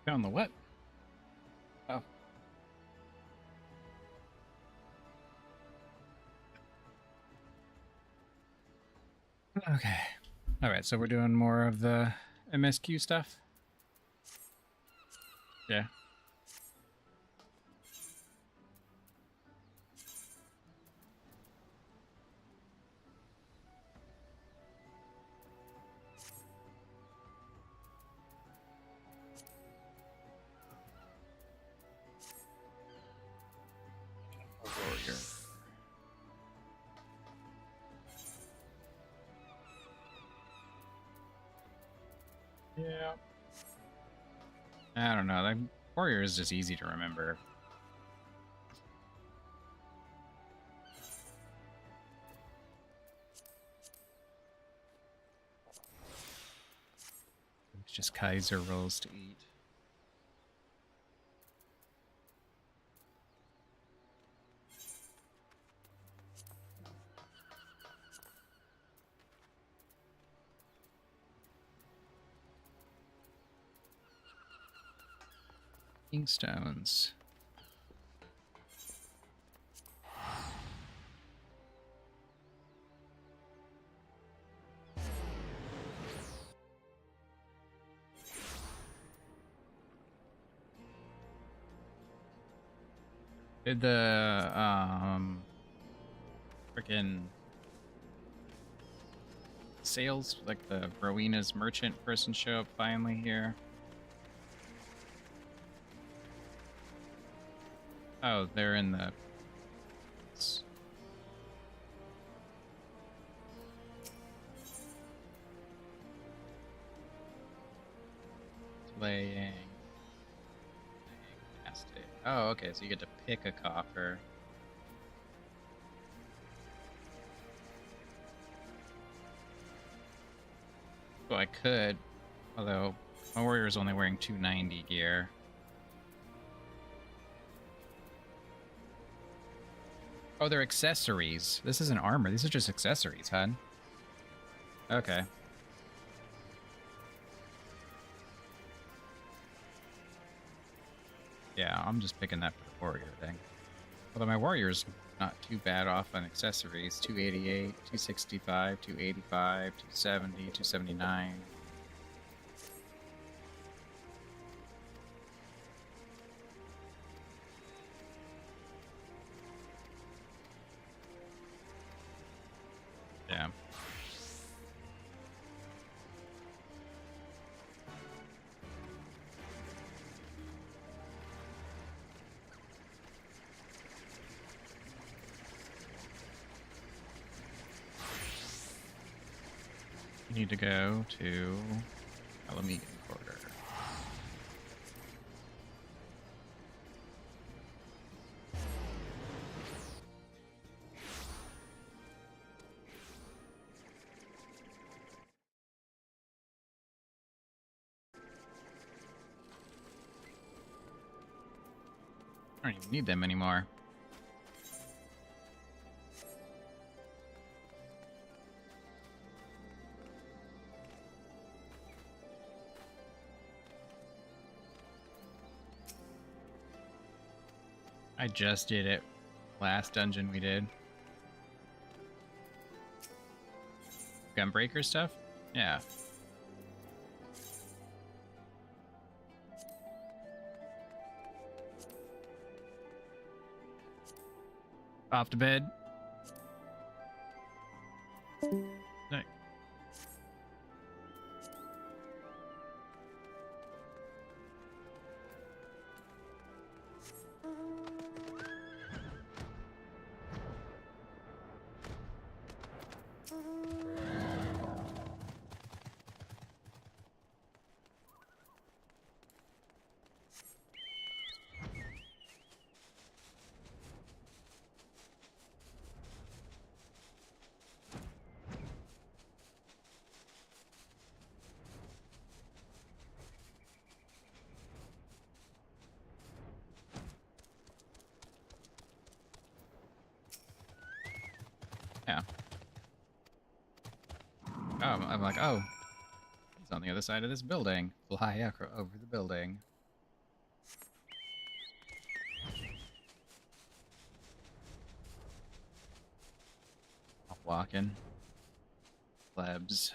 Found the what? Oh. Okay. All right, so we're doing more of the MSQ stuff? Yeah. Warrior. Yeah. I don't know. Like, warrior is just easy to remember. It's just Kaiser rolls to eat. Kingstones. Did the freaking sales, like the Rowena's merchant person, show up finally here? Oh, they're in the playing. Oh, okay, so you get to pick a coffer. Well, I could, although my warrior is only wearing 290 gear. Oh, they're accessories. This isn't armor. These are just accessories, huh? Okay. Yeah, I'm just picking that for the warrior thing. Although my warrior's not too bad off on accessories. 288, 265, 285, 270, 279. Yeah. You need to go to Alamegan Quarter. I don't even need them anymore. I just did it. Last dungeon we did. Gunbreaker stuff? Yeah. Off to bed. Night. Yeah. I'm like, oh, he's on the other side of this building. Fly over the building. walking. Plebs.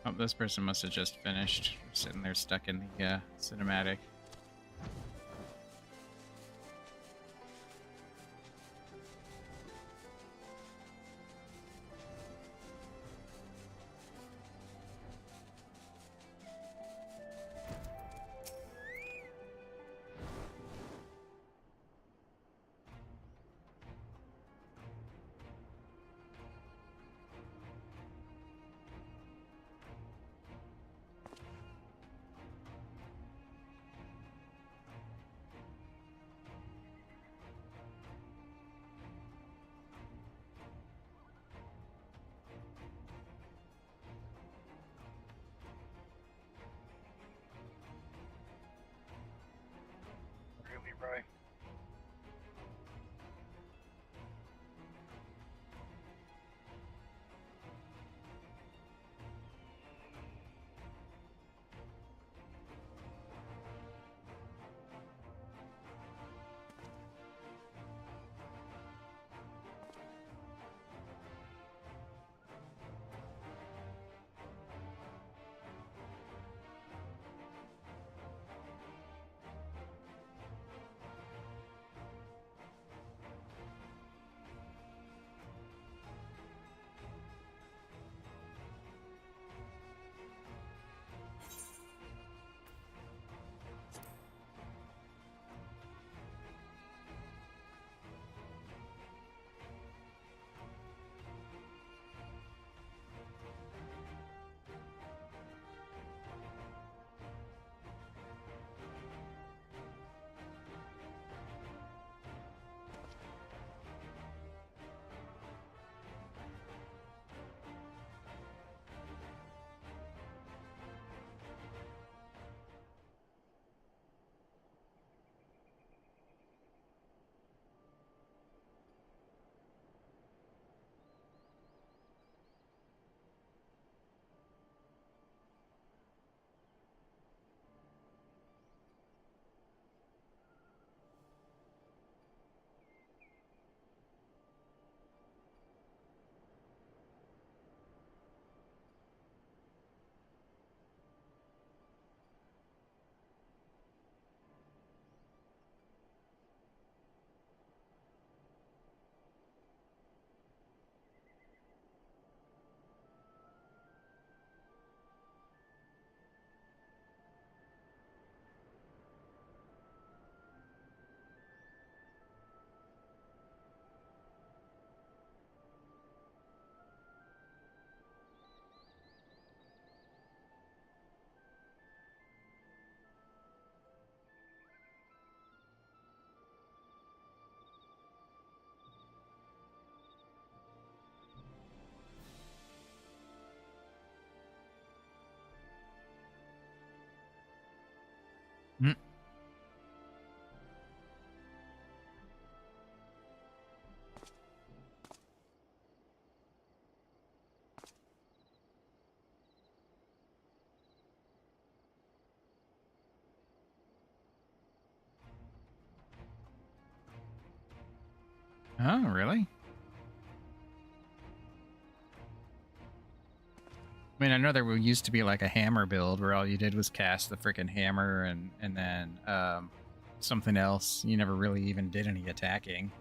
Oh, this person must have just finished. Sitting there stuck in the cinematic. Really, Roy? Mm. Oh, really? I mean, I know there used to be like a hammer build where all you did was cast the freaking hammer and then something else. You never really even did any attacking.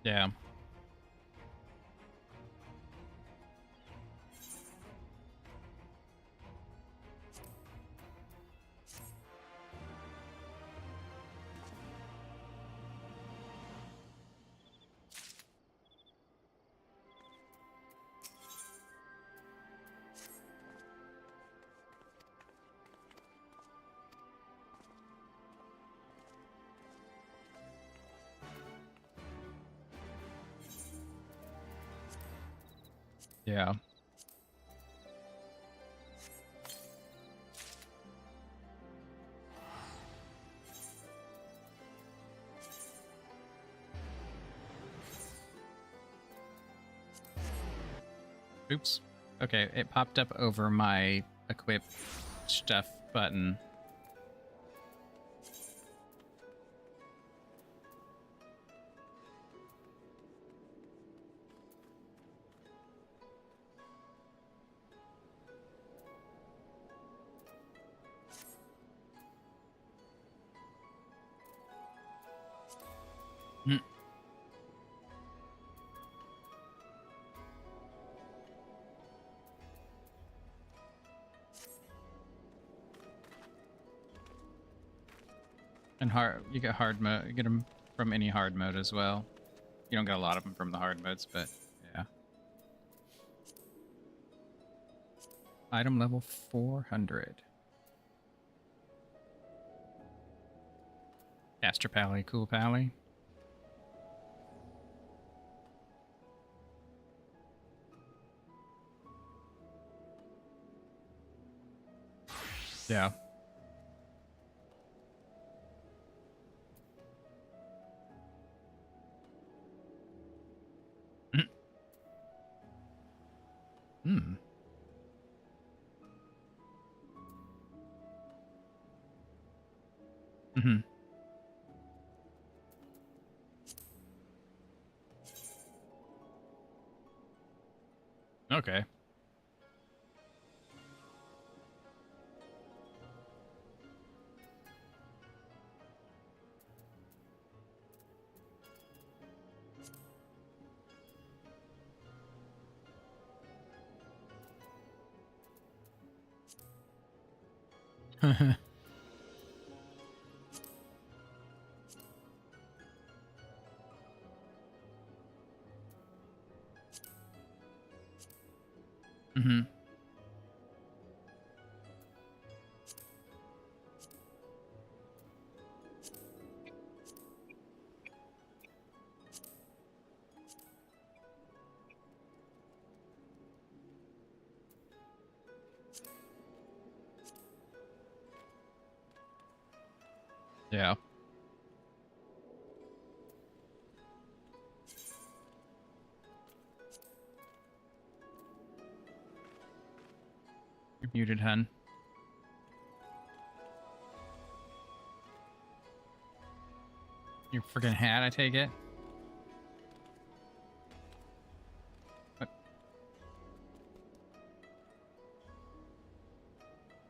Yeah. Yeah. Oops. Okay, it popped up over my equip stuff button. Hmm. And hard, you get hard mode. You get them from any hard mode as well. You don't get a lot of them from the hard modes, but yeah. Item level 400. Castor Pally, Cool Pally. Yeah. Hmm. Mm-hmm. Okay. Mm-hmm. Yeah. You're muted, hun. Your freaking hat, I take it? What?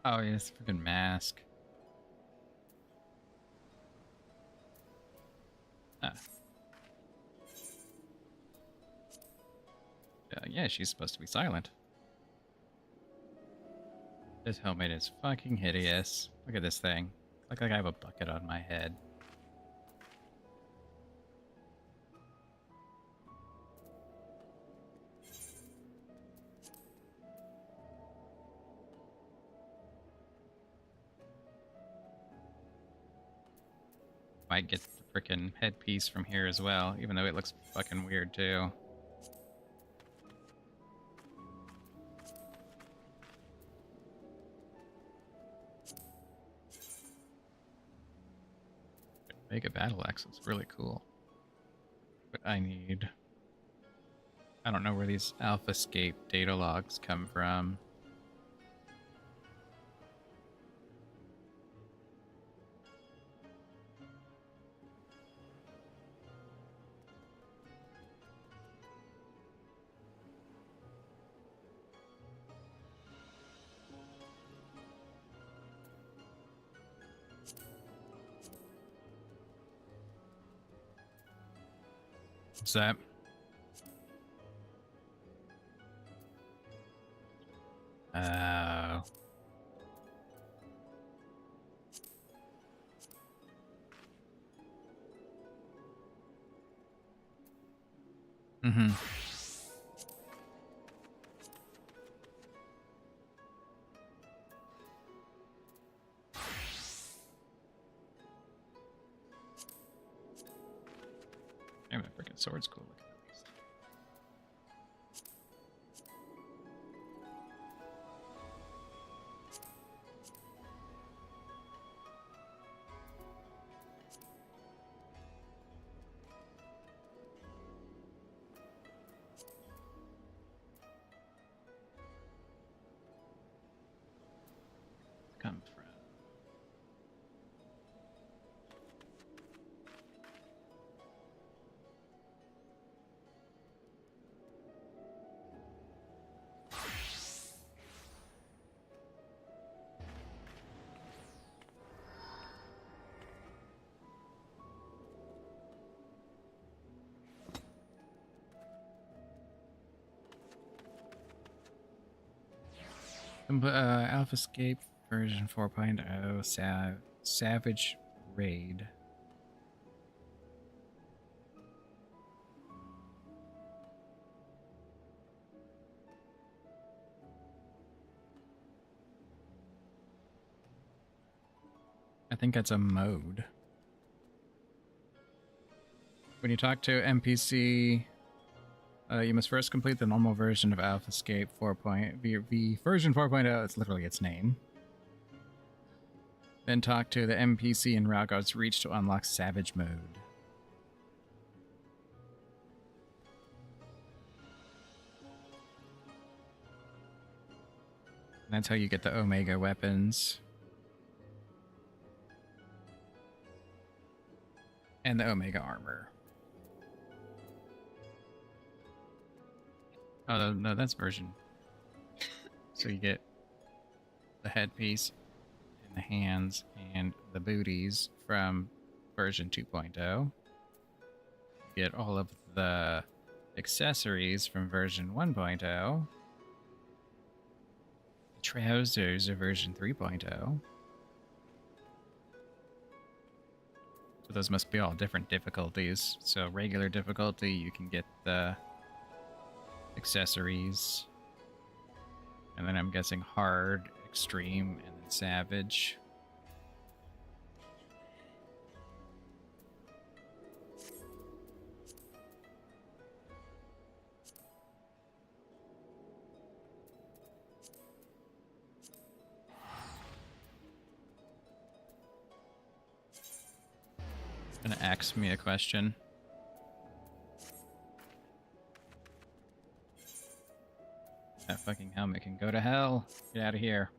Oh, yes, freaking mask. Ah. Yeah, she's supposed to be silent. This helmet is fucking hideous. Look at this thing. It's like I have a bucket on my head. Might get the freaking headpiece from here as well, even though it looks fucking weird too. Mega Battle Axe looks really cool. But I need... I don't know where these AlphaScape data logs come from. What's that? Oh. Mm-hmm. Damn, that freaking sword's cool looking. come from? AlphaScape version 4.0 Savage Raid. I think that's a mode. When you talk to NPC, you must first complete the normal version of AlphaScape 4.0. Version 4.0, it's literally its name. Then talk to the NPC in Ralgar's Reach to unlock Savage Mode. And that's how you get the Omega weapons. And the Omega armor. Oh, no, that's version. So you get the headpiece and the hands and the booties from version 2.0. You get all of the accessories from version 1.0. The trousers are version 3.0. So those must be all different difficulties. So regular difficulty, you can get the accessories, and then I'm guessing hard, extreme, and then savage. Gonna ask me a question. That fucking helmet can go to hell. Get out of here.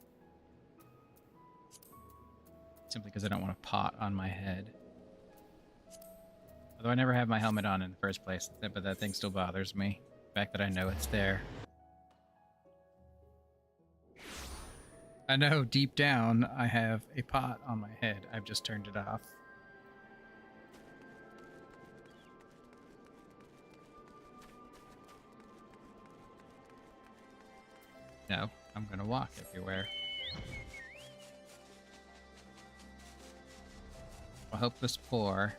Simply because I don't want a pot on my head. Although I never have my helmet on in the first place, but that thing still bothers me. The fact that I know it's there. I know deep down I have a pot on my head. I've just turned it off. No, I'm gonna walk everywhere. A hopeless poor.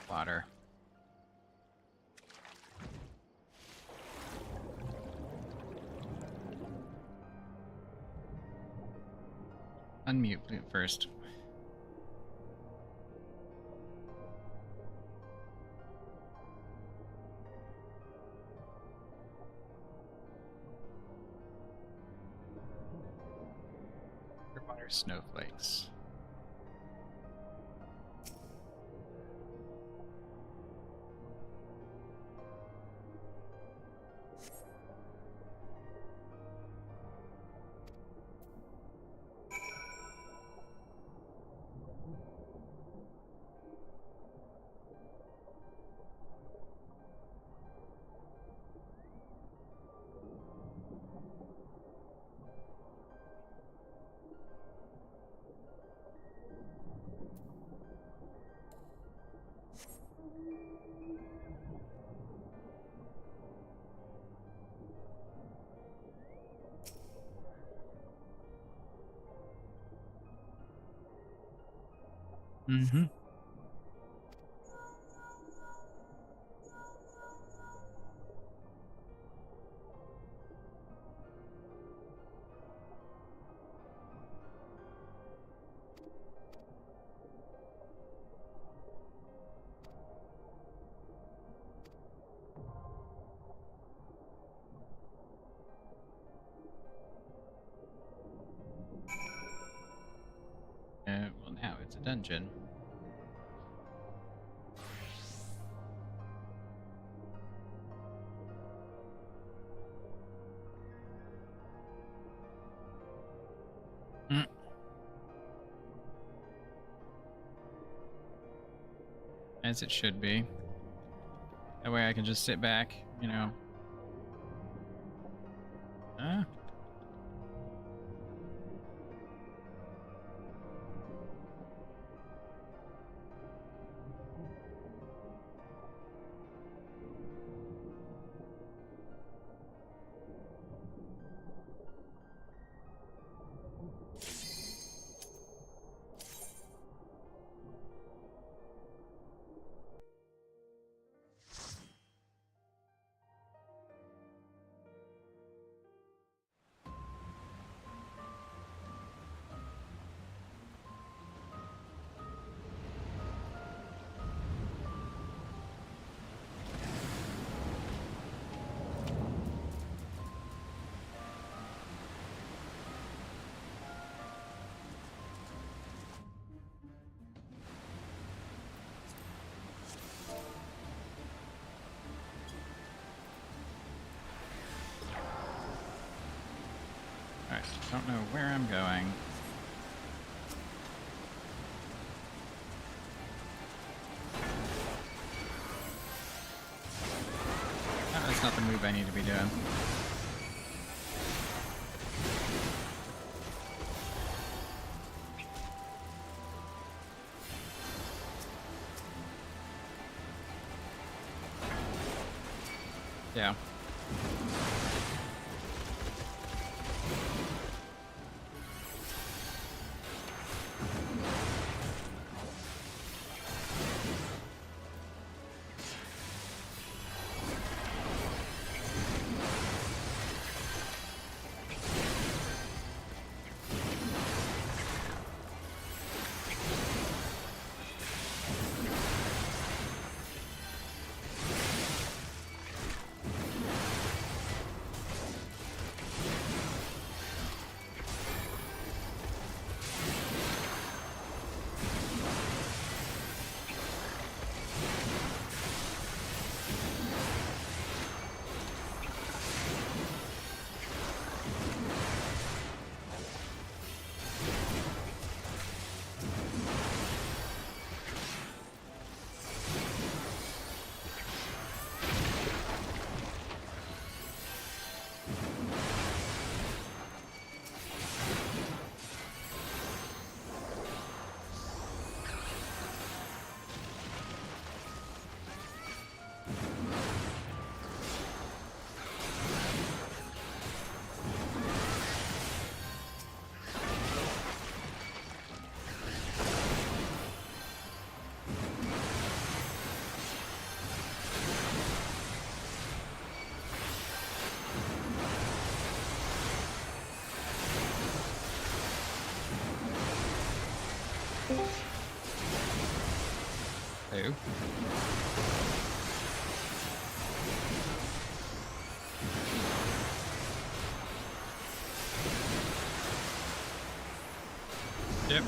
Water. unmute first. Underwater snowflakes. Mm-hmm. Well, now it's a dungeon. As it should be. That way I can just sit back, you know. Huh? Alright, don't know where I'm going. Oh, that's not the move I need to be doing. Yeah. Who? Yep.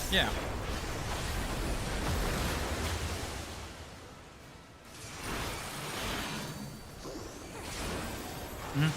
Yeah. Mm.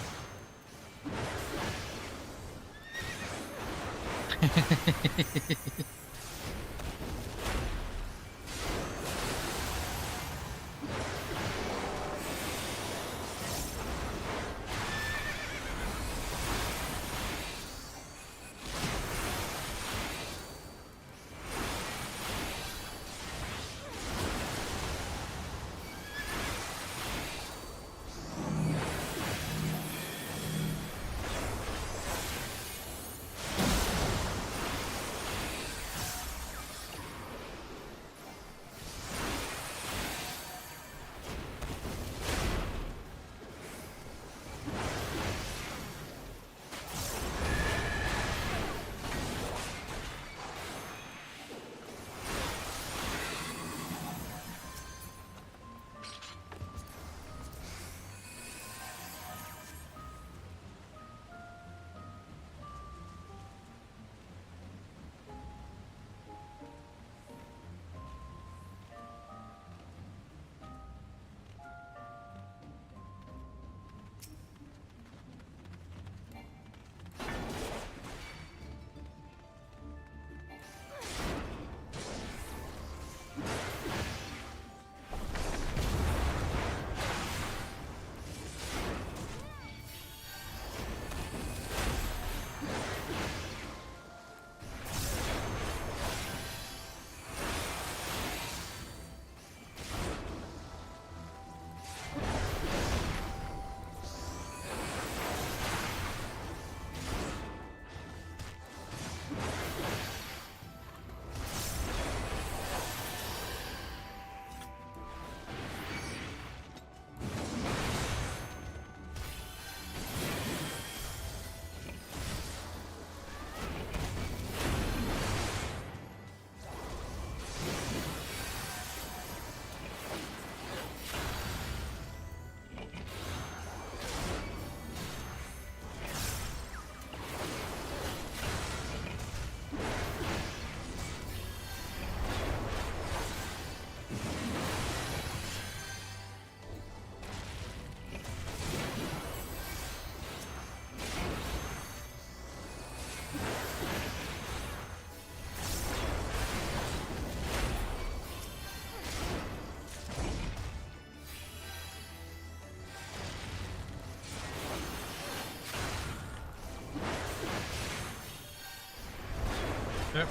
Yep.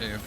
too.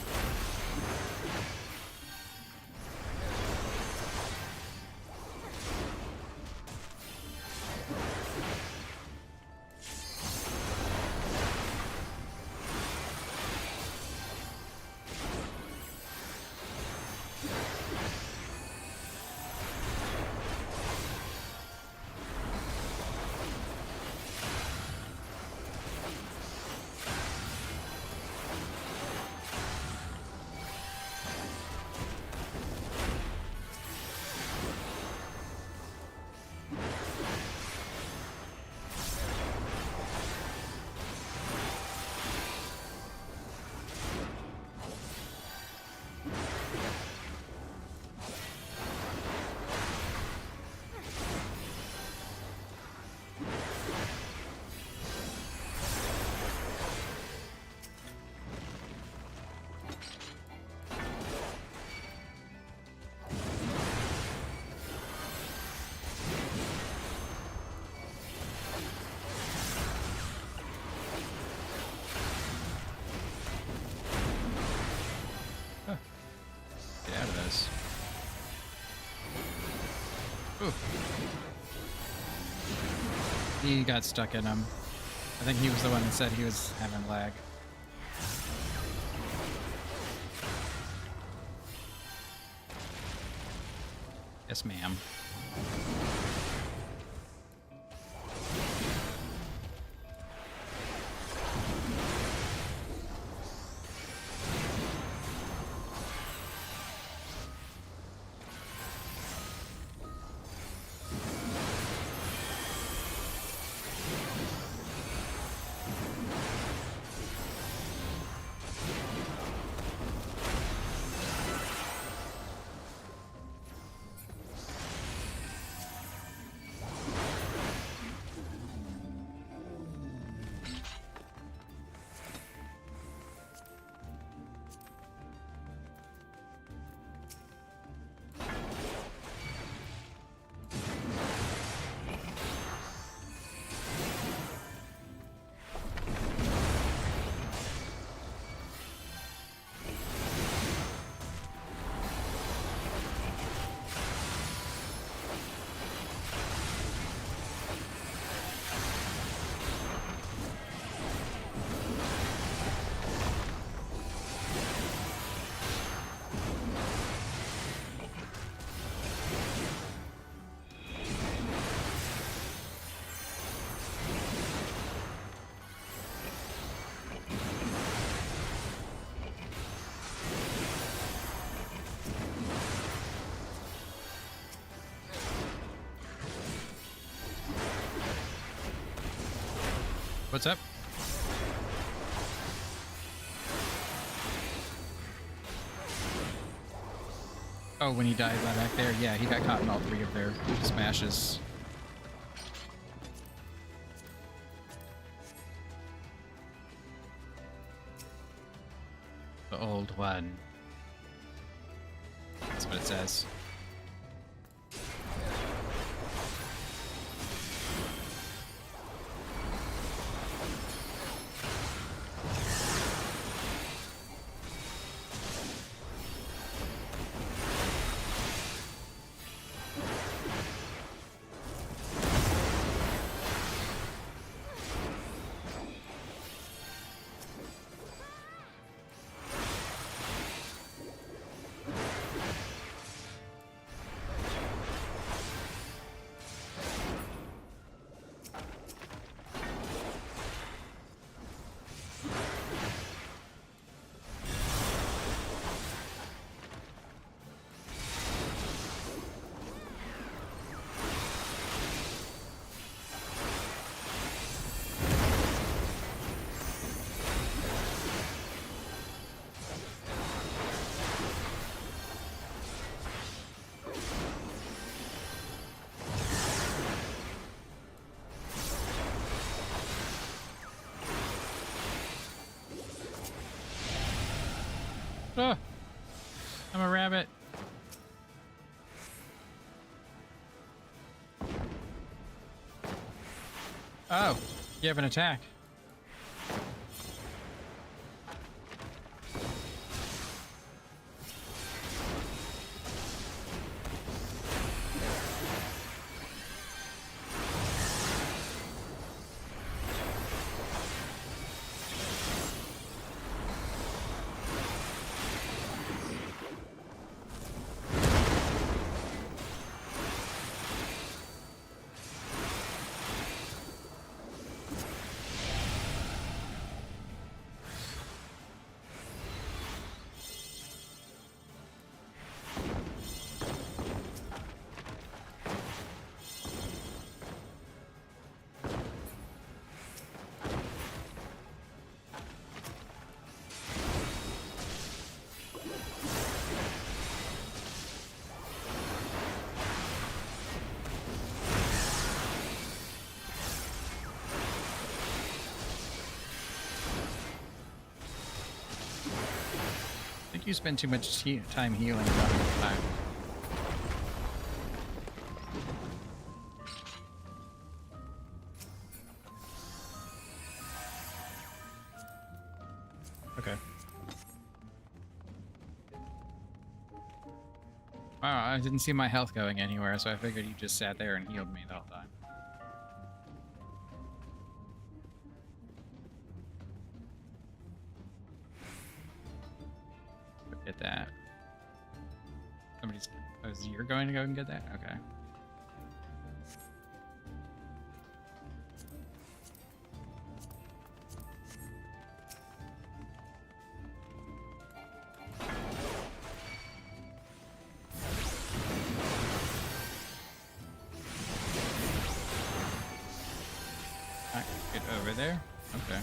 Get out of this. Ooh. He got stuck in him. I think he was the one that said he was having lag. Yes, ma'am. What's up? Oh, when he died right back there? Yeah, he got caught in all three of their smashes. The old one. That's what it says. Oh, I'm a rabbit. Oh, you have an attack. think you spend too much time healing a lot of the time. Okay. Wow, I didn't see my health going anywhere, so I figured you just sat there and healed me the whole time. Get that. Somebody's... Oh, you're going to go and get that? Okay. Get over there? Okay.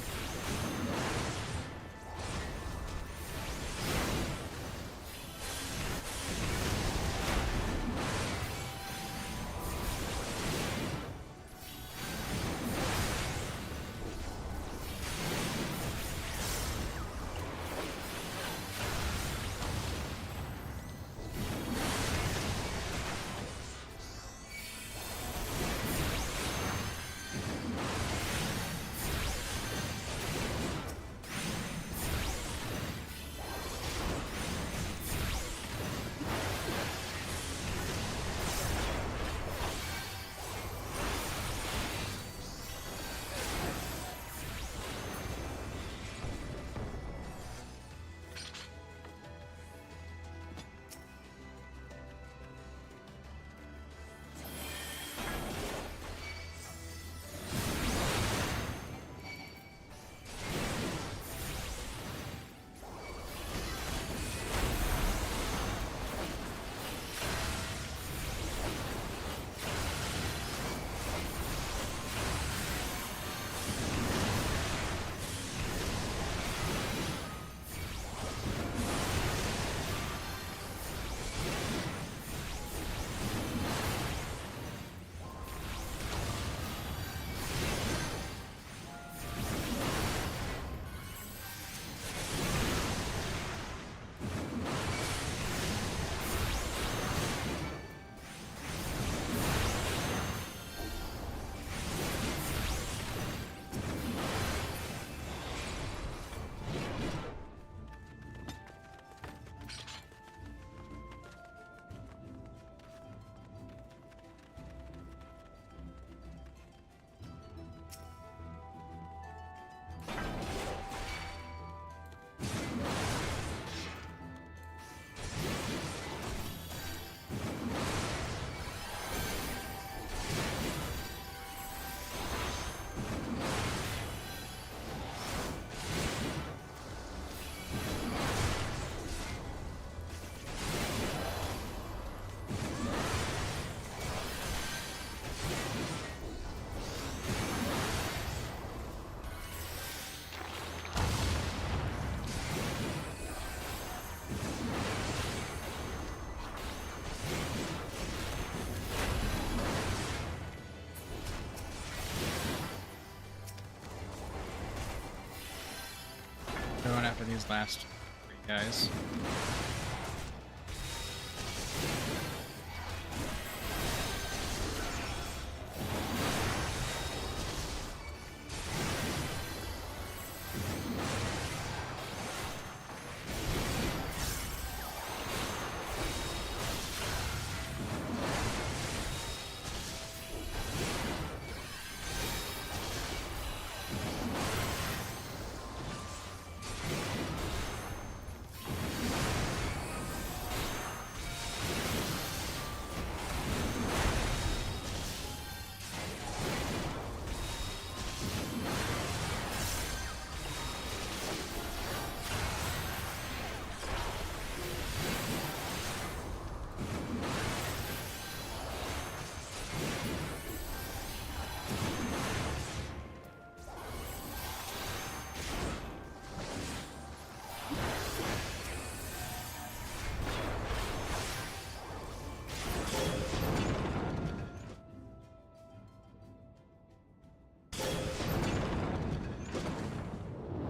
Going after these last 3 guys.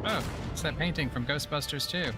Oh, it's that painting from Ghostbusters too.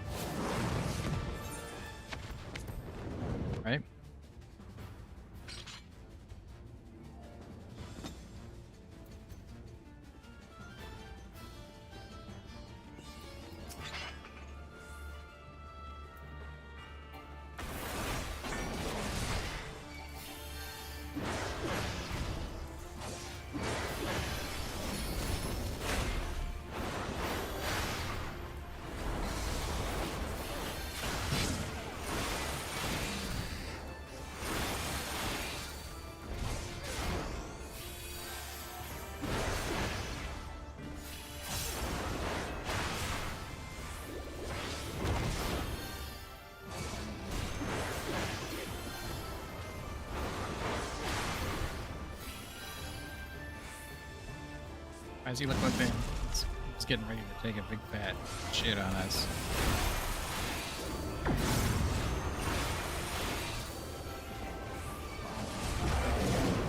Why does he look like he's getting ready to take a big fat shit on us?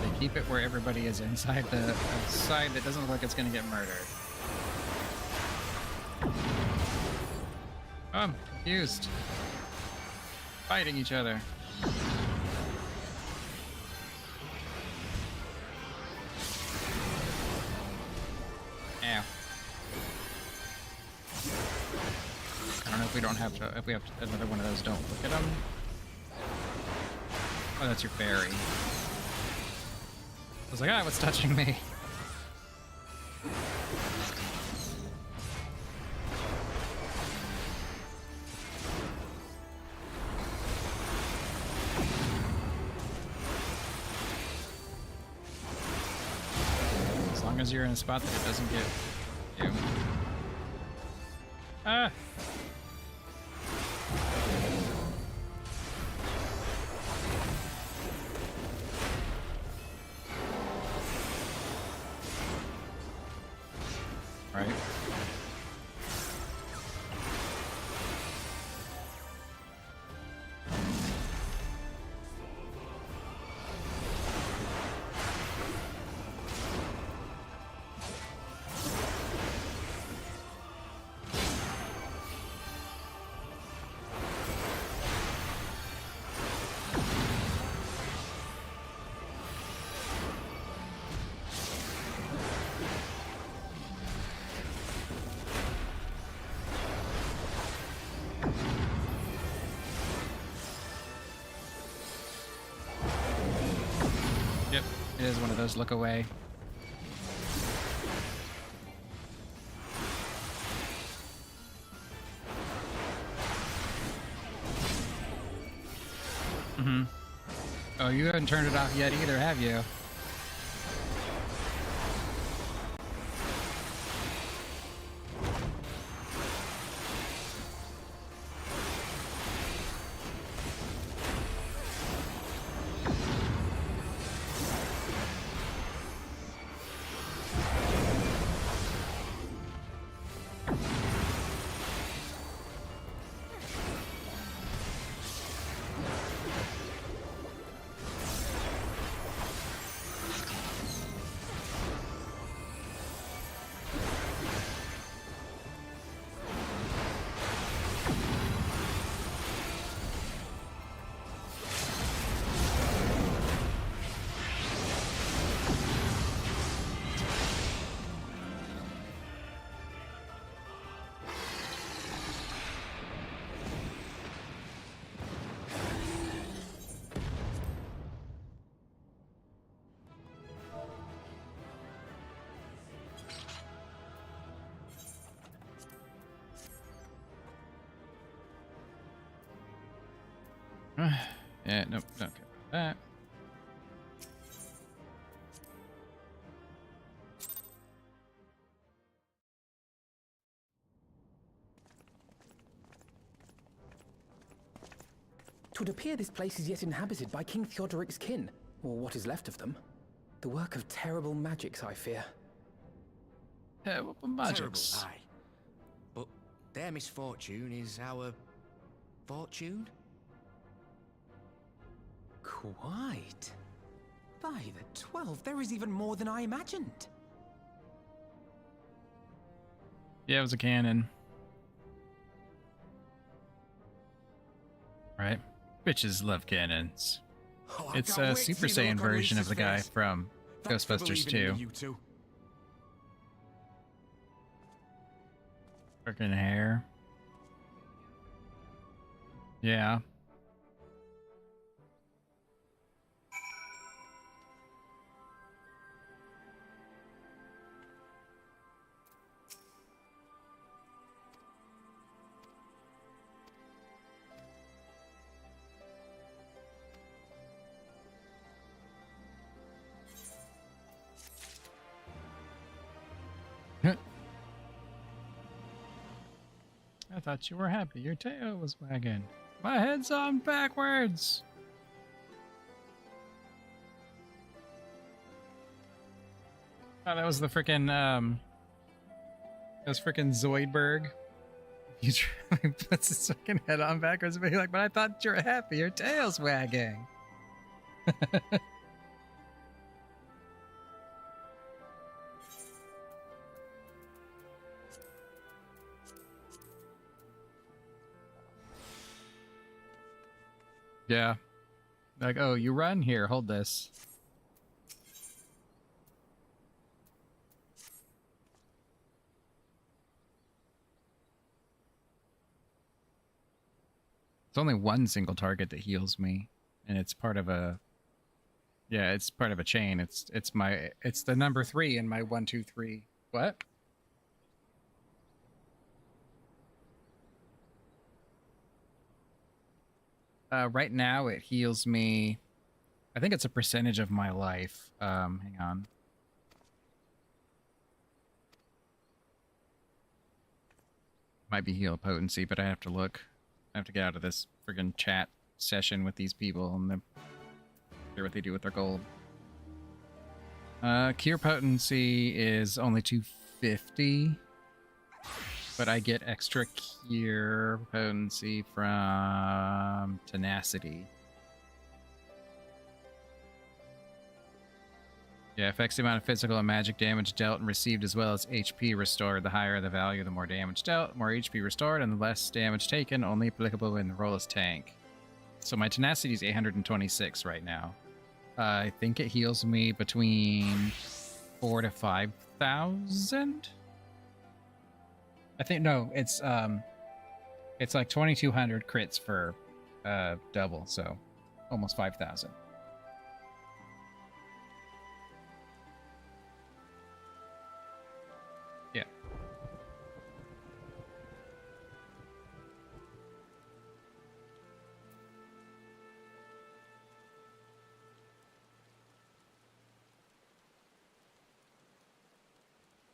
They keep it where everybody is inside the side that doesn't look like it's gonna get murdered. Oh, I'm confused. Fighting each other. Ow. I don't know if we don't have to, if we have another one of those, don't look at them. Oh, that's your fairy. I was like, ah, what's touching me? As long as you're in a spot that it doesn't get you. Ah! Right. Yep, it is one of those look away. Mm-hmm. Oh, you haven't turned it off yet either, have you? Yeah, nope, don't care about that. Twould appear this place is yet inhabited by King Theodoric's kin, or what is left of them. The work of terrible magics, I fear. Terrible magics. Terrible, aye. But their misfortune is our fortune? Quite. By the 12, there is even more than I imagined. Yeah, it was a cannon. Right. Bitches love cannons. Oh, I It's can't a wait to Super see the Saiyan look on version of Lisa's the guy face. from That's for Ghostbusters believing 2. in you two. Freaking hair. Yeah. I thought you were happy. Your tail was wagging. My head's on backwards. Oh, that was the freaking Those freaking Zoidberg. He puts his fucking head on backwards and be like, but I thought you were happy. Your tail's wagging. Yeah. Like, oh, you run? Here, hold this. It's only one single target that heals me, and it's part of a... Yeah, it's part of a chain. It's the number 3 in my 1, 2, 3. What? Right now it heals me. I think it's a percentage of my life. Hang on. Might be heal potency, but I have to look. I have to get out of this friggin' chat session with these people and hear what they do with their gold. Cure potency is only 250, but I get extra cure potency from tenacity. Yeah, affects the amount of physical and magic damage dealt and received, as well as HP restored. The higher the value, the more damage dealt, more HP restored, and the less damage taken, only applicable when the role is tank. So my tenacity is 826 right now. I think it heals me between 4,000 to 5,000. I think no, it's like 2,200 crits for double, so almost 5,000. Yeah.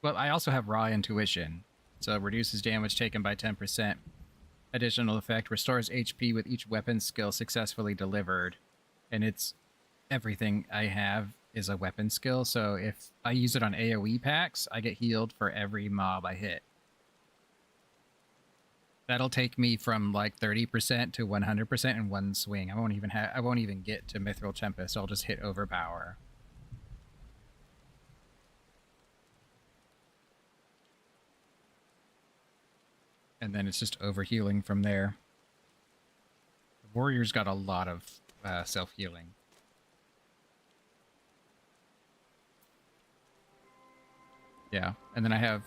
Well, I also have raw intuition, so it reduces damage taken by 10%. Additional effect restores HP with each weapon skill successfully delivered, and it's everything I have is a weapon skill, so if I use it on AoE packs, I get healed for every mob I hit. That'll take me from like 30% to 100% in one swing. I won't even get to Mithril Tempest. I'll just hit overpower. And then it's just overhealing from there. The Warrior's got a lot of self-healing. Yeah, and then I have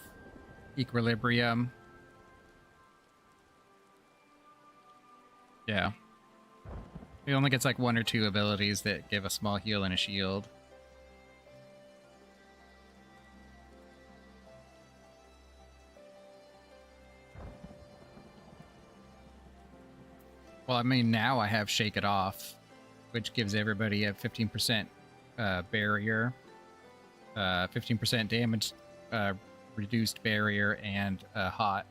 Equilibrium. Yeah. He only gets like 1 or 2 abilities that give a small heal and a shield. Well, I mean, now I have Shake It Off, which gives everybody a 15% barrier, 15% damage, reduced barrier, and hot.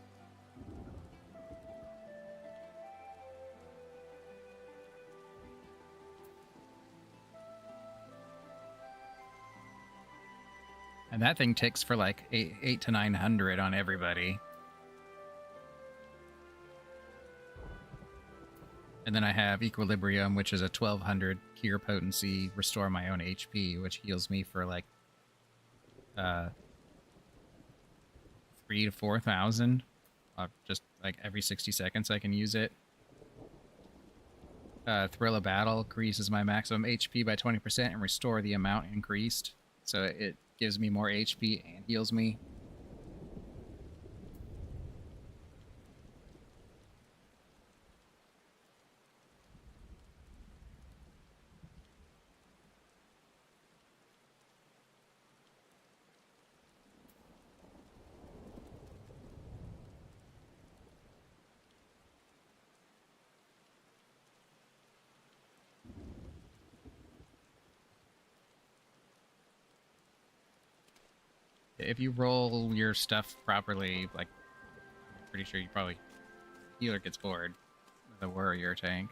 And that thing ticks for like 8 to 900 on everybody. And then I have Equilibrium, which is a 1200 cure potency, restore my own HP, which heals me for like 3 to 4,000. Just like every 60 seconds I can use it. Thrill of Battle increases my maximum HP by 20% and restore the amount increased. So it gives me more HP and heals me. If you roll your stuff properly, like, I'm pretty sure you probably... Healer gets bored with a warrior tank.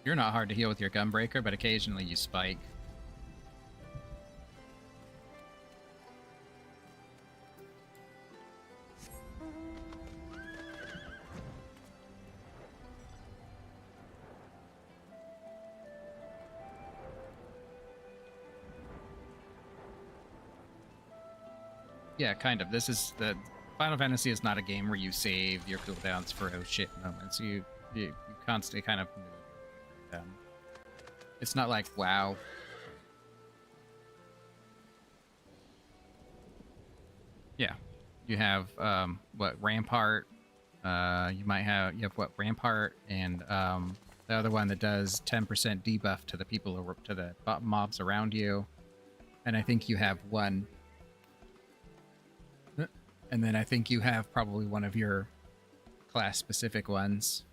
You're not hard to heal with your Gunbreaker, but occasionally you spike. Yeah, kind of. This is the Final Fantasy is not a game where you save your cooldowns for oh shit moments. You constantly kind of move them. It's not like WoW. Yeah, you have what Rampart. You have what Rampart and the other one that does 10% debuff to the people or to the mobs around you, and I think you have one. And then I think you have probably one of your class-specific ones.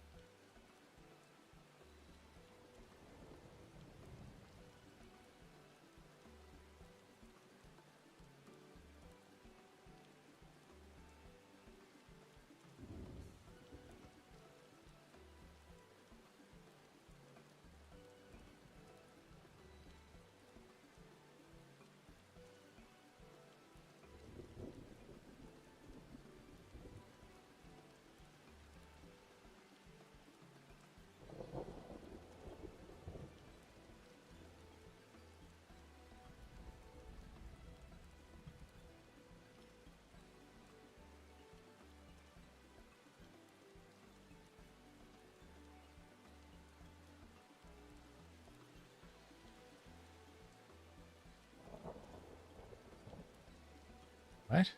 What?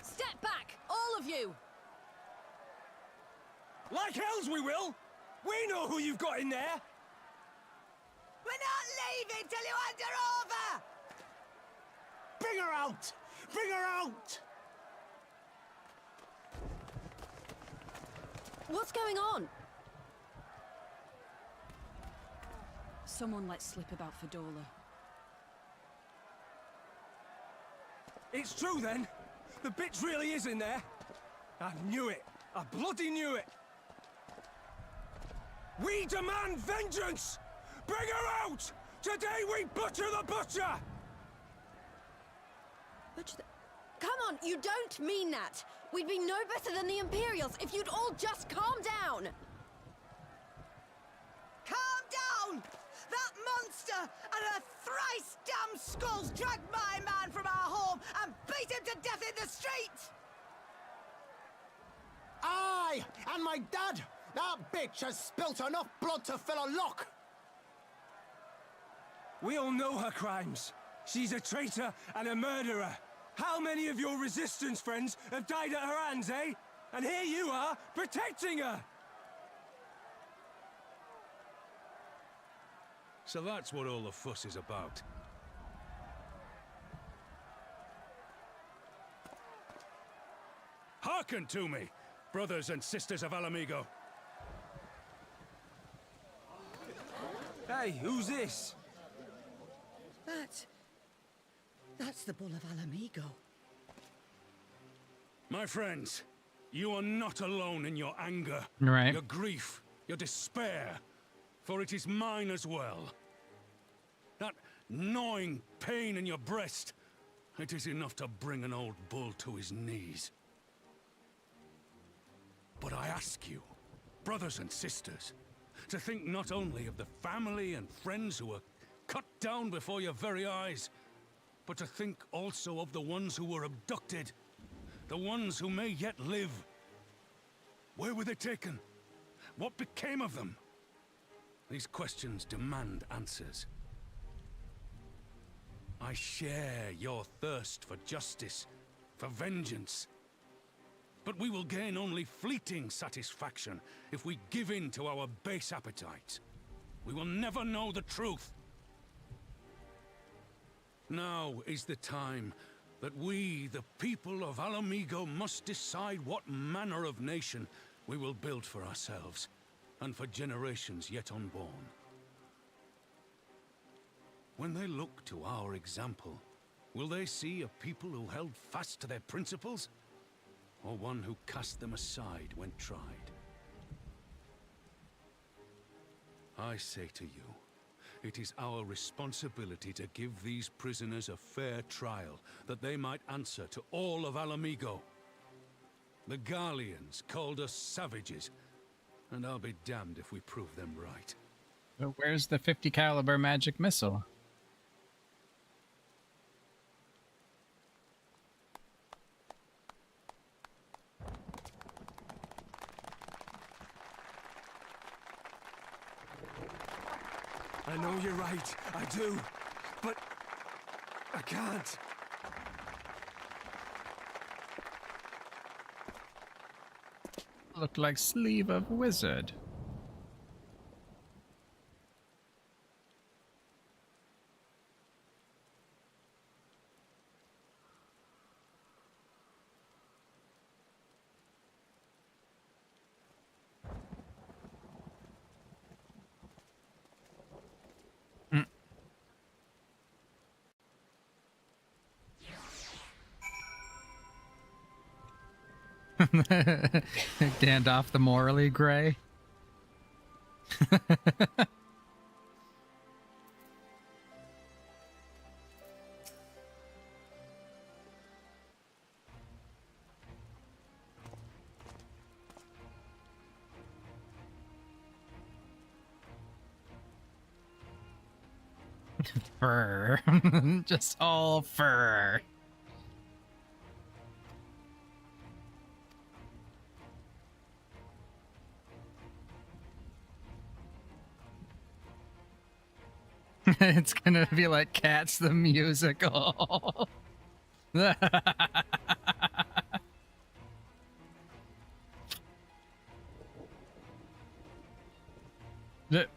Step back, all of you! Like hells we will! We know who you've got in there! We're not leaving till you hand her over! Bring her out! Bring her out! What's going on? Someone let slip about Fedora. It's true then! The bitch really is in there! I knew it! I bloody knew it! We demand vengeance! Bring her out! Today we butcher the butcher! Butcher the... Come on, you don't mean that! We'd be no better than the Imperials if you'd all just calm down! Calm down! That monster and her thrice damned skulls dragged my man from our home and beat him to death in the street! Aye! And my dad! That bitch has spilt enough blood to fill a lock! We all know her crimes. She's a traitor and a murderer. How many of your resistance friends have died at her hands, eh? And here you are, protecting her! So that's what all the fuss is about. Hearken to me, brothers and sisters of Alamigo. Hey, who's this? That's the Bull of Alamigo. My friends, you are not alone in your anger, Right. your grief, your despair, for it is mine as well. That gnawing pain in your breast, it is enough to bring an old bull to his knees. ask you, brothers and sisters, to think not only of the family and friends who were cut down before your very eyes, but to think also of the ones who were abducted, the ones who may yet live. Where were they taken? What became of them? These questions demand answers. I share your thirst for justice, for vengeance. But we will gain only fleeting satisfaction if we give in to our base appetites. We will never know the truth. Now is the time that we, the people of Alamigo, must decide what manner of nation we will build for ourselves, and for generations yet unborn. When they look to our example, will they see a people who held fast to their principles, or one who cast them aside when tried? I say to you, it is our responsibility to give these prisoners a fair trial, that they might answer to all of Alamigo. The Garleans called us savages, and I'll be damned if we prove them right. But where's the 50 caliber magic missile? I know you're right, I do. But I can't. Look like sleeve of wizard. Gandalf the morally gray. Fur. Just all fur. It's gonna be like Cats the musical. The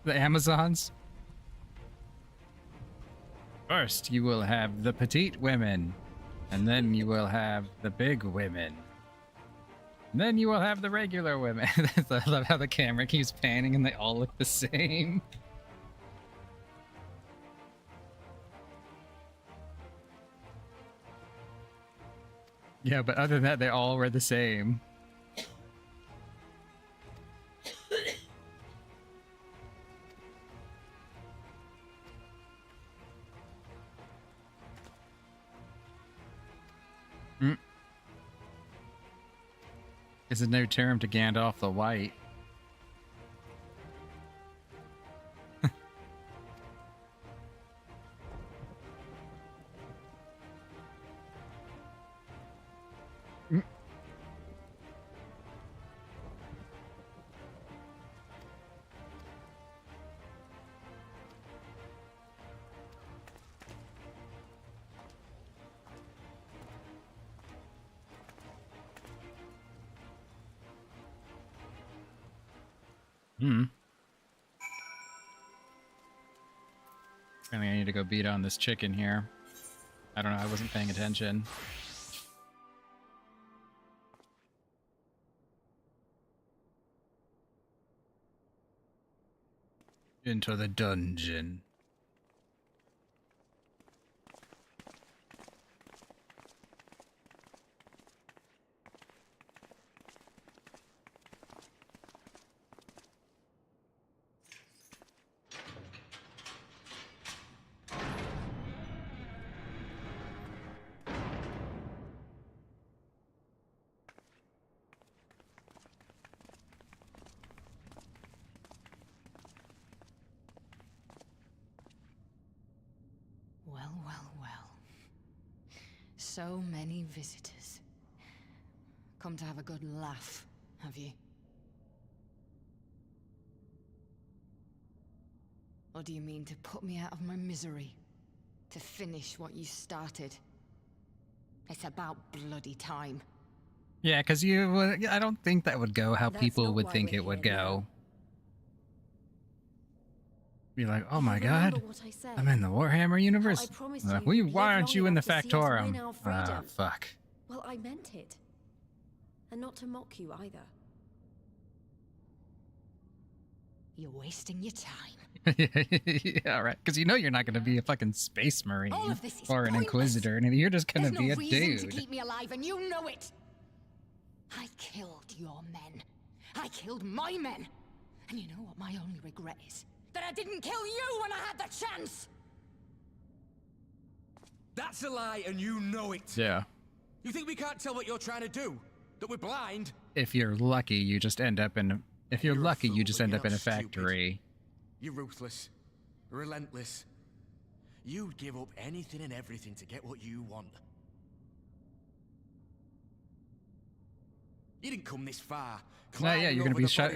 Amazons. First, you will have the petite women, and then you will have the big women. And then you will have the regular women. I love how the camera keeps panning and they all look the same. Yeah, but other than that, they all were the same. It's a new term to Gandalf the White. I think I need to go beat on this chicken here. I don't know, I wasn't paying attention. Into the dungeon. so many visitors. Come to have a good laugh, have you? Or do you mean to put me out of my misery? To finish what you started? It's about bloody time. Yeah, because I don't think that would go how That's people not would why think we're it would here now. go. Be like, oh You my remember god, what I said? I'm in the Warhammer universe. I promised Like, you we'd why live aren't long you in the enough to see us win Factorum? our Ah, freedom. fuck. Well, I meant it. And not to mock you either. You're wasting your time. Yeah, right. Because you know you're not going to be a fucking space marine All of this is or an pointless. inquisitor, and you're just going There's to be no a reason dude. to keep me alive, and you know it. I killed your men. I killed my men. And you know what my only regret is? That I didn't kill you when I had the chance. That's a lie, and you know it. Yeah. You think we can't tell what you're trying to do? That we're blind? If you're lucky, you just end up in. If you're You're a lucky, you fool, just but end you're up in a not stupid. factory. You're ruthless. Relentless. You'd give up anything and everything to get what you want. You didn't come this far. No, yeah, you're going to be shoved.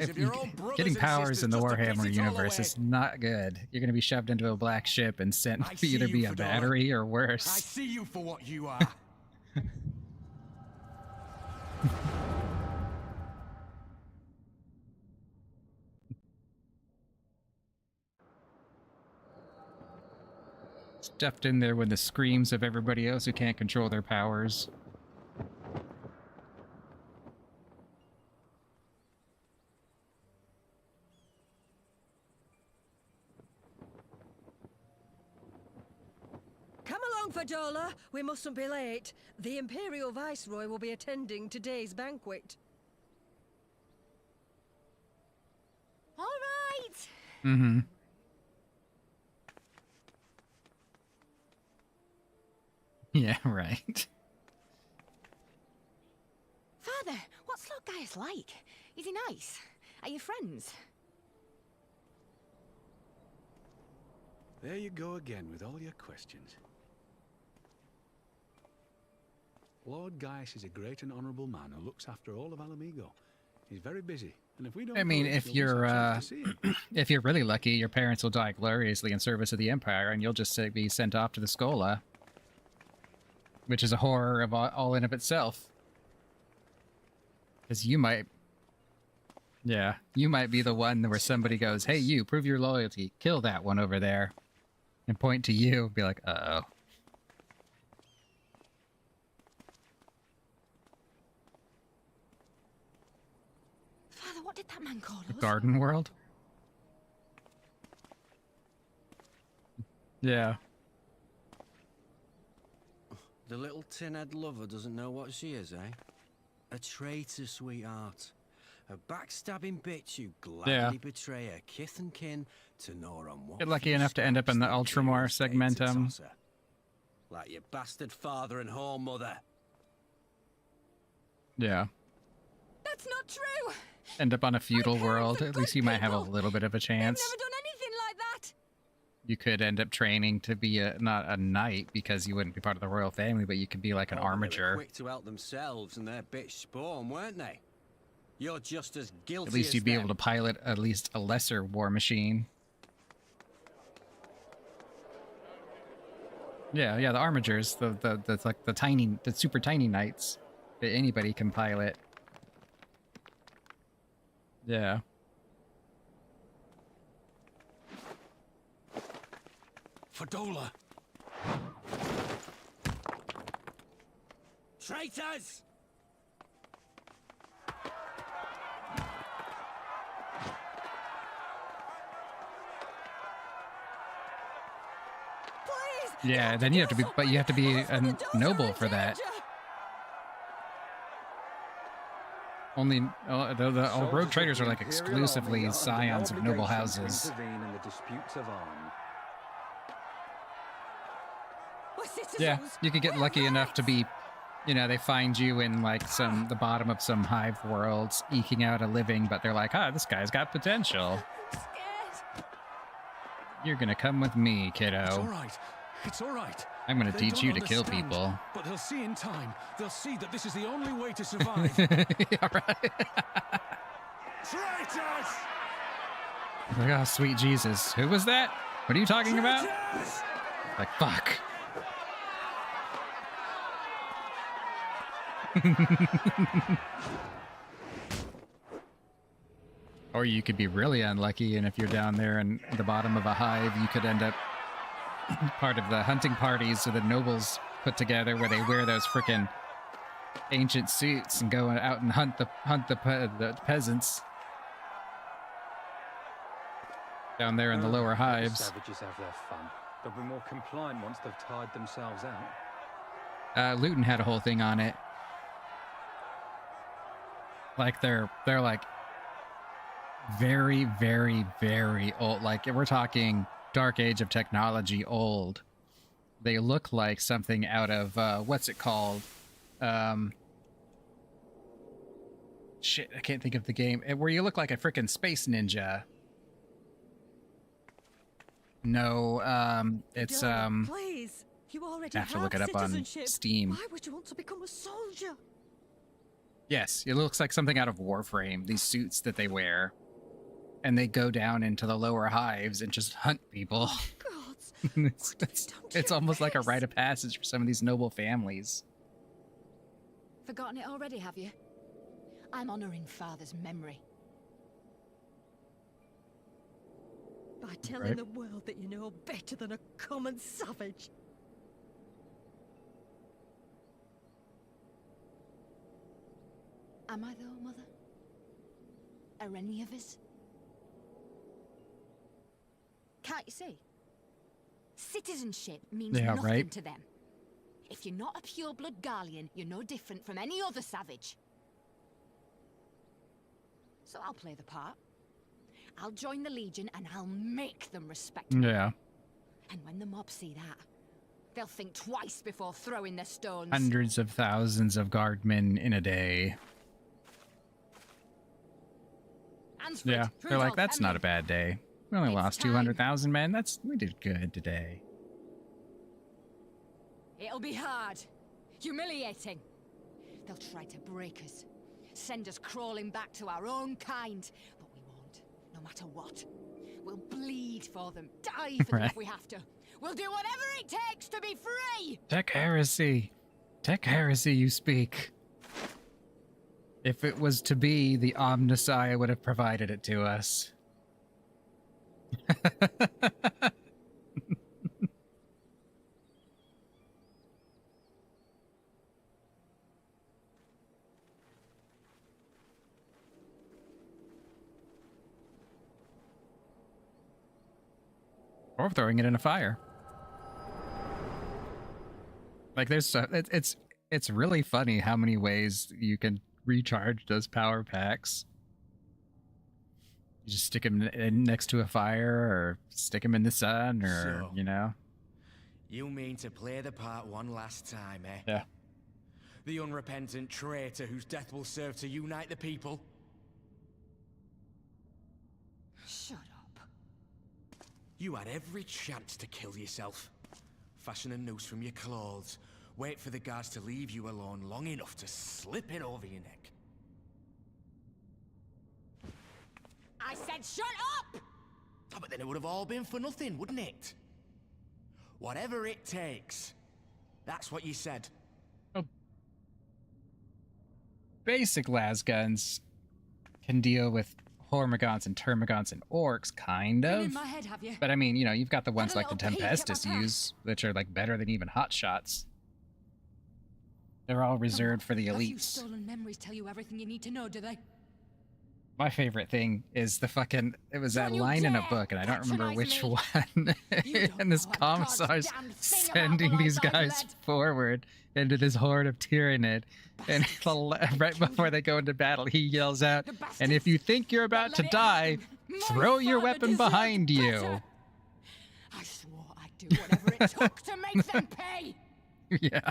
Getting powers in the Warhammer universe is not good. You're going to be shoved into a black ship and sent I to see either you, be a Fedora. battery or I worse. see you for what you are. Stuffed in there with the screams of everybody else who can't control their powers. Come along, Fadola. We mustn't be late. The Imperial Viceroy will be attending today's banquet. All right. Mm-hmm. Yeah, right. Father, what's Lord Gaius like? Is he nice? Are you friends? There you go again with all your questions. Lord Gaius is a great and honourable man who looks after all of Alamigo. He's very busy, and if we don't... I mean, hurry, if we'll miss you're our chance to see him. if you're really lucky, your parents will die gloriously in service of the Empire, and you'll just be sent off to the Schola, which is a horror of all in of itself. Because you might, yeah, you might be the one where somebody goes, "Hey, you, prove your loyalty. Kill that one over there," and point to you. Be like, "Uh-oh." Father, what did that man call The us? Garden World. Yeah. The little tin-head lover doesn't know what she is, eh? A traitor, sweetheart. A backstabbing bitch who gladly betray her kith and kin to gnaw on what... Get lucky enough to end up in the Ultramar segmentum. Like your bastard father and whore mother. Yeah. That's not true. End up on a feudal parents world. are At least good you might have a people. little bit of a I've chance. never done anything like that. You could end up training to be not a knight because you wouldn't be part of the royal family, but you could be like an Oh, but they were armature. quick to help themselves and their bitch spawn, weren't they? You're just as guilty At least as you'd be them. able to pilot at least a lesser war machine. Yeah, the armatures, that's like the super tiny knights that anybody can pilot. Yeah. Fadola! Traitors! Please! Yeah, then you have to be, but you have to be a noble for that. Only the all rogue traders are like exclusively scions of noble houses. In the disputes of arm. We're citizens. Yeah, you could get We're lucky enough rights. to be, you know, they find you in like the bottom of some hive worlds, eking out a living, but they're like, this guy's got potential. I'm scared. You're gonna come with me, It's kiddo. all right. It's all right. I'm gonna They teach don't you to kill understand, people. But they'll see in time. They'll see that this is the only way to survive. Yeah, right. Traitors! Like, oh, sweet Jesus. Who was that? What are you talking about? Traitors! Like, fuck. Or you could be really unlucky, and if you're down there in the bottom of a hive, you could end up part of the hunting parties that the nobles put together, where they wear those frickin' ancient suits and go out and hunt the peasants down there in the lower hives. Savages have their fun. They'll be more compliant once they've tired themselves out. Luton had a whole thing on it. Like they're like very, very, very old. Like we're talking Dark Age of technology old. They look like something out of what's it called? Shit, I can't think of the game. Where you look like a frickin' space ninja. No, it's Please, you already I have to look it up on citizenship. Steam. Why would you want to become a soldier? Yes, it looks like something out of Warframe, these suits that they wear. And they go down into the lower hives and just hunt people. God, it's almost like a rite of passage for some of these noble families. Forgotten it already, have you? I'm honoring Father's memory. by telling Right. the world that you know better than a common savage. Am I though, Mother? Are any of us? Can't you see? Citizenship means Yeah, nothing right. to them. If you're not a pure-blood Garlean, you're no different from any other savage. So I'll play the part. I'll join the Legion and I'll make them respect me. Yeah. And when the mob see that, they'll think twice before throwing their stones. Hundreds of thousands of guardmen in a day. Ansfrid, Yeah, they're like, Rudolph, that's not Emily. a bad day. We only It's lost 200,000 men. We did good today. It'll be hard. Humiliating. They'll try to break us. Send us crawling back to our own kind. But we won't, no matter what. We'll bleed for them, die for them Right. if we have to. We'll do whatever it takes to be free! Tech heresy. Tech heresy, you speak. If it was to be, the Omnissiah would have provided it to us. Or throwing it in a fire. Like there's so it's really funny how many ways you can recharge those power packs. You just stick them in next to a fire, or stick them in the sun, or So- you know. You mean to play the part one last time, eh? Yeah. The unrepentant traitor whose death will serve to unite the people? Shut up. You had every chance to kill yourself. Fashion a noose from your clothes. Wait for the guards to leave you alone long enough to slip it over your neck. I said shut up! Oh, but then it would have all been for nothing, wouldn't it? Whatever it takes. That's what you said. Basic las guns can deal with Hormagaunts and Termagants and Orcs, kind Been of. in my head, have you? But I mean, you know, you've got the ones Had a like the little peek at my Tempestus past. use, which are like better than even hot shots. They're all reserved for the A few elites. stolen memories tell you everything you need to know, do they? My favorite thing is the fucking, it was that Don't you line in a dare book, and I don't remember patronize which me. one. You don't And this know a commissar's goddamn thing about sending the these life I've guys led. forward into this horde of Tyrannid. And right before they go into battle, he yells out, and if you think you're about to die, throw your weapon behind you. I swore I'd do whatever it took to make them pay! Yeah.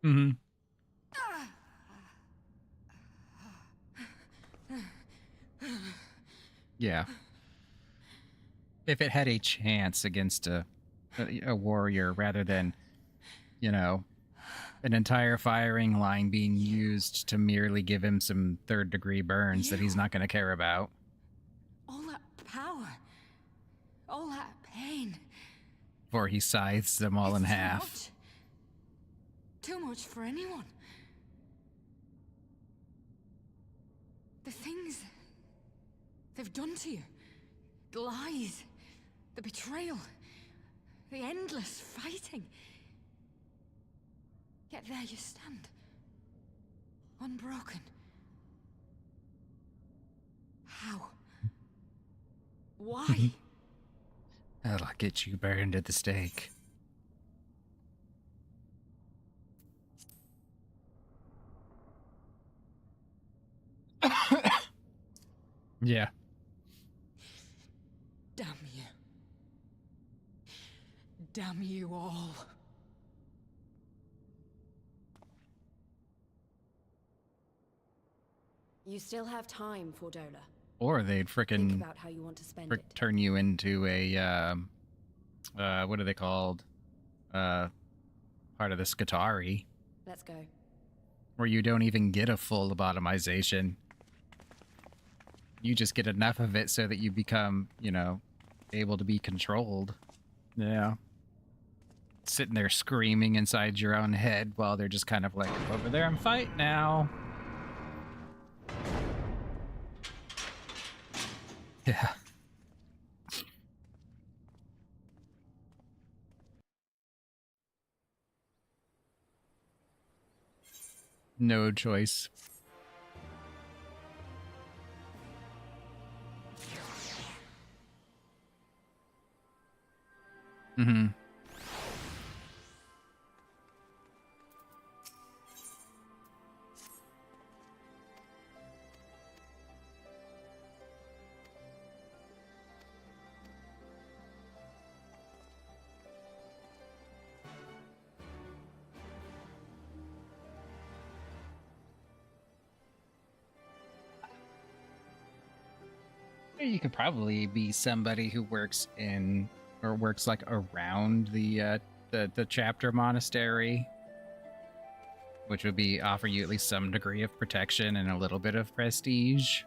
Mm-hmm. Yeah. If it had a chance against a warrior rather than, you know, an entire firing line being used to merely give him some third-degree burns that he's not going to care about. All that power, all that pain. Before he scythes them all in half. Too much for anyone. The things they've done to you. The lies. The betrayal. The endless fighting. Yet there you stand. Unbroken. How? Why? That'll get you burned at the stake. Yeah. Damn you. Damn you all. You still have time, Fordola. Or they'd Think frickin' about how you want to spend it. turn you into a, what are they called? Part of the Skitarii. Let's go. Where you don't even get a full lobotomization. You just get enough of it so that you become, you know, able to be controlled. Yeah. Sitting there screaming inside your own head while they're just kind of like, over there and fight now. Yeah. No choice. Mm-hmm. You could probably be somebody who works in, or works like around the chapter monastery, which would be offer you at least some degree of protection and a little bit of prestige.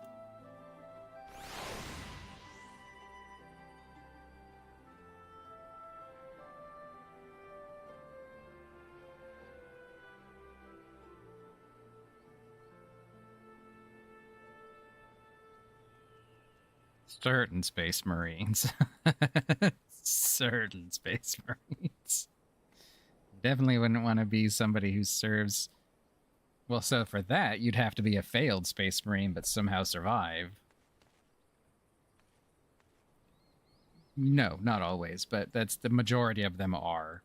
Certain Space Marines. Certain Space Marines. Definitely wouldn't want to be somebody who serves... Well, so for that, you'd have to be a failed Space Marine, but somehow survive. No, not always, but that's the majority of them are.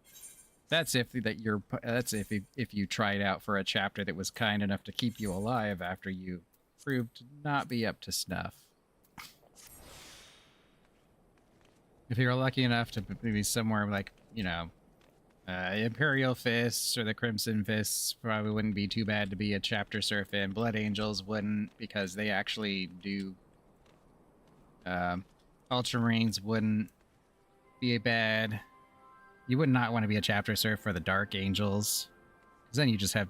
That's if if you tried out for a chapter that was kind enough to keep you alive after you proved to not be up to snuff. If you're lucky enough to be somewhere like, you know, Imperial Fists or the Crimson Fists probably wouldn't be too bad to be a chapter serf in. Blood Angels wouldn't, because they actually do. Ultramarines wouldn't be bad. You would not want to be a chapter serf for the Dark Angels, because then you just have...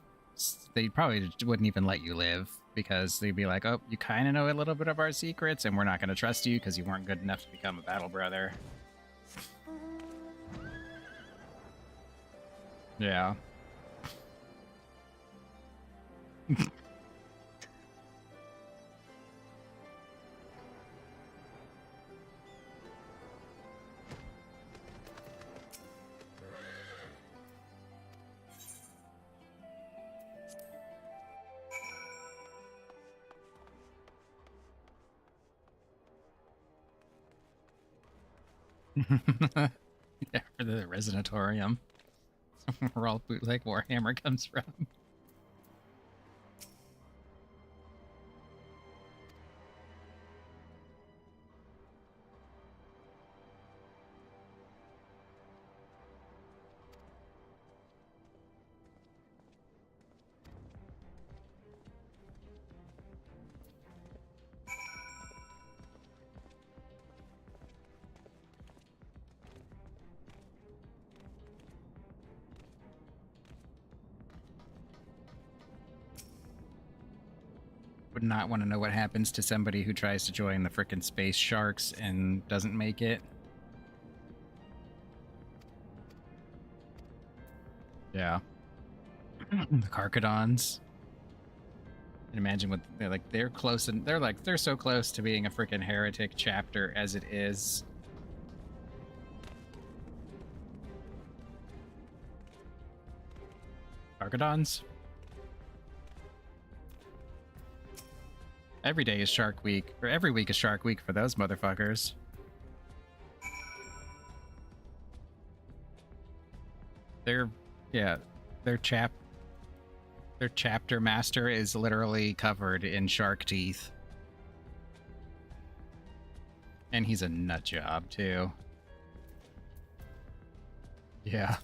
They probably wouldn't even let you live, because they'd be like, oh, you kind of know a little bit of our secrets, and we're not going to trust you because you weren't good enough to become a battle brother. Yeah. Yeah, for the Resonatorium. Where all bootleg Warhammer comes from. would not want to know what happens to somebody who tries to join the frickin' space sharks and doesn't make it. Yeah. The Carcadons. And imagine what they're like. They're close, and they're so close to being a frickin' heretic chapter as it is. Carcadons. Every day is Shark Week, or every week is Shark Week for those motherfuckers. Their chapter master is literally covered in shark teeth. And he's a nut job too. Yeah.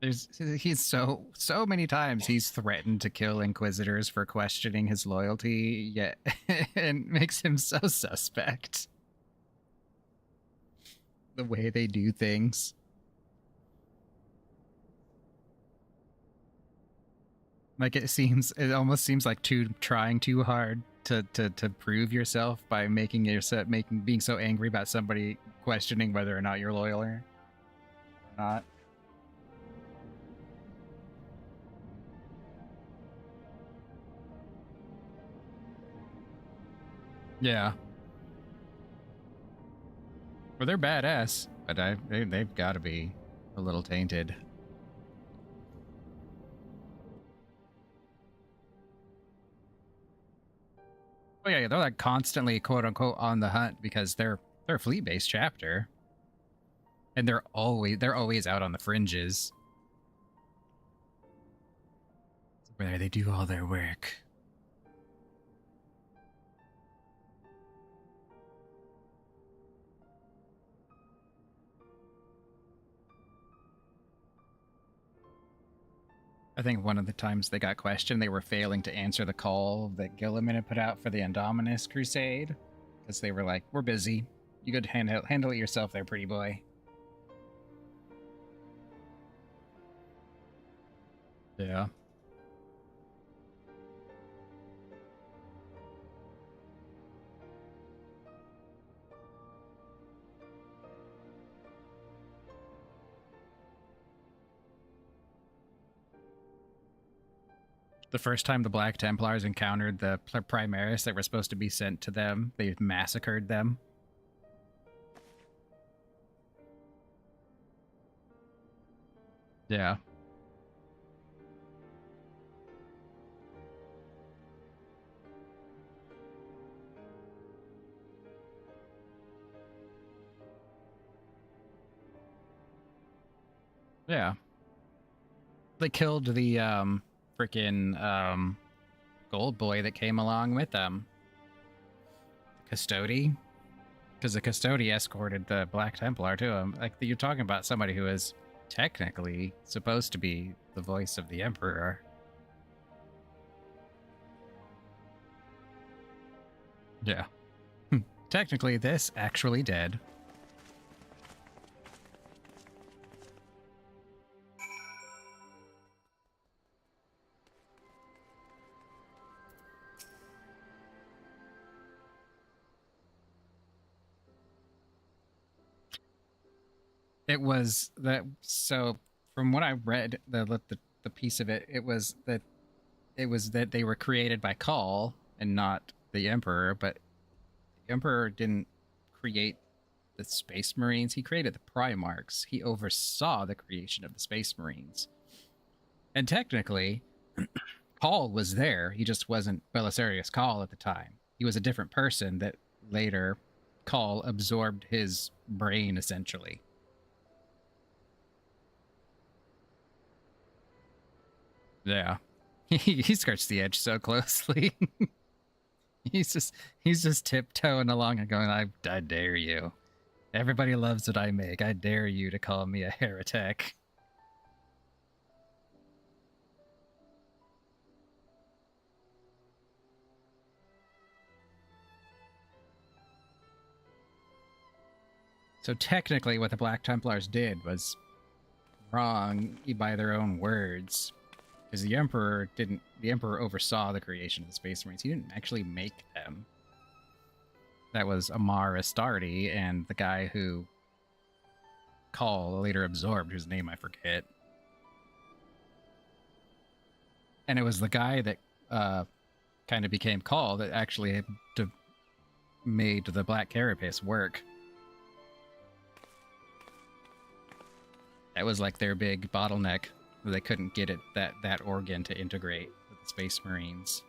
He's so many times he's threatened to kill Inquisitors for questioning his loyalty, yet and makes him so suspect. The way they do things. Like it almost seems like trying too hard to prove yourself by being so angry about somebody questioning whether or not you're loyal or not. Yeah. Well, they're badass, but they've got to be a little tainted. Oh yeah, they're like constantly quote unquote on the hunt because they're a fleet-based chapter, and they're always out on the fringes where they do all their work. I think one of the times they got questioned, they were failing to answer the call that Gilliman had put out for the Indominus Crusade. Because they were like, we're busy. You could handle it yourself there, pretty boy. Yeah. The first time the Black Templars encountered the Primaris that were supposed to be sent to them, they massacred them. Yeah. Yeah. They killed the, freaking gold boy that came along with them. Custody? Because the Custody escorted the Black Templar to him. Like, you're talking about somebody who is technically supposed to be the voice of the Emperor. Yeah. Technically, this actually dead. It was that. So, from what I read, the piece of it, it was that they were created by Call and not the Emperor. But the Emperor didn't create the Space Marines. He created the Primarchs. He oversaw the creation of the Space Marines. And technically, Call was there. He just wasn't Belisarius Call at the time. He was a different person that later Call absorbed his brain, essentially. Yeah. He skirts the edge so closely. he's just tiptoeing along and going, I dare you. Everybody loves what I make. I dare you to call me a heretic. So technically what the Black Templars did was wrong by their own words. Because the Emperor oversaw the creation of the Space Marines. He didn't actually make them. That was Amar Astardi and the guy who Call later absorbed, whose name I forget. And it was the guy that kind of became Call that actually made the Black Carapace work. That was like their big bottleneck. They couldn't get it that organ to integrate with the Space Marines.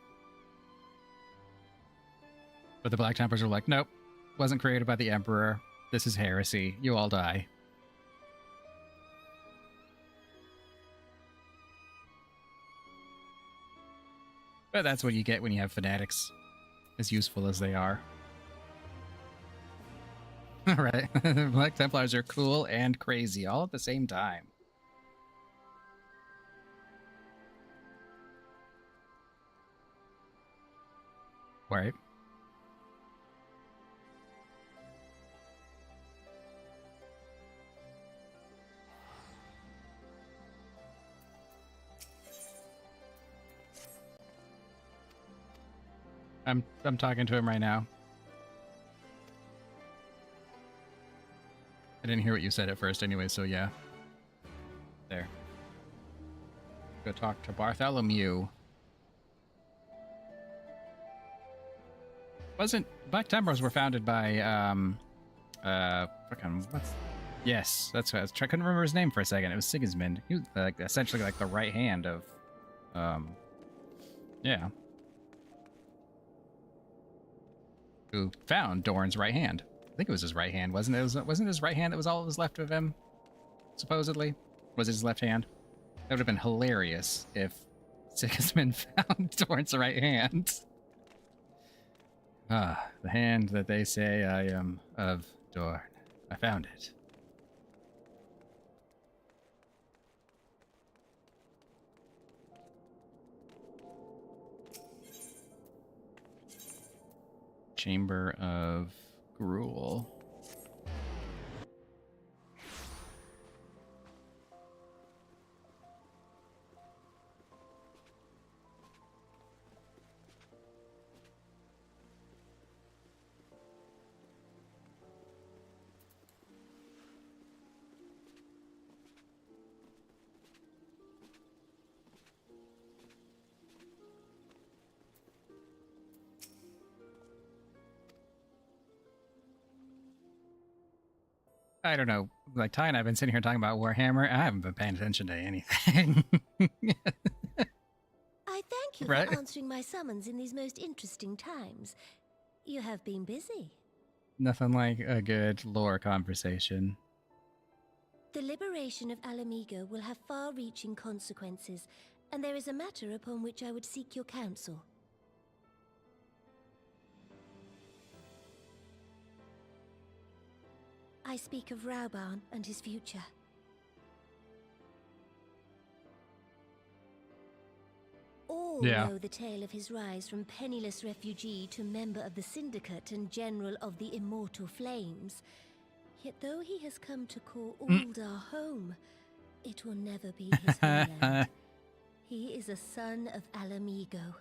But the Black Templars were like, nope, wasn't created by the Emperor. This is heresy. You all die. But that's what you get when you have fanatics, as useful as they are. Alright, Black Templars are cool and crazy all at the same time. Right. I'm talking to him right now. I didn't hear what you said at first anyway, so yeah. There. Go talk to Bartholomew. Black Templars were founded by yes, that's what I couldn't remember his name for a second. It was Sigismund. He was like essentially like the right hand of yeah. Who found Dorn's right hand. I think it was his right hand, wasn't it? Wasn't his right hand that was all that was left of him? Supposedly? Was it his left hand? That would have been hilarious if Sigismund found Dorn's right hand. Ah, the hand that they say I am of Dorn. I found it. Chamber of Gruel. I don't know. Like Ty and I've been sitting here talking about Warhammer. I haven't been paying attention to anything. I thank you Right? for answering my summons in these most interesting times. You have been busy. Nothing like a good lore conversation. The liberation of Alamigo will have far-reaching consequences, and there is a matter upon which I would seek your counsel. I speak of Rauban and his future. All know the tale of his rise from penniless refugee to member of the Syndicate and General of the Immortal Flames. Yet though he has come to call Uldar home, it will never be his homeland. He is a son of Alamigo.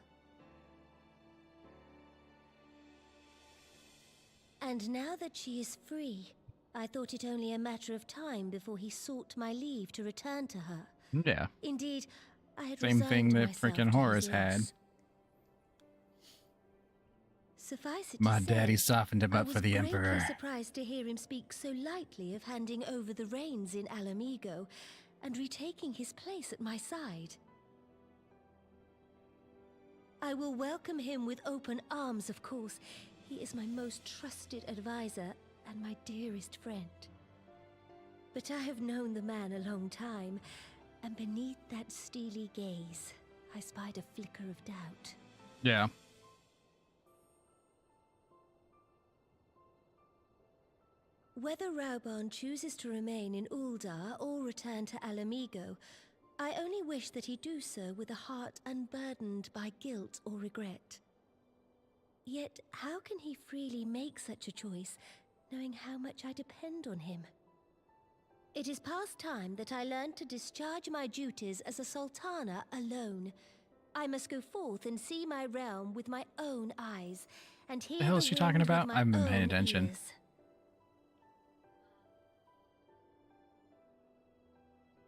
And now that she is free, I thought it only a matter of time before he sought my leave to return to her. Yeah. Indeed, I had Same thing that myself freaking to Horus his had. loss. Suffice it My to say, daddy softened him up for the I was Emperor. greatly surprised to hear him speak so lightly of handing over the reins in Alamigo and retaking his place at my side. I will welcome him with open arms, of course. He is my most trusted advisor and my dearest friend. But I have known the man a long time, and beneath that steely gaze, I spied a flicker of doubt. Yeah. Whether Rauban chooses to remain in Uldar or return to Alamigo, I only wish that he do so with a heart unburdened by guilt or regret. Yet, how can he freely make such a choice, knowing how much I depend on him? It is past time that I learned to discharge my duties as a sultana alone. I must go forth and see my realm with my own eyes, and hear The hell is she talking wind with about? my I haven't been paying own attention. ears.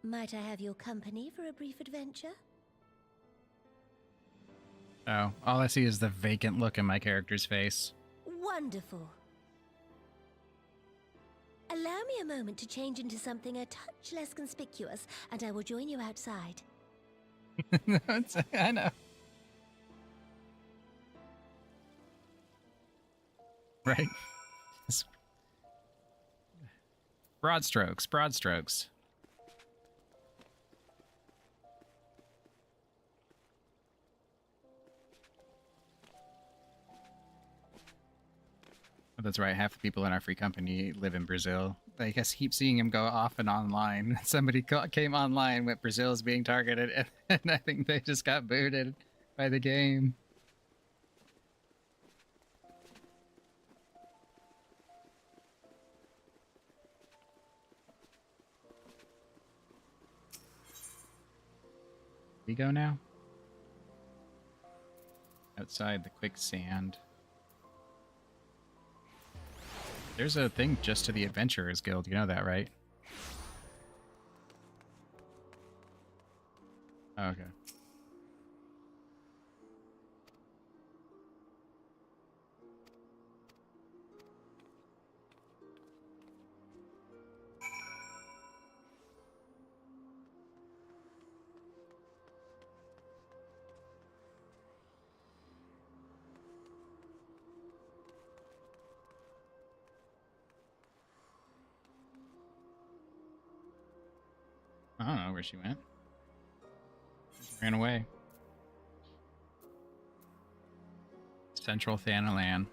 Might I have your company for a brief adventure? Oh, all I see is the vacant look in my character's face. Wonderful. Allow me a moment to change into something a touch less conspicuous, and I will join you outside. I know. Right? Broad strokes, broad strokes. Oh, that's right, half the people in our free company live in Brazil. I guess keep seeing him go off and online. Somebody came online with Brazil is being targeted, and I think they just got booted by the game. We go now? Outside the quicksand. There's a thing just to the Adventurers Guild, you know that, right? Oh, okay. I don't know where she went. She ran away. Central Thanalan.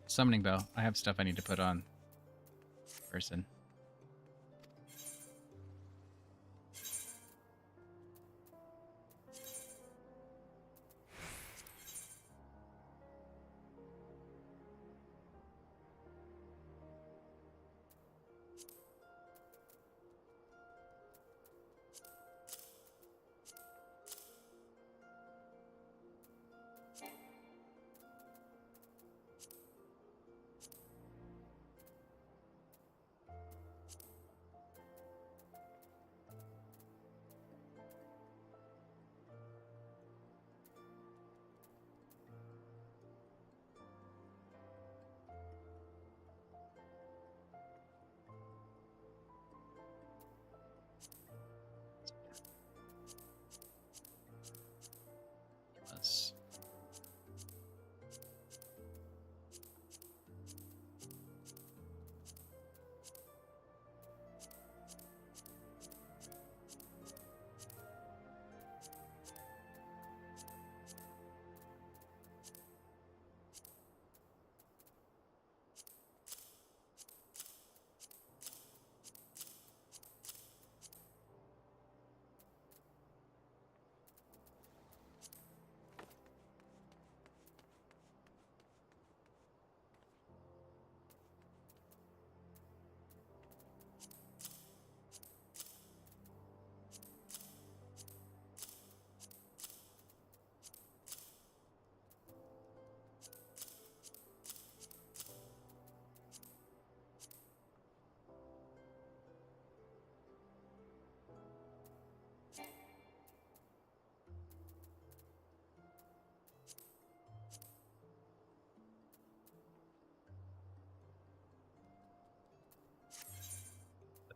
Summoning bell. I have stuff I need to put on. Person. Plus.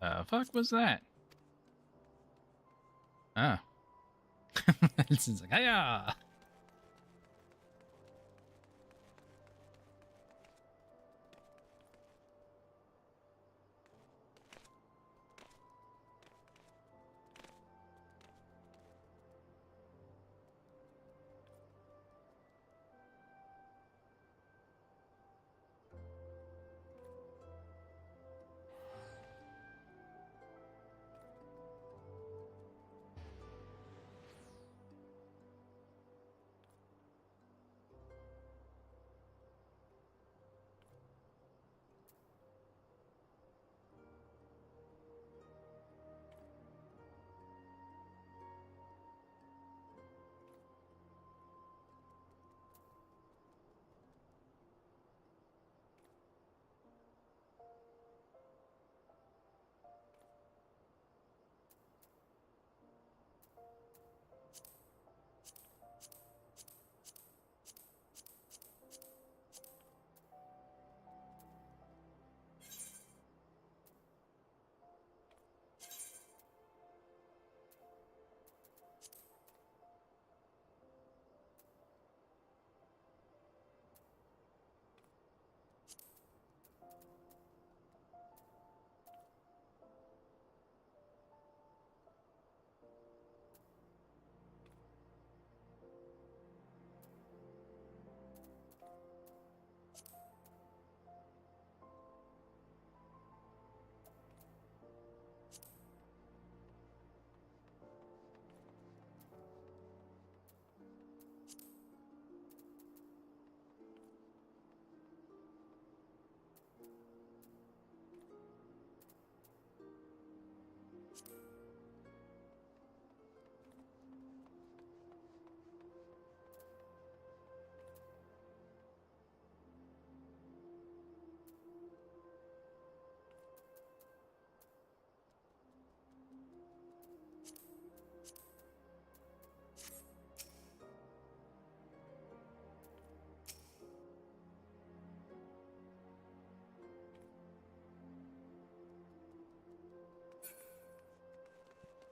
The fuck was that? Ah. This is like, hiya!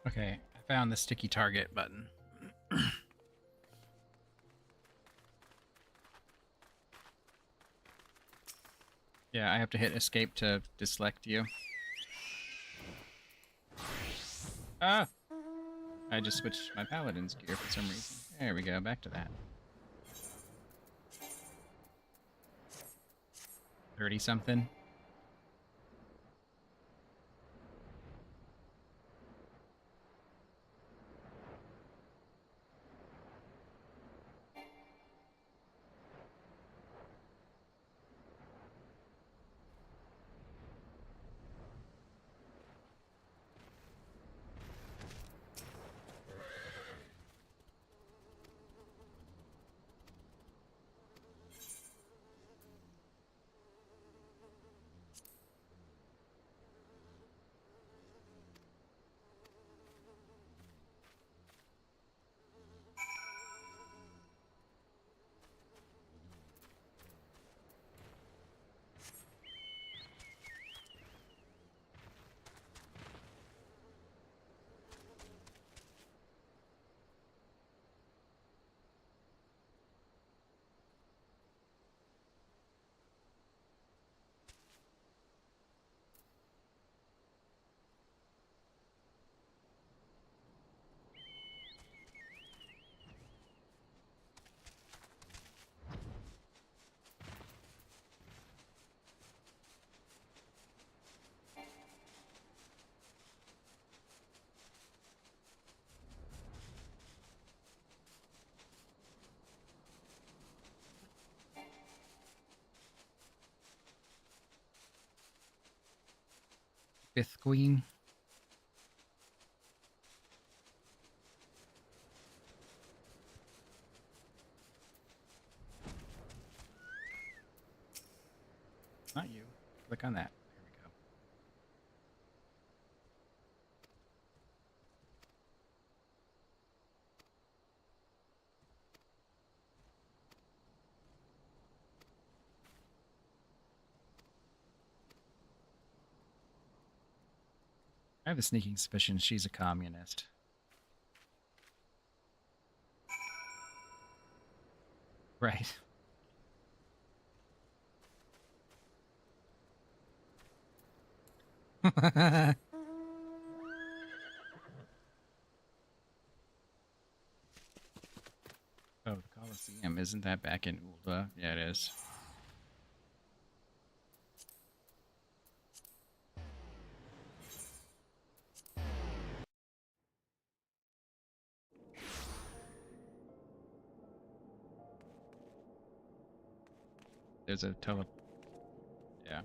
Okay, I found the sticky target button. Yeah, I have to hit escape to deselect you. Ah! I just switched my paladin's gear for some reason. There we go, back to that. 30-something. Fifth queen. Not you. Click on that. There we go. I have a sneaking suspicion she's a communist. Right. Oh, the Colosseum, isn't that back in Ulva? Yeah, it is. There's a yeah.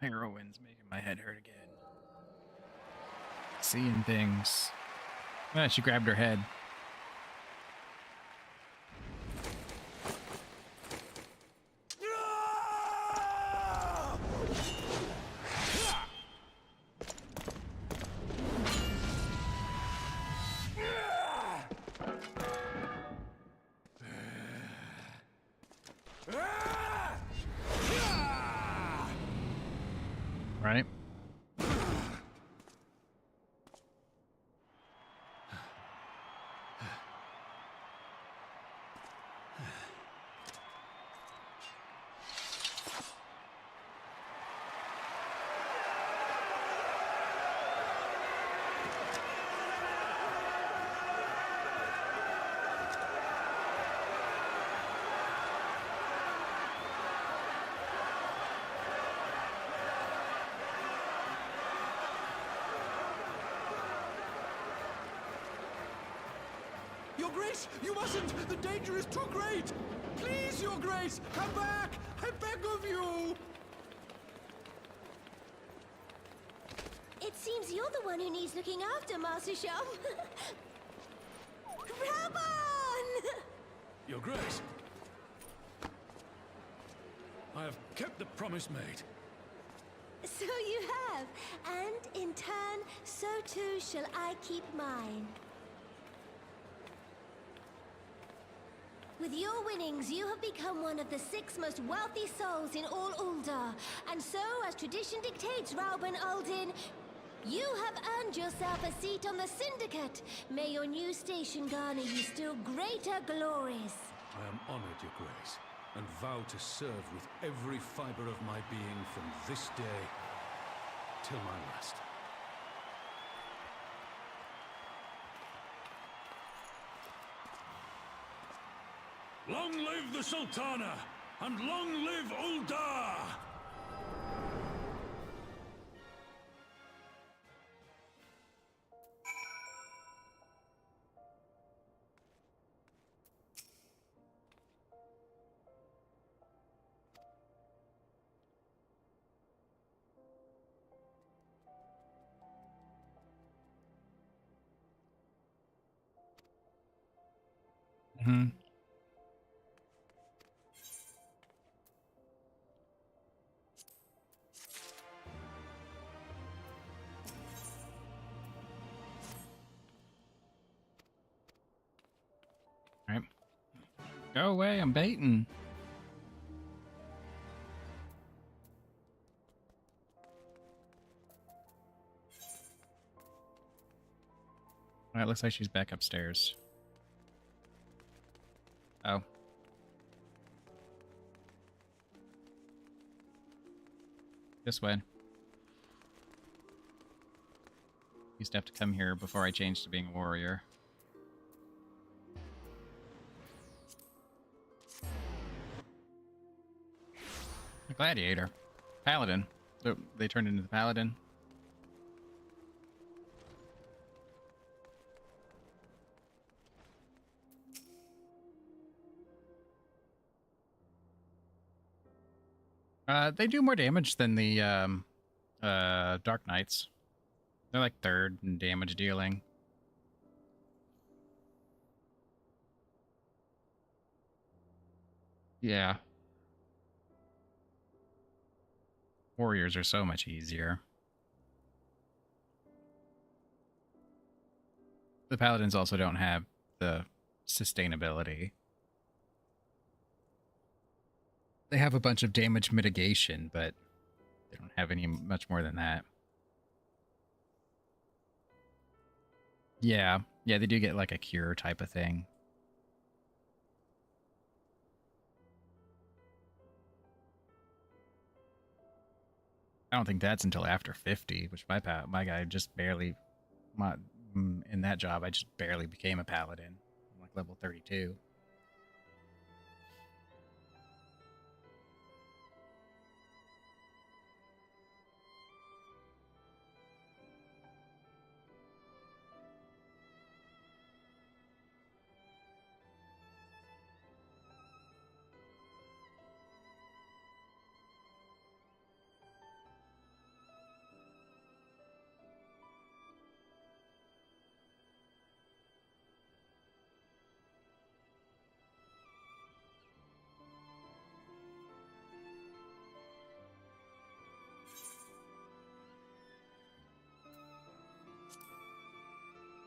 Heroine's making my head hurt again. Seeing things. Ah, she grabbed her head. Right? Your Grace, you mustn't! The danger is too great! Please, Your Grace, come back! I beg of you! It seems you're the one who needs looking after, Master Sham. Raban! Your Grace, I have kept the promise made. So you have, and in turn, so too shall I keep mine. With your winnings, you have become one of the 6 most wealthy souls in all Uldar. And so, as tradition dictates, Rauben Aldin, you have earned yourself a seat on the Syndicate. May your new station garner you still greater glories. I am honored, Your Grace, and vow to serve with every fiber of my being from this day till my last. Long live the Sultana, and long live Uldar! Mm-hmm. All right. Go away, I'm baiting. All right, looks like she's back upstairs. Oh. This way. Used to have to come here before I changed to being a warrior. A gladiator. Paladin. So they turned into the paladin. They do more damage than the Dark Knights. They're like 3rd in damage dealing. Yeah. Warriors are so much easier. The Paladins also don't have the sustainability. They have a bunch of damage mitigation, but they don't have any much more than that. Yeah. Yeah, they do get like a cure type of thing. I don't think that's until after 50, which my guy just barely, in that job, I just barely became a paladin. I'm like level 32.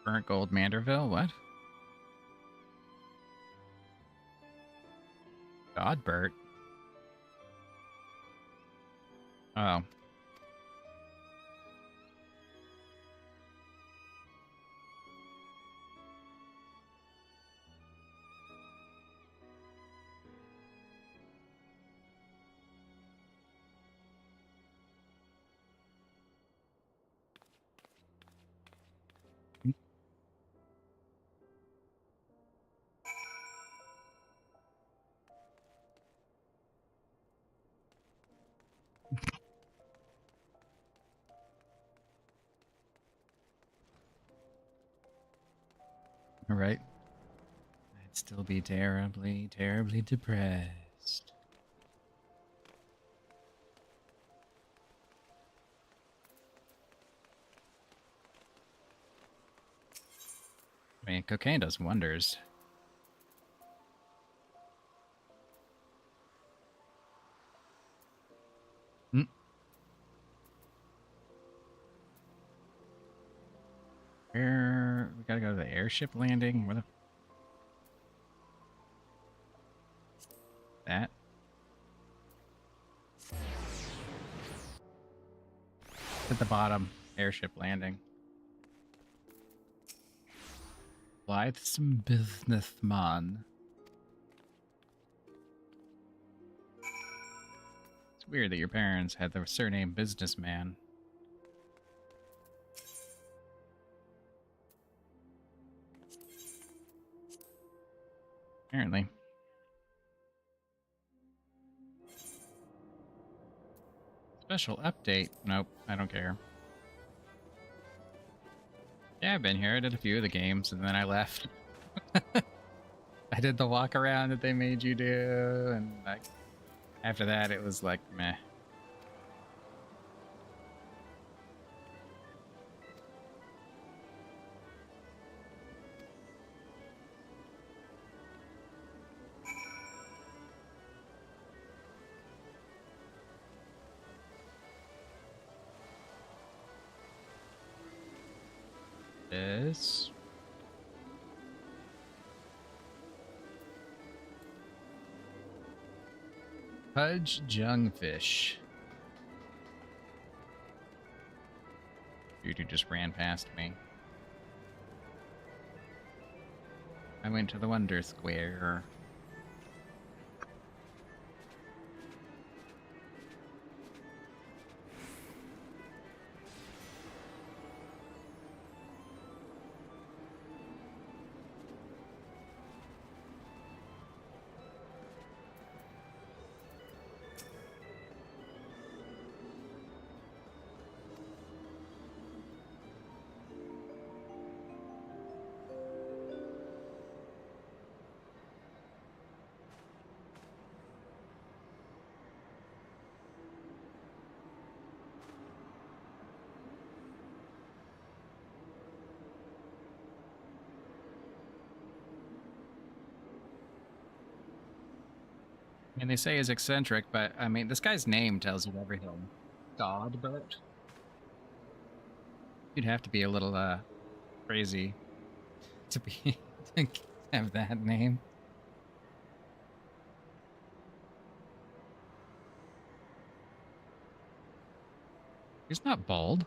Burnt Gold Manderville? What? Godbert? Oh. All right. I'd still be terribly, terribly depressed. I mean, cocaine does wonders. Where we gotta go to the airship landing? Where the that? At the bottom, airship landing. Blithesome businessman. It's weird that your parents had the surname businessman. Apparently. Special update. Nope, I don't care. Yeah, I've been here. I did a few of the games, and then I left. I did the walk around that they made you do, and like after that, it was like meh. This. Pudge Jungfish. Dude who just ran past me. I went to the Wonder Square. I mean, they say he's eccentric, but I mean, this guy's name tells you everything. God, but you'd have to be a little crazy to be to have that name. He's not bald.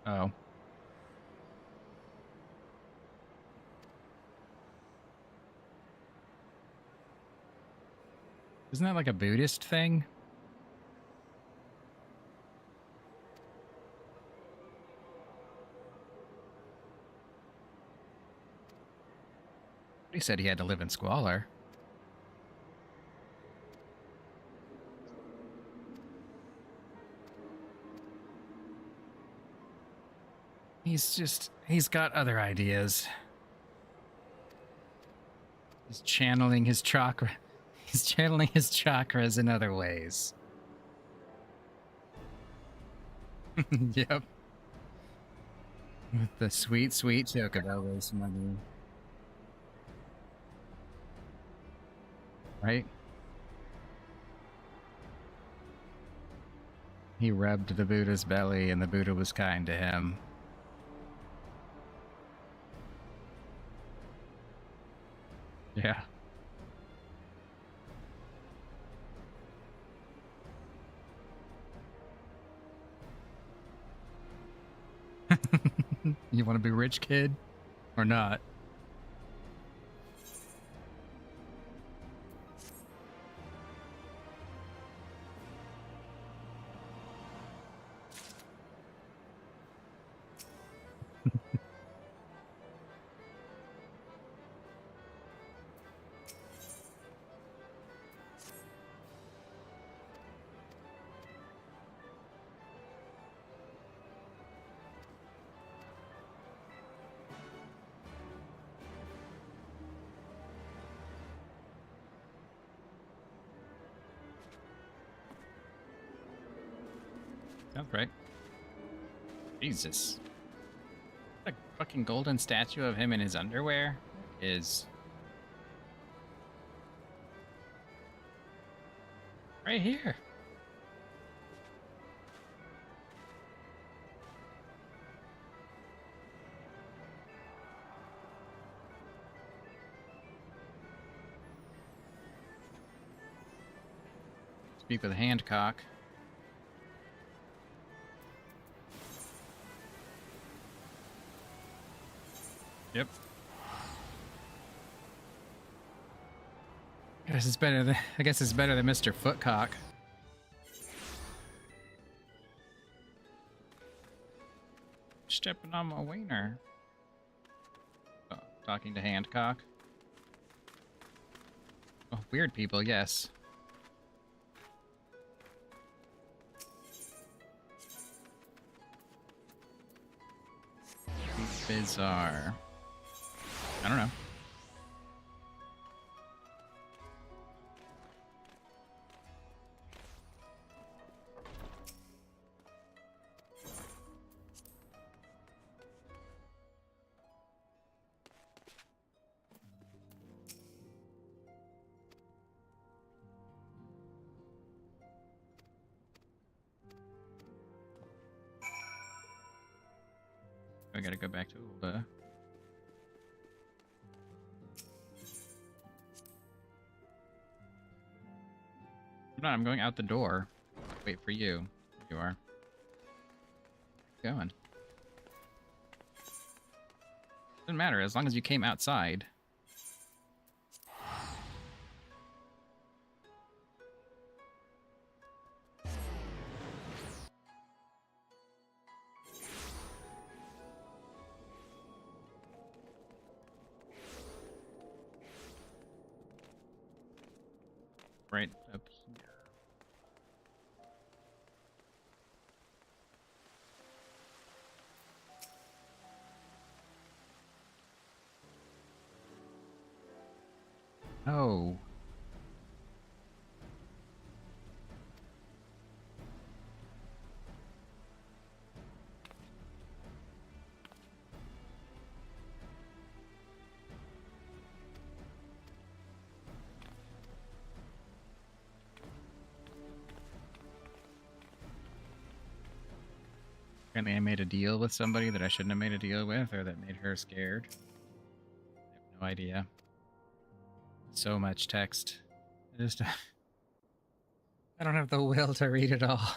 Oh. Isn't that like a Buddhist thing? He said he had to live in squalor. He's got other ideas. He's channeling his chakra. He's channeling his chakras in other ways. Yep. With the sweet, sweet chocobos money. Right? He rubbed the Buddha's belly and the Buddha was kind to him. Yeah. You want to be rich, kid? Or not? Sounds right. Jesus. A fucking golden statue of him in his underwear is right here. Speak with Handcock. Yep. I guess it's better than Mr. Footcock. Stepping on my wiener. Oh, talking to Handcock. Oh, weird people, yes. Bizarre. I don't know. I gotta go back to Ulda. No, I'm going out the door. Wait for you. There you are. Going. Doesn't matter as long as you came outside. Right up here. Oh. Apparently I made a deal with somebody that I shouldn't have made a deal with, or that made her scared. I have no idea. So much text. I don't have the will to read it all.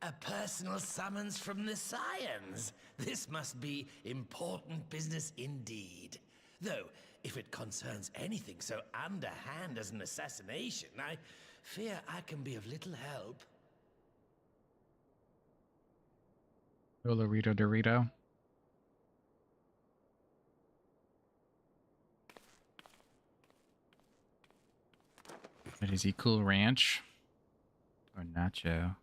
A personal summons from the Scions. This must be important business indeed. Though, if it concerns anything so underhand as an assassination, I fear I can be of little help. Dolorito Dorito. But is he Cool Ranch? Or Nacho?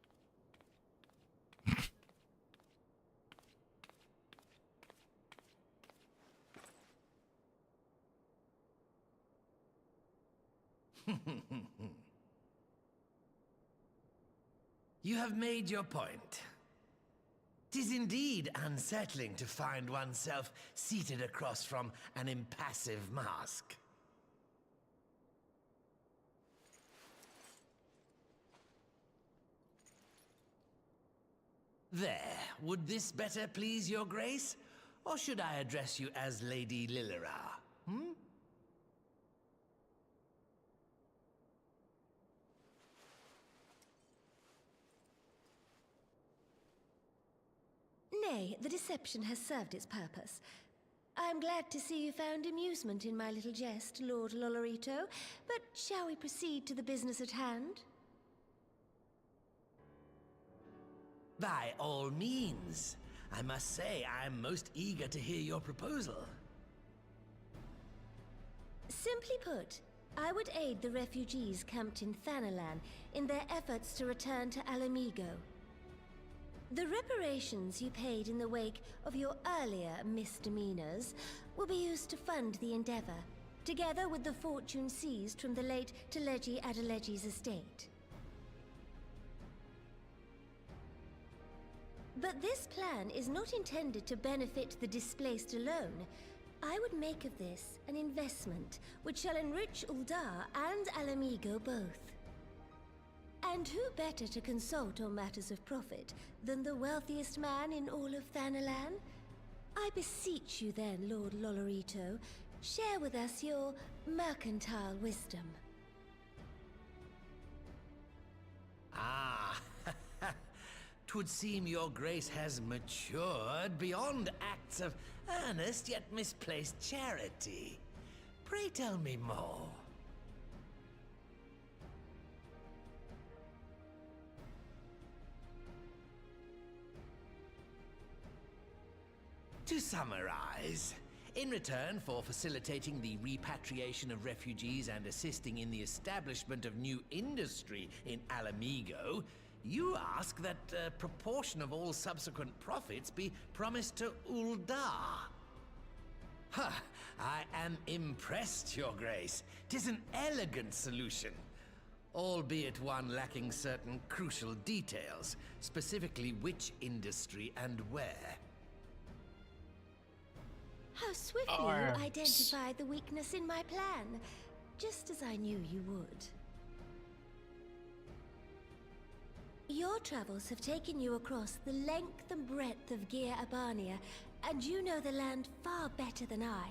You have made your point. 'Tis indeed unsettling to find oneself seated across from an impassive mask. There, would this better please your grace? Or should I address you as Lady Lilira? Hmm? Nay, the deception has served its purpose. I am glad to see you found amusement in my little jest, Lord Lolorito, but shall we proceed to the business at hand? By all means. I must say I am most eager to hear your proposal. Simply put, I would aid the refugees camped in Thanalan in their efforts to return to Alamigo. The reparations you paid in the wake of your earlier misdemeanors will be used to fund the endeavor. together with the fortune seized from the late Telegi Adelegi's estate. But this plan is not intended to benefit the displaced alone. I would make of this an investment which shall enrich Uldar and Alamigo both. And who better to consult on matters of profit than the wealthiest man in all of Thanalan? I beseech you then, Lord Lolorito, share with us your mercantile wisdom. Ah, 'twould seem your grace has matured beyond acts of earnest yet misplaced charity. Pray tell me more. To summarize, in return for facilitating the repatriation of refugees and assisting in the establishment of new industry in Alamigo, you ask that a proportion of all subsequent profits be promised to Uldar. Ha! I am impressed, Your Grace. 'Tis an elegant solution, albeit one lacking certain crucial details, specifically which industry and where. How swiftly you identified the weakness in my plan, just as I knew you would. Your travels have taken you across the length and breadth of Gir Abania, and you know the land far better than I.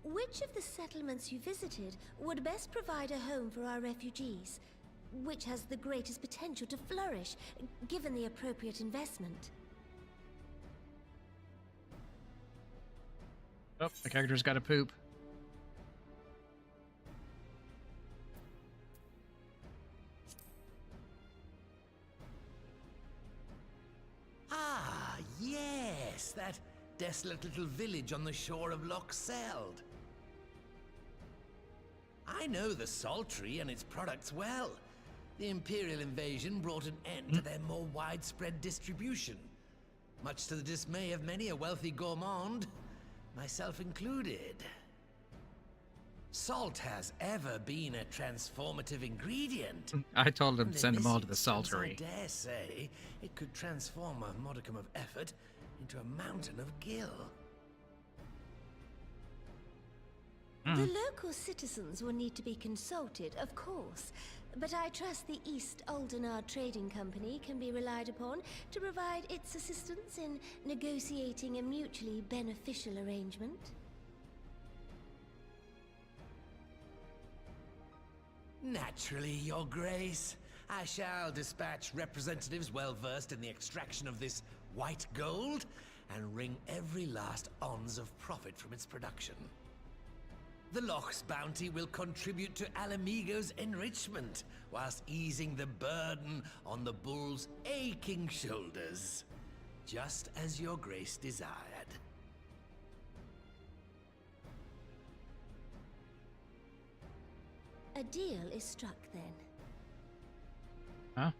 Which of the settlements you visited would best provide a home for our refugees? Which has the greatest potential to flourish, given the appropriate investment? Oh, the character's got to poop. Ah, yes, that desolate little village on the shore of Loch Seld. I know the Saltery and its products well. The Imperial invasion brought an end to their more widespread distribution, much to the dismay of many a wealthy gourmand, myself included. Salt has ever been a transformative ingredient. I told him to send them all to the Saltery. I dare say it could transform a modicum of effort into a mountain of gil. The local citizens will need to be consulted, of course, but I trust the East Aldenar Trading Company can be relied upon to provide its assistance in negotiating a mutually beneficial arrangement. Naturally, Your Grace. I shall dispatch representatives well versed in the extraction of this white gold and wring every last ons of profit from its production. The Loch's bounty will contribute to Alamigo's enrichment, whilst easing the burden on the bull's aching shoulders, just as Your Grace desired. A deal is struck then. Huh?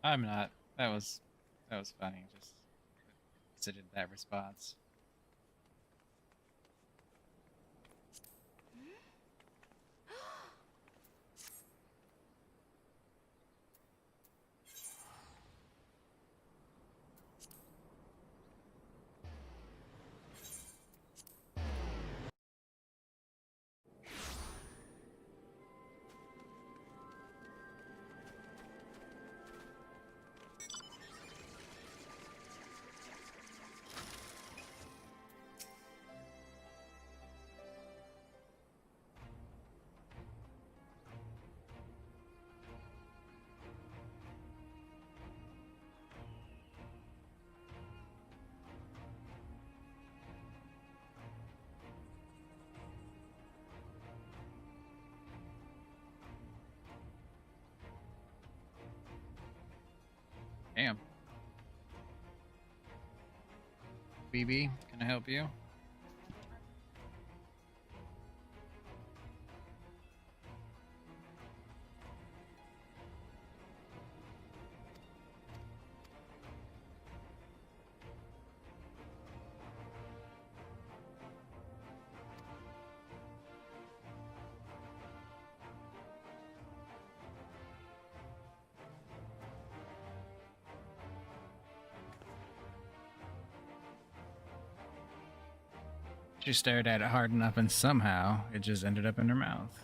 I'm not. That was funny. Just considered that response. Damn. BB, can I help you? She stared at it hard enough and somehow it just ended up in her mouth.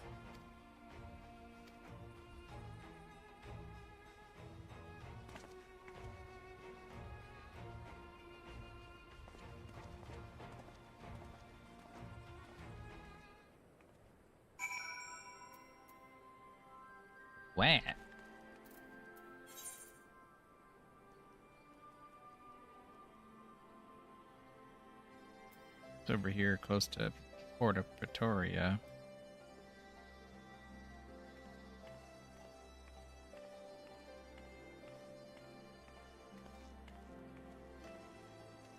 Wow. It's over here close to Port of Pretoria.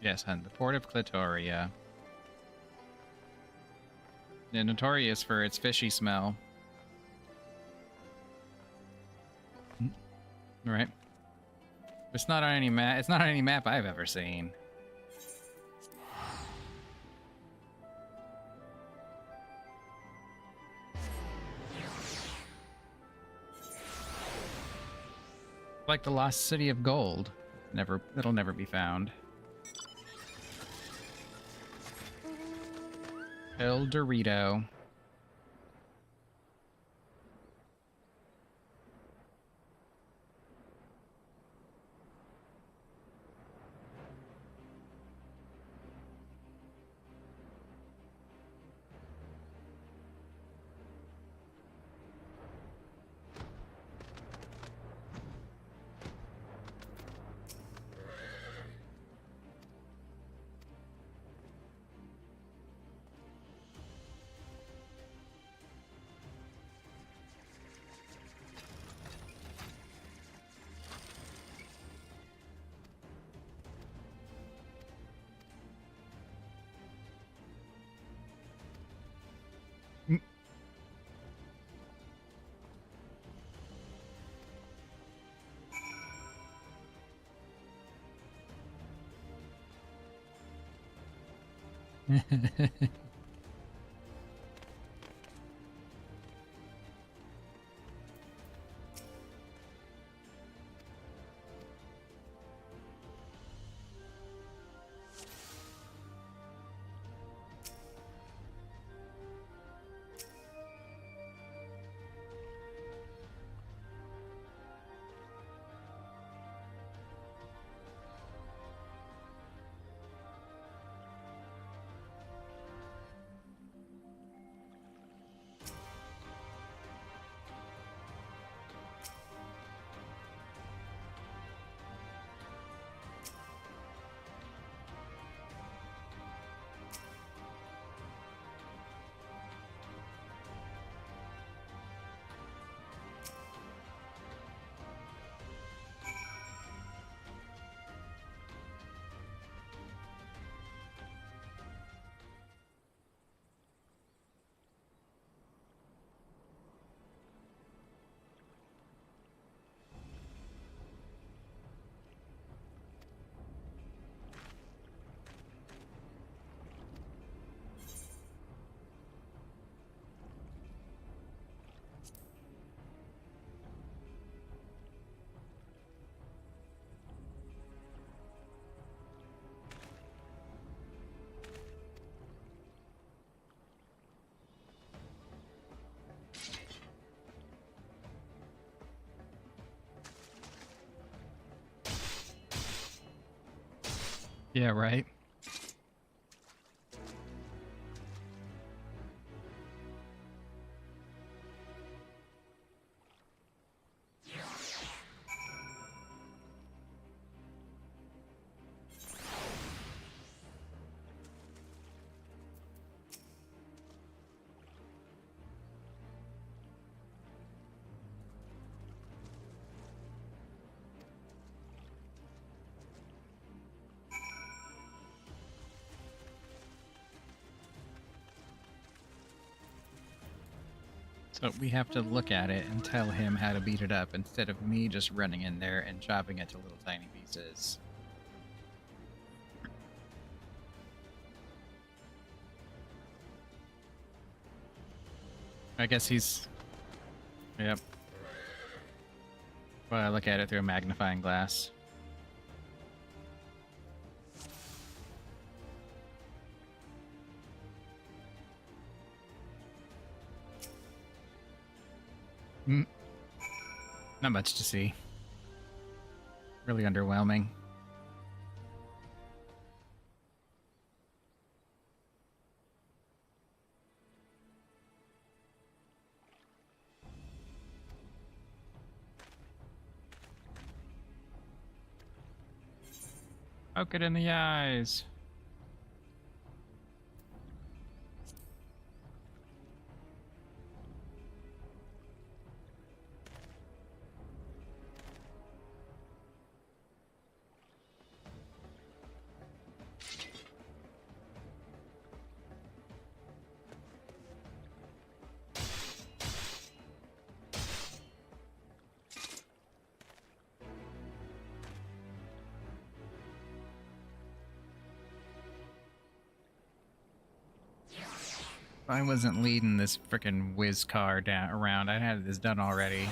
Yes, hun, the Port of Pretoria. They're notorious for its fishy smell. Right. It's not on any map. It's not on any map I've ever seen. Like the lost city of gold. It'll never be found. El Dorito. Yeah, right. So we have to look at it and tell him how to beat it up instead of me just running in there and chopping it to little tiny pieces. I guess he's... Yep. Well, I look at it through a magnifying glass. Not much to see. Really underwhelming. Poke it in the eyes. I wasn't leading this frickin' whiz car down around. I had this done already.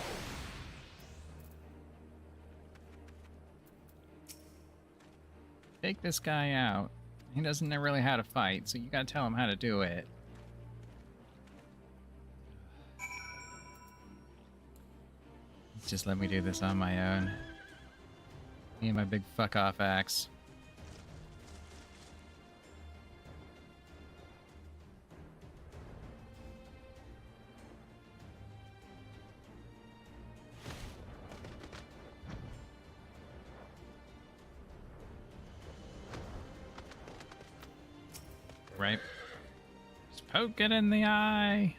Take this guy out. He doesn't know really how to fight, so you gotta tell him how to do it. Just let me do this on my own. Me and my big fuck-off axe. Right? Just poke it in the eye.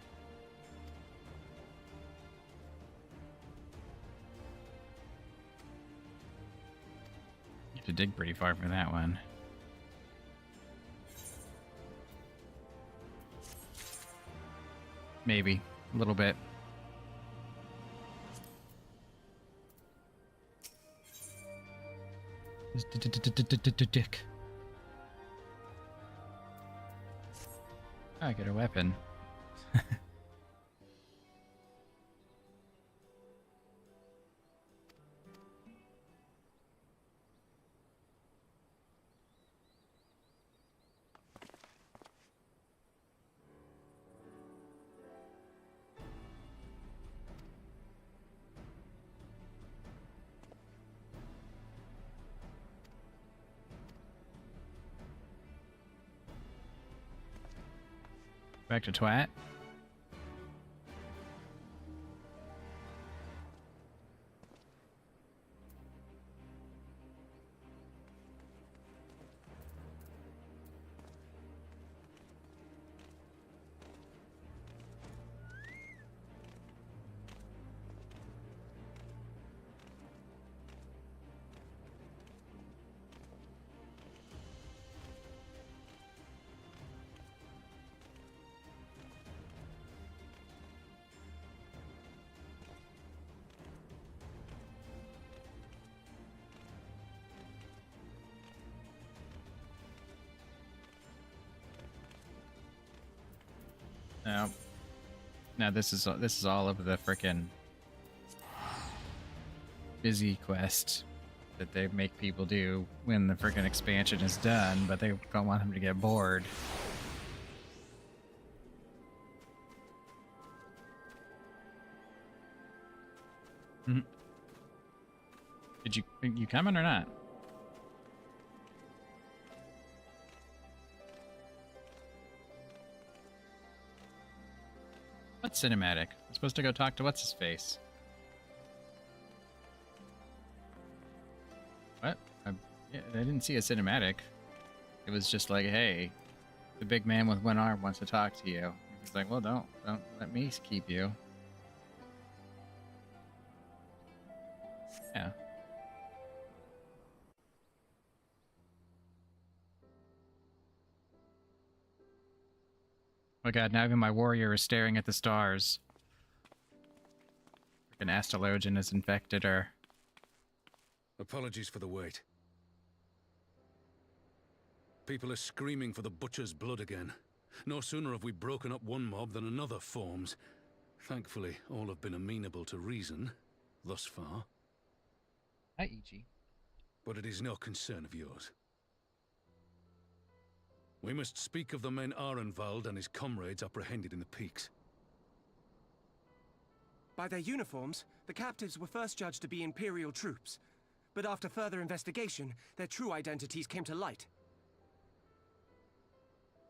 You have to dig pretty far for that one. Maybe. A little bit. Dick. I get a weapon. Back to twat. No. Now this is all of the frickin' busy quest that they make people do when the frickin' expansion is done, but they don't want them to get bored. Did you coming or not? What cinematic? I'm supposed to go talk to what's his face. What? Yeah, I didn't see a cinematic. It was just like, hey, the big man with one arm wants to talk to you. He's like, well, don't let me keep you. Yeah. Oh my god, now even my warrior is staring at the stars. Freaking astrologian has infected her. Apologies for the wait. People are screaming for the butcher's blood again. No sooner have we broken up one mob than another forms. Thankfully, all have been amenable to reason, thus far. Hi, E.G. But it is no concern of yours. We must speak of the men Arenvald and his comrades apprehended in the peaks. By their uniforms, the captives were first judged to be Imperial troops. But after further investigation, their true identities came to light.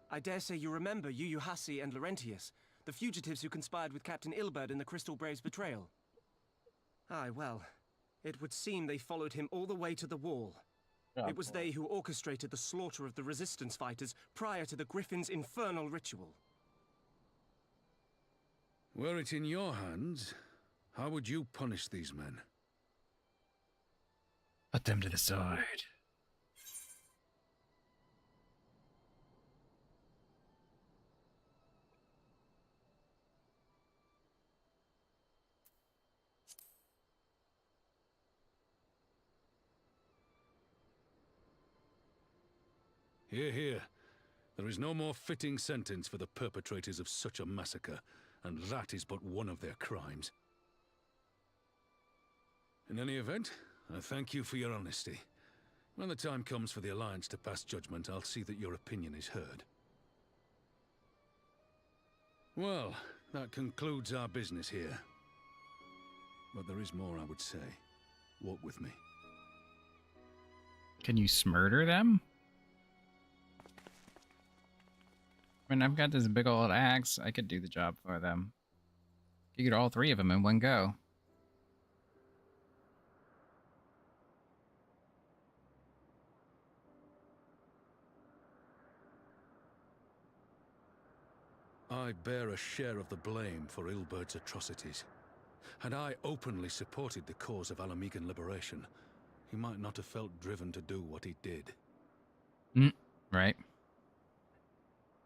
I dare say you remember Yuyuhasi and Laurentius, the fugitives who conspired with Captain Ilberd in the Crystal Brave's betrayal. Aye, well, it would seem they followed him all the way to the wall. It was they who orchestrated the slaughter of the resistance fighters prior to the Griffin's infernal ritual. Were it in your hands, how would you punish these men? Put them to the side. Hear, hear. There is no more fitting sentence for the perpetrators of such a massacre, and that is but one of their crimes. In any event, I thank you for your honesty. When the time comes for the Alliance to pass judgment, I'll see that your opinion is heard. Well, that concludes our business here. But there is more I would say. Walk with me. Can you smurder them? I mean, I've got this big old axe. I could do the job for them. You get all three of them in one go. I bear a share of the blame for Ilberd's atrocities. Had I openly supported the cause of Alamegan liberation, he might not have felt driven to do what he did. Right.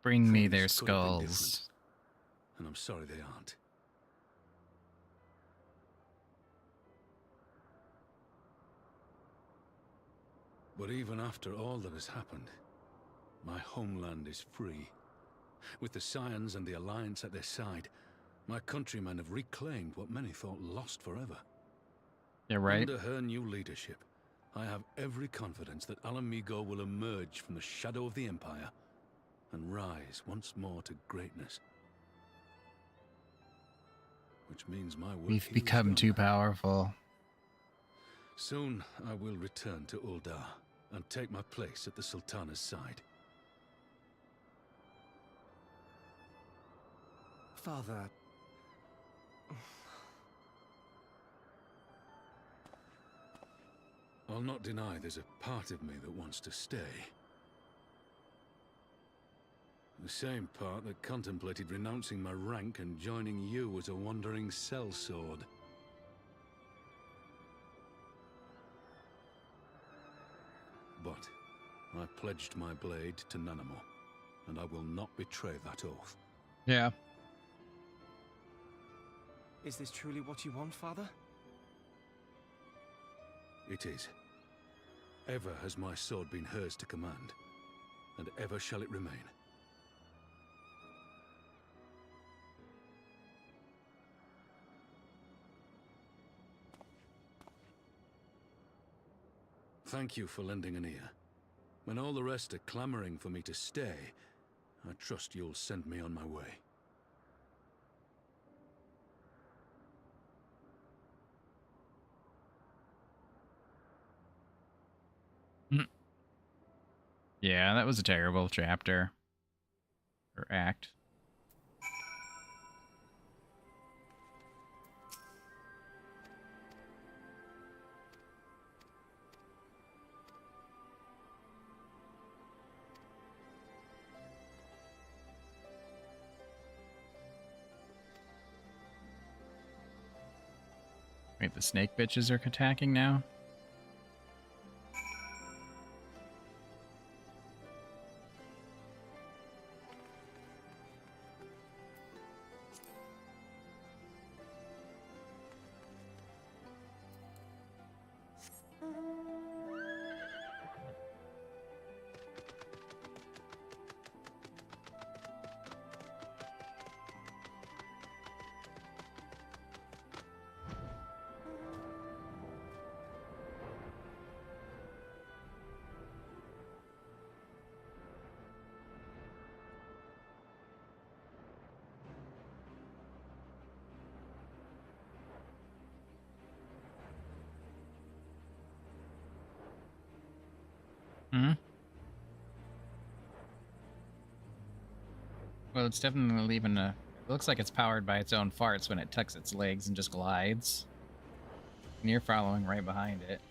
Bring me their Things could have been different, skulls. and I'm sorry they aren't. But even after all that has happened, my homeland is free. With the Scions and the Alliance at their side, my countrymen have reclaimed what many thought lost forever. Yeah, right. Under her new leadership, I have every confidence that Alamigo will emerge from the shadow of the Empire and rise once more to greatness. Which means my work We've here is become done. too powerful. Soon I will return to Uldar and take my place at the Sultana's side. Father... I'll not deny there's a part of me that wants to stay. The same part that contemplated renouncing my rank and joining you as a wandering sellsword. But I pledged my blade to Nanamo, and I will not betray that oath. Yeah. Is this truly what you want, Father? It is. Ever has my sword been hers to command, and ever shall it remain. Thank you for lending an ear. When all the rest are clamoring for me to stay, I trust you'll send me on my way. Yeah, that was a terrible chapter. Or act. Wait, the snake bitches are attacking now? Hmm? Well, it's definitely leaving a... It looks like it's powered by its own farts when it tucks its legs and just glides. And you're following right behind it.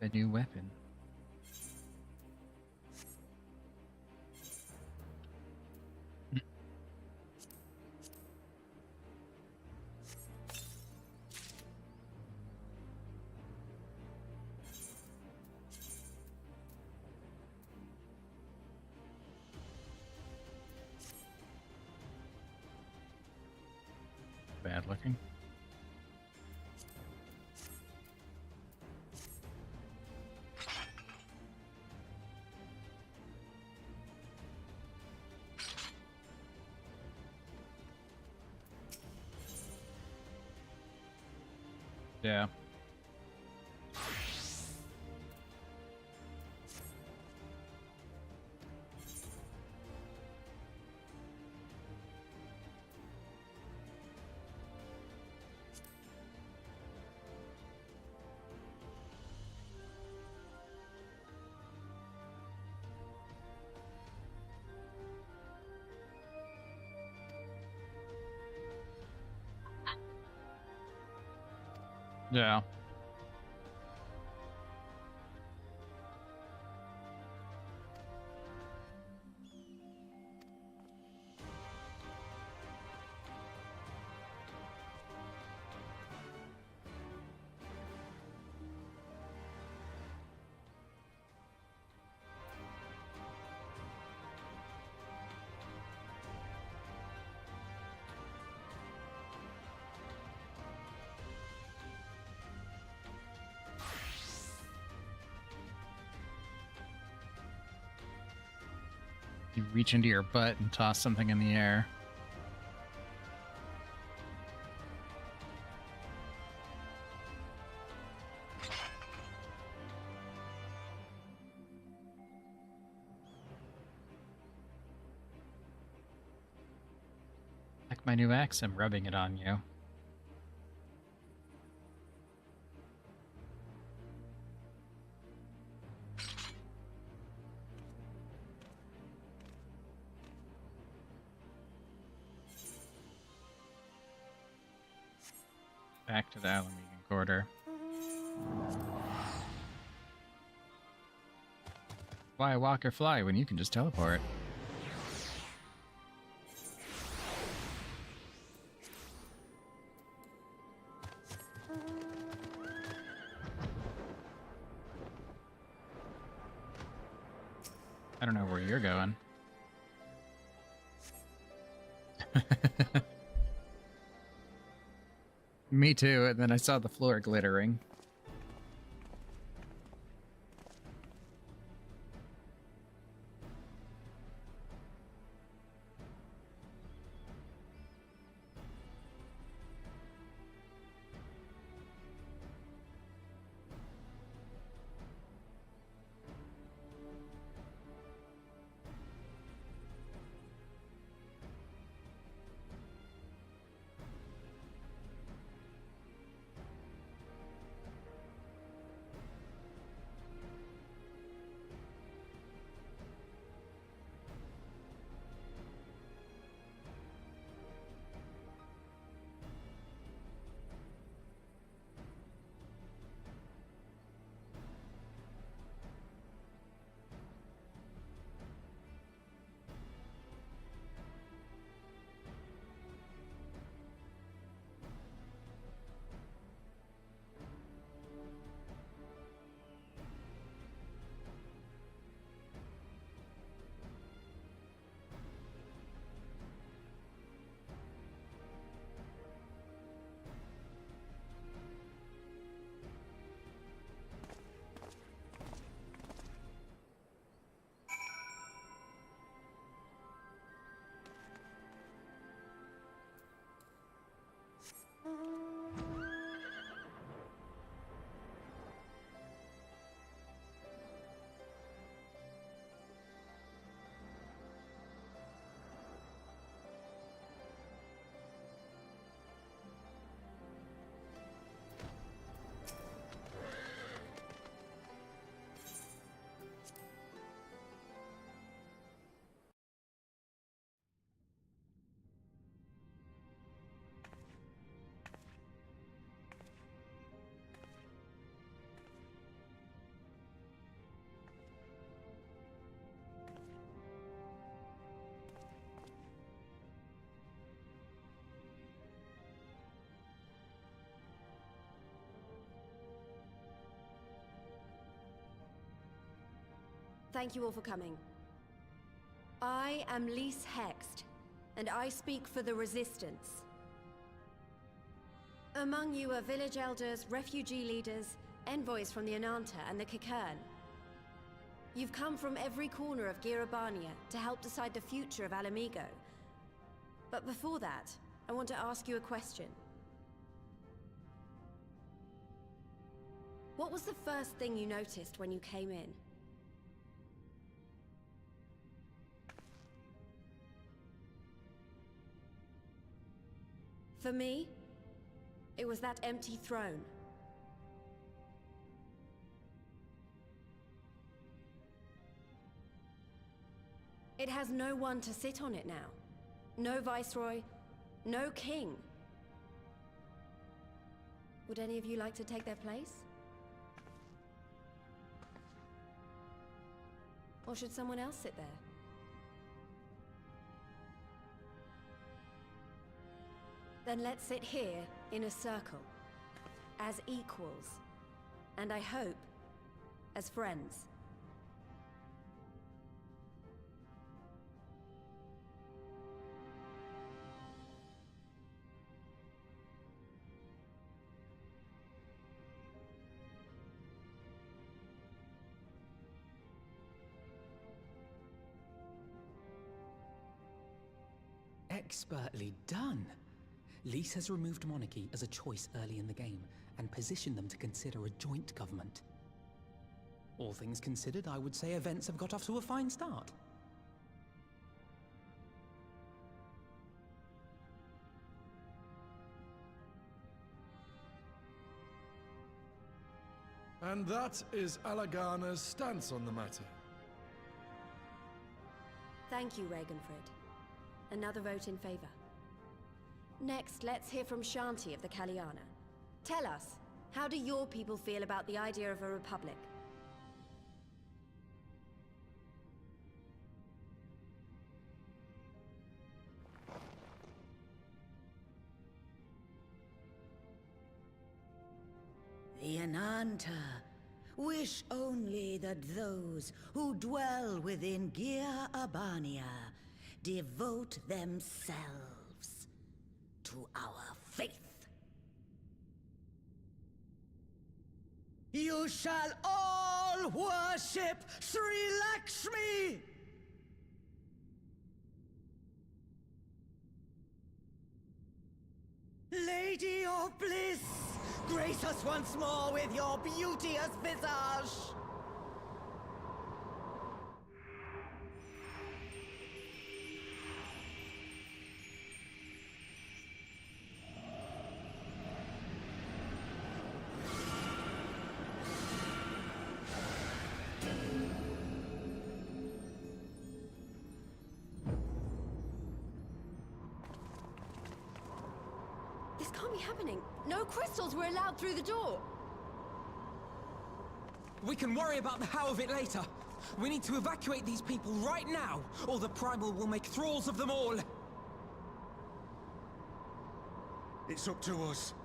A new weapon. Bad looking. Yeah. Yeah. You reach into your butt and toss something in the air. Like my new axe, I'm rubbing it on you. back to the Alamegan Quarter. Why walk or fly when you can just teleport? I don't know where you're going. Me too, and then I saw the floor glittering. Thank you all for coming. I am Lise Hext, and I speak for the Resistance. Among you are village elders, refugee leaders, envoys from the Ananta and the Kikern. You've come from every corner of Girabania to help decide the future of Alamigo. But before that, I want to ask you a question. What was the first thing you noticed when you came in? For me, it was that empty throne. It has no one to sit on it now. No viceroy, no king. Would any of you like to take their place? Or should someone else sit there? Then let's sit here in a circle, as equals, and I hope, as friends. Expertly done. Lise has removed monarchy as a choice early in the game, and positioned them to consider a joint government. All things considered, I would say events have got off to a fine start. And that is Alagana's stance on the matter. Thank you, Ragenfrid. Another vote in favor. Next, let's hear from Shanti of the Kaliana. Tell us, how do your people feel about the idea of a republic? The Ananta wish only that those who dwell within Gir Abania devote themselves to our faith. You shall all worship Sri Lakshmi! Lady of Bliss, grace us once more with your beauteous visage! This can't be happening. No crystals were allowed through the door. We can worry about the how of it later. We need to evacuate these people right now, or the Primal will make thralls of them all. It's up to us.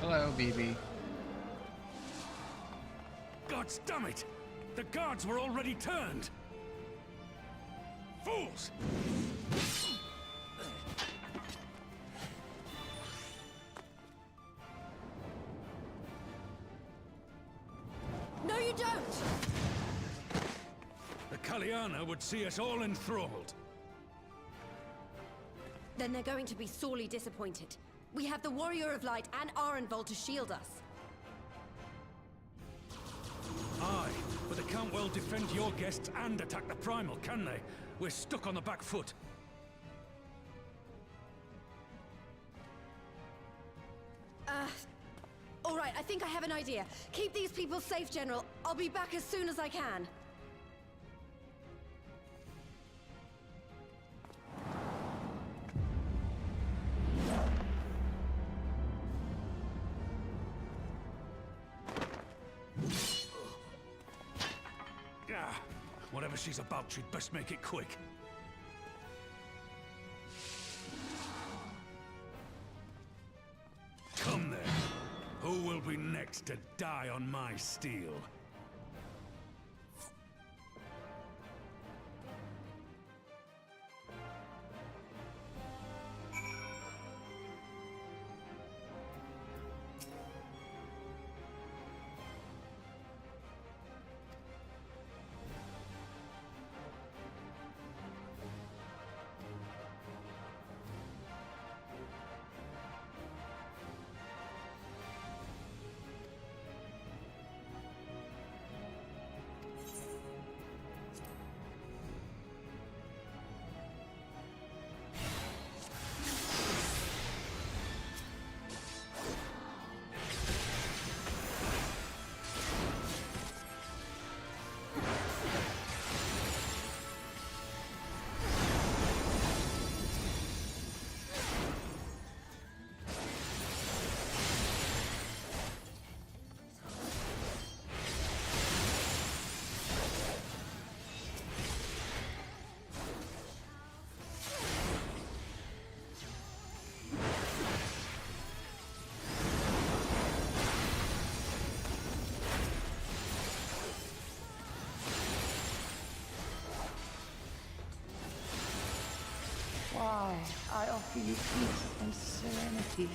Hello, BB. Gods damn it! The guards were already turned! Fools! No, you don't! The Kalyana would see us all enthralled. Then they're going to be sorely disappointed. We have the Warrior of Light and Arenvald to shield us. Aye, but they can't well defend your guests and attack the Primal, can they? We're stuck on the back foot. All right, I think I have an idea. Keep these people safe, General. I'll be back as soon as I can. Whatever she's about, she'd best make it quick. Come then. Who will be next to die on my steel? Why, I offer you peace and serenity.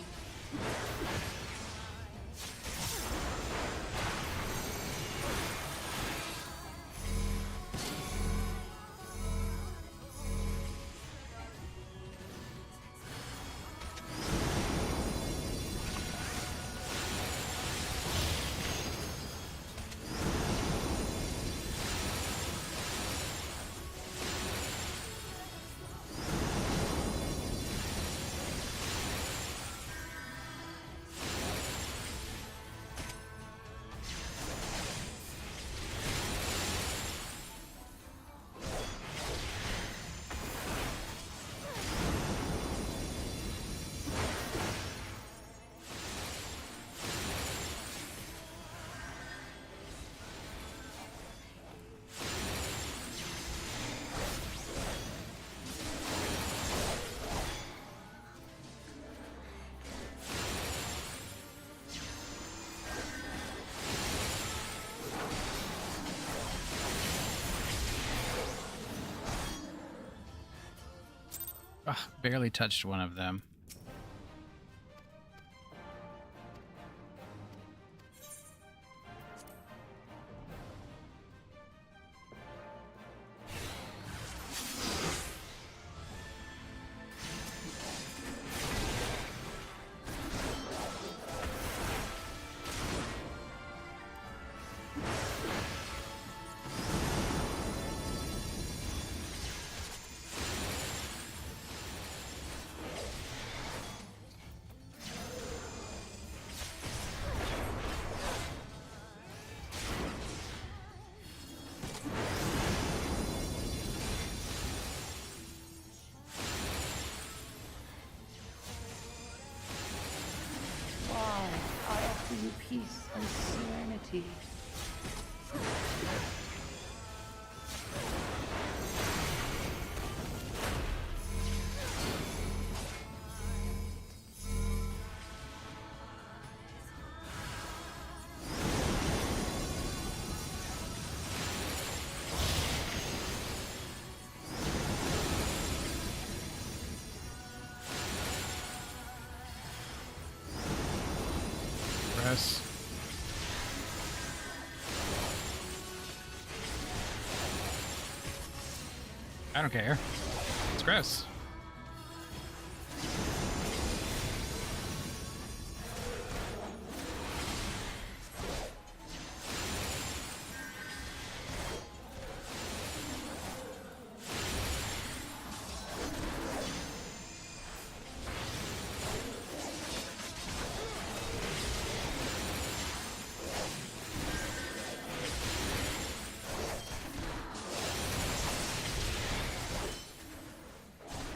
Ugh, barely touched one of them. Peace and serenity. Press. I don't care. It's gross.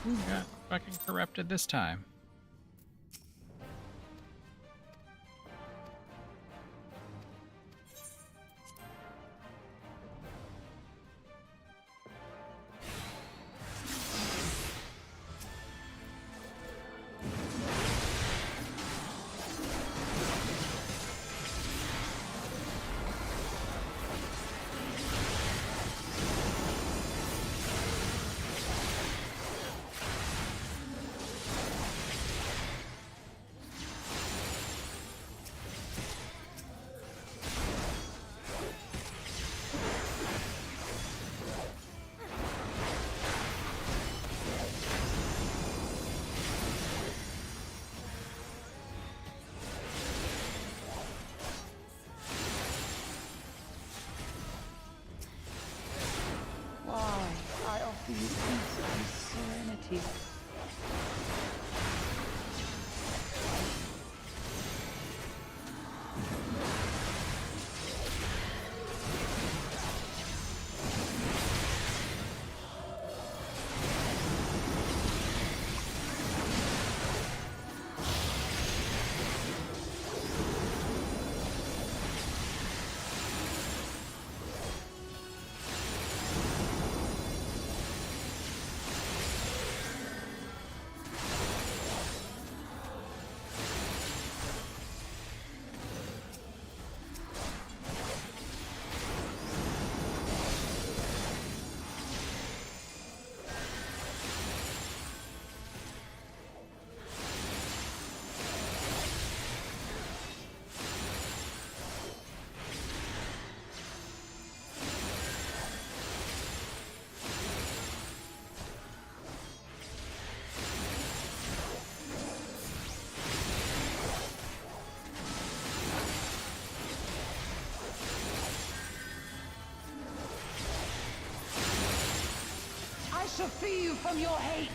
Ooh, got fucking corrupted this time. Peace and serenity. I shall free you from your hate!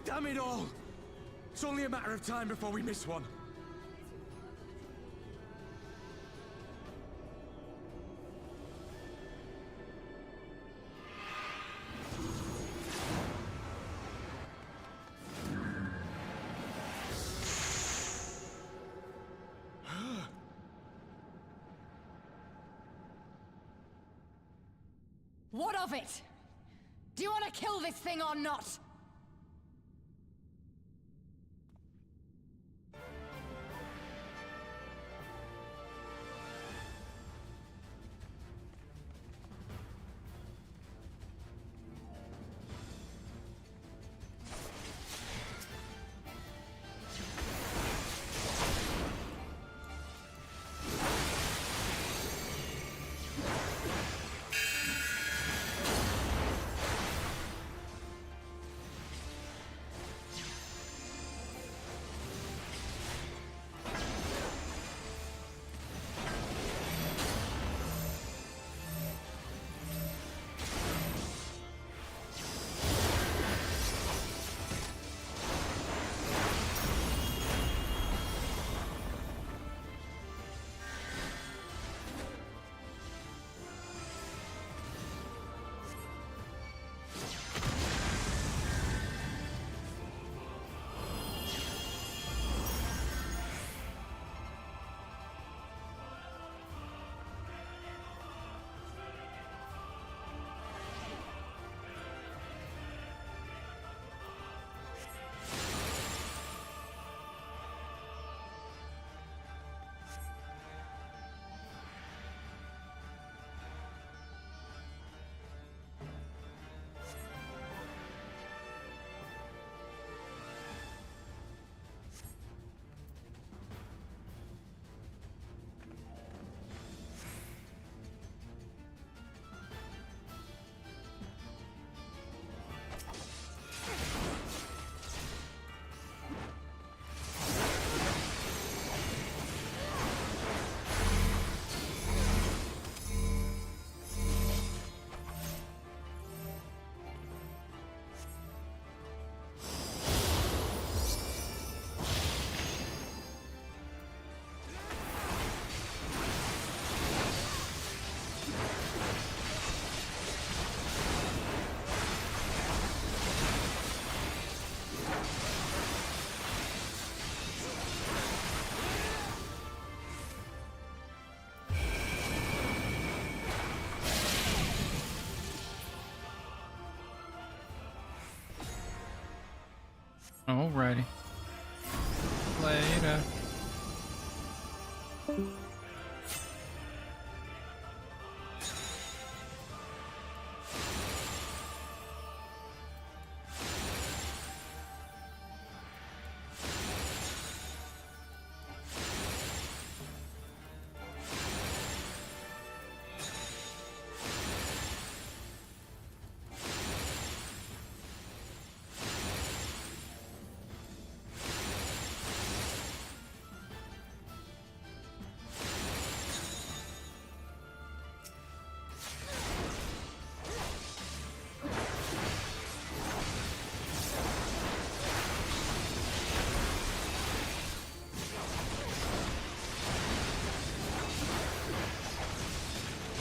Damn it all! It's only a matter of time before we miss one. What of it? Do you want to kill this thing or not? Alrighty. Later.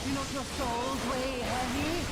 Do not your souls weigh heavy?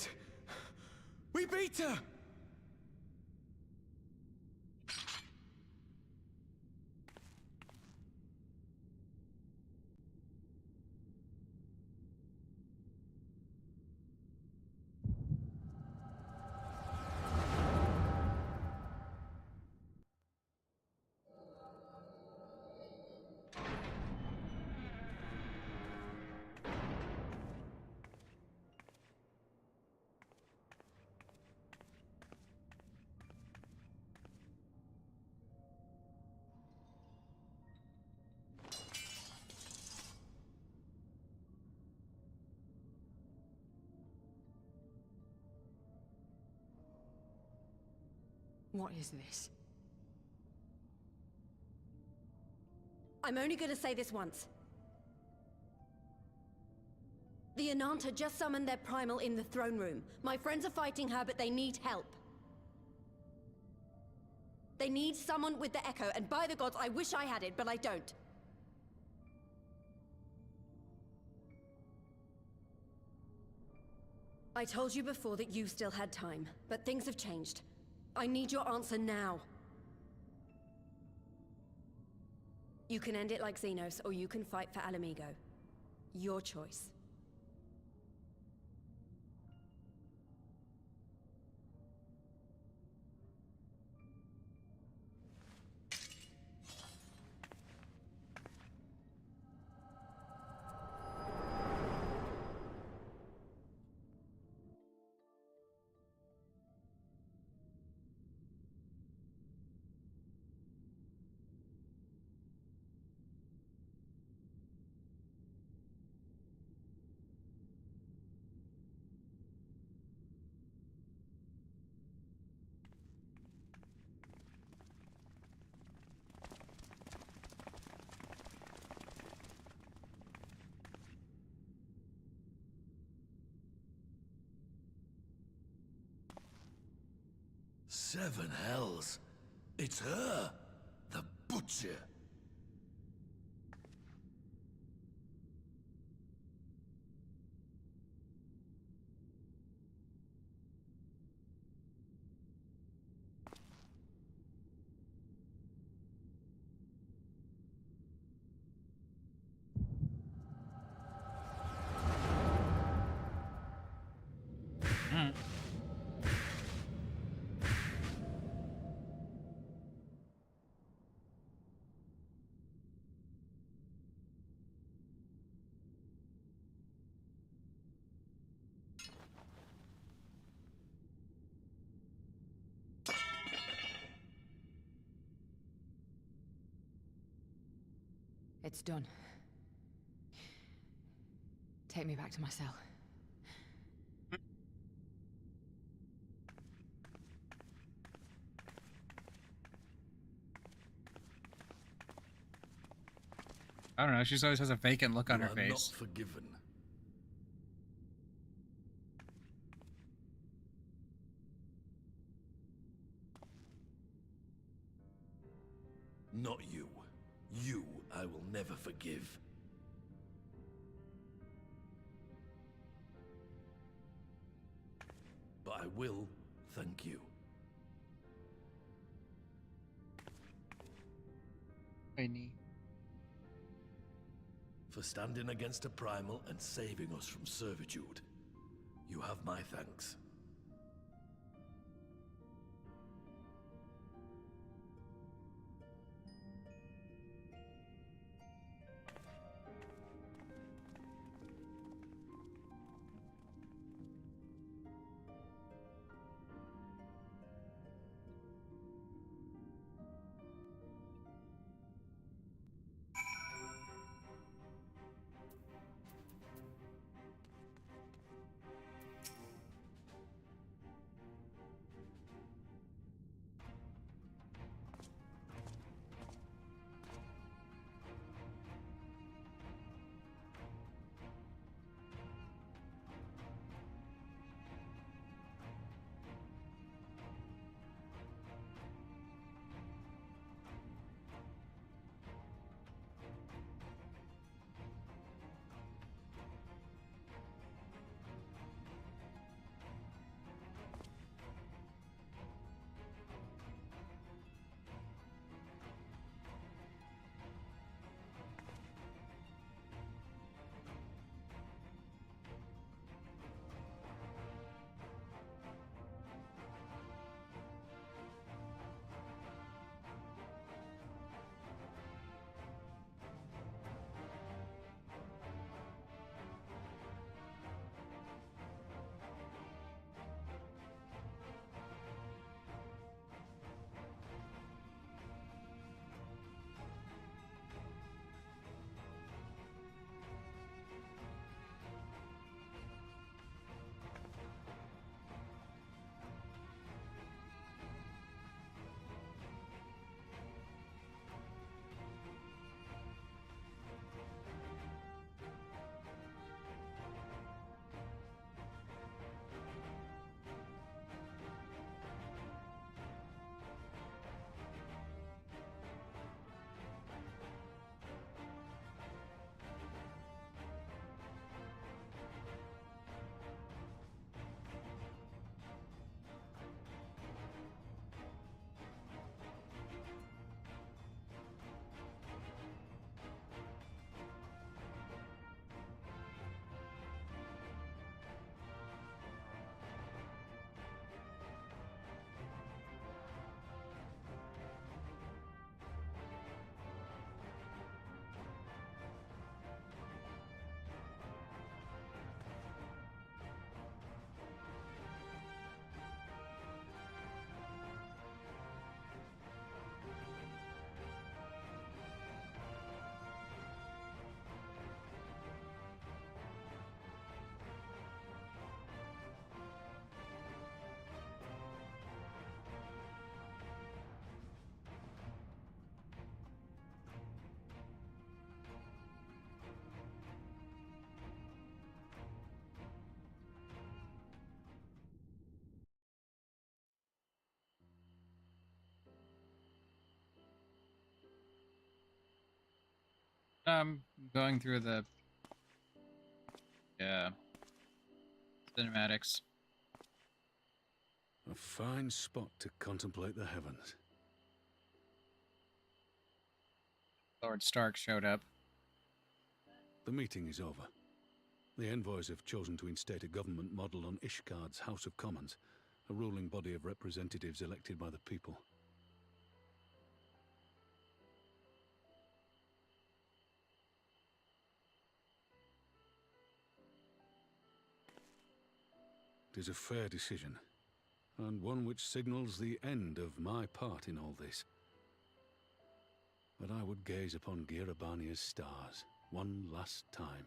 it! We beat her! What is this? I'm only gonna say this once. The Ananta just summoned their primal in the throne room. My friends are fighting her, but they need help. They need someone with the Echo, and by the gods, I wish I had it, but I don't. I told you before that you still had time, but things have changed. I need your answer now. You can end it like Xenos, or you can fight for Alamigo. Your choice. Seven hells. It's her, the Butcher. It's done. Take me back to my cell. I don't know, she always has a vacant look on her You are face. not forgiven. Not you. You I will never forgive. But I will thank you. For standing against a primal and saving us from servitude. You have my thanks. Going through the cinematics. A fine spot to contemplate the heavens. Lord Stark showed up. The meeting is over. The envoys have chosen to instate a government model on Ishgard's House of Commons, a ruling body of representatives elected by the people. It is a fair decision, and one which signals the end of my part in all this. But I would gaze upon Girabania's stars one last time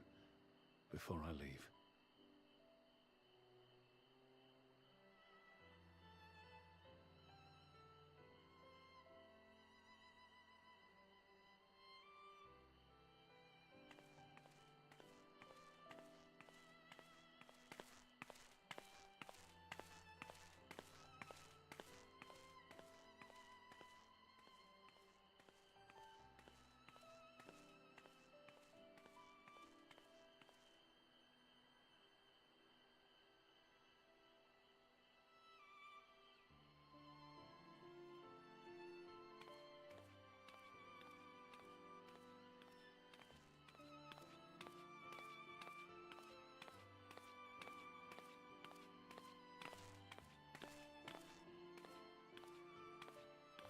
before I leave.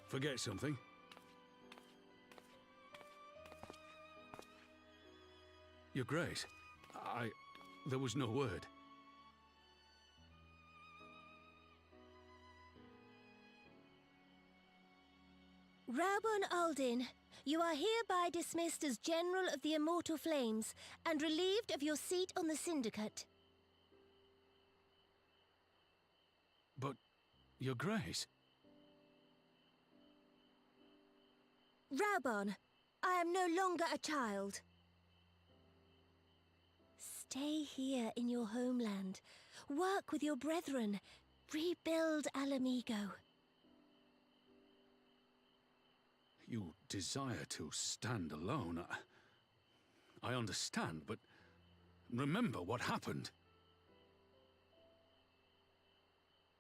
Forget something? Your Grace, there was no word. Raubon Aldin, you are hereby dismissed as General of the Immortal Flames and relieved of your seat on the Syndicate. But, Your Grace... Raubon, I am no longer a child. Stay here in your homeland. Work with your brethren. Rebuild Alamigo. You desire to stand alone. I understand, but remember what happened.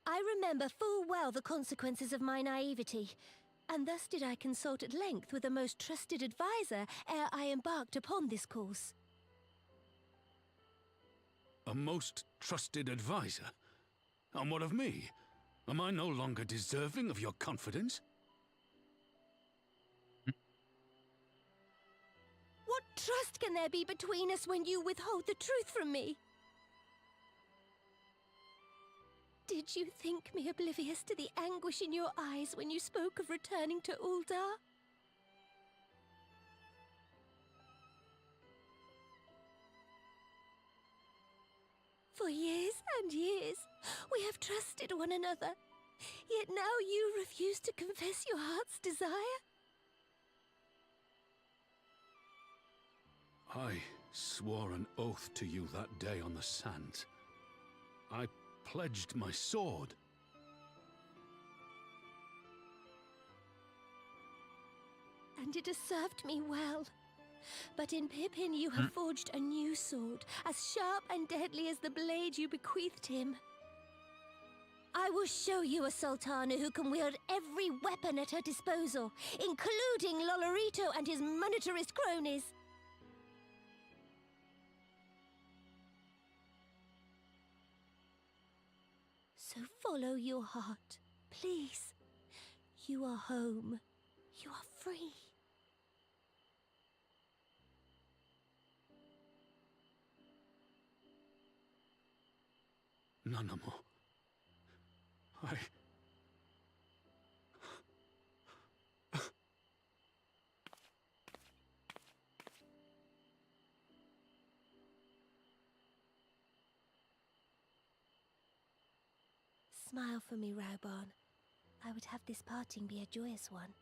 I remember full well the consequences of my naivety, and thus did I consult at length with a most trusted advisor ere I embarked upon this course. A most trusted advisor? And what of me? Am I no longer deserving of your confidence? What trust can there be between us when you withhold the truth from me? Did you think me oblivious to the anguish in your eyes when you spoke of returning to Uldar? For years and years, we have trusted one another. Yet now you refuse to confess your heart's desire? I swore an oath to you that day on the sands. I pledged my sword. And it has served me well. But in Pippin you have forged a new sword, as sharp and deadly as the blade you bequeathed him. I will show you a Sultana who can wield every weapon at her disposal, including Lolorito and his monetarist cronies. So follow your heart, please. You are home. You are free. Nanamo. Smile for me, Raubon. I would have this parting be a joyous one.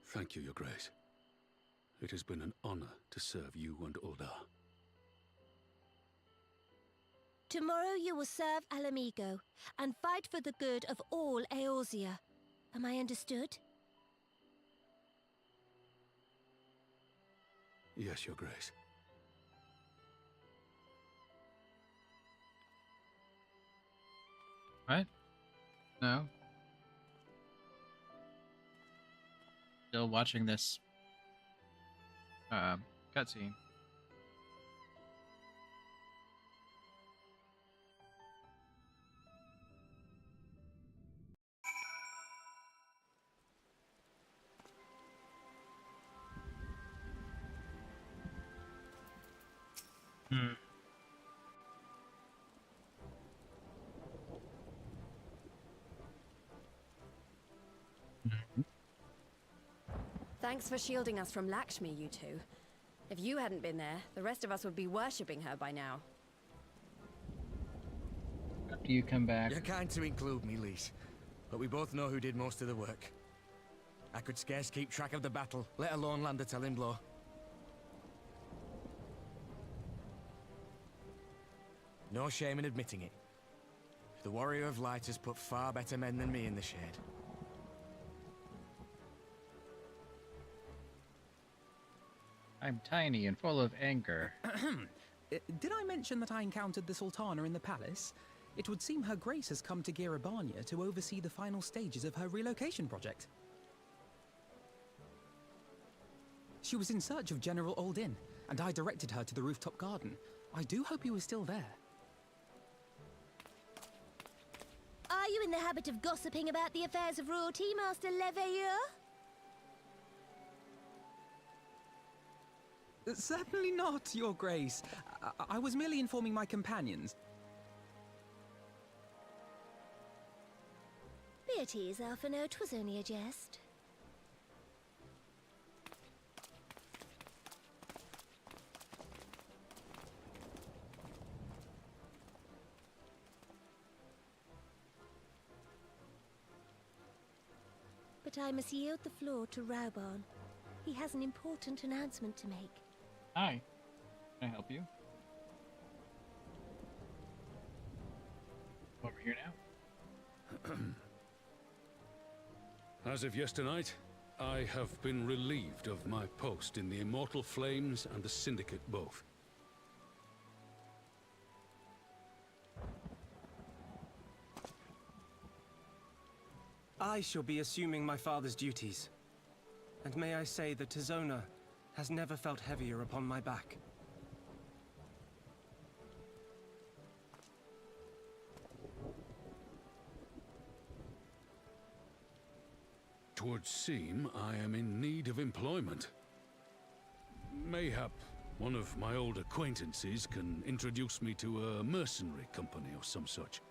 Thank you, Your Grace. It has been an honor to serve you and Uldar. Tomorrow you will serve Alamigo and fight for the good of all Eorzea. Am I understood? Yes, Your Grace. What? No. Still watching this cutscene. Thanks for shielding us from Lakshmi, you two. If you hadn't been there, the rest of us would be worshipping her by now. After you come back. You're kind to include me, Lise. But we both know who did most of the work. I could scarce keep track of the battle, let alone land a telling blow. No shame in admitting it. The Warrior of Light has put far better men than me in the shade. I'm tiny and full of anger. Did I mention that I encountered the Sultana in the palace? It would seem Her Grace has come to Girabania to oversee the final stages of her relocation project. She was in search of General Oldin, and I directed her to the rooftop garden. I do hope he was still there. Are you in the habit of gossiping about the affairs of royalty, Master Leveilleur? Certainly not, Your Grace. I was merely informing my companions. Be at ease, Alphino. 'Twas only a jest. But I must yield the floor to Raubarn. He has an important announcement to make. Hi. Can I help you? Over here now. As of yesternight, I have been relieved of my post in the Immortal Flames and the Syndicate both. I shall be assuming my father's duties. And may I say that Tizona has never felt heavier upon my back. Twould seem I am in need of employment. Mayhap one of my old acquaintances can introduce me to a mercenary company or some such.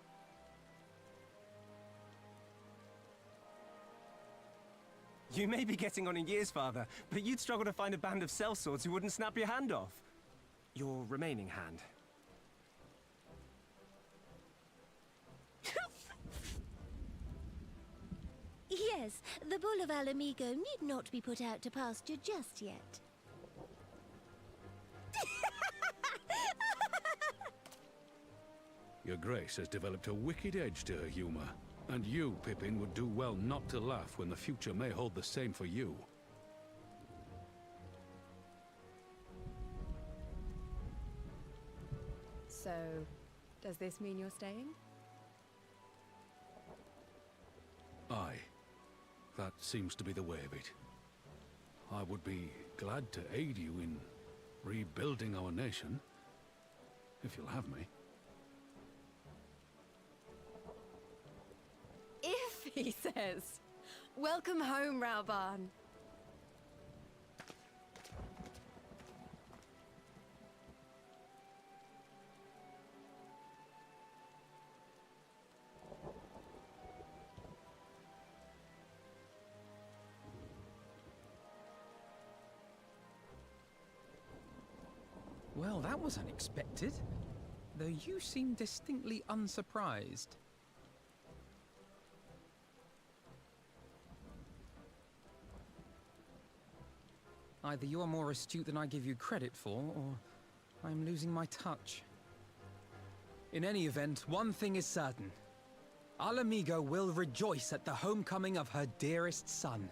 You may be getting on in years, father, but you'd struggle to find a band of sellswords who wouldn't snap your hand off. Your remaining hand. Yes, the Bull of Alamigo need not be put out to pasture just yet. Your Grace has developed a wicked edge to her humor. And you, Pippin, would do well not to laugh when the future may hold the same for you. So, does this mean you're staying? Aye. That seems to be the way of it. I would be glad to aid you in rebuilding our nation, if you'll have me. If, he says. Welcome home, Raubarn. Well, that was unexpected. Though you seem distinctly unsurprised. Either you're more astute than I give you credit for, or I'm losing my touch. In any event, one thing is certain. Alamigo will rejoice at the homecoming of her dearest son.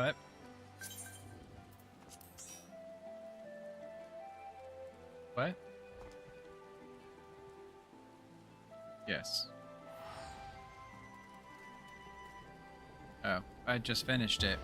What? What? Yes. Oh, I just finished it.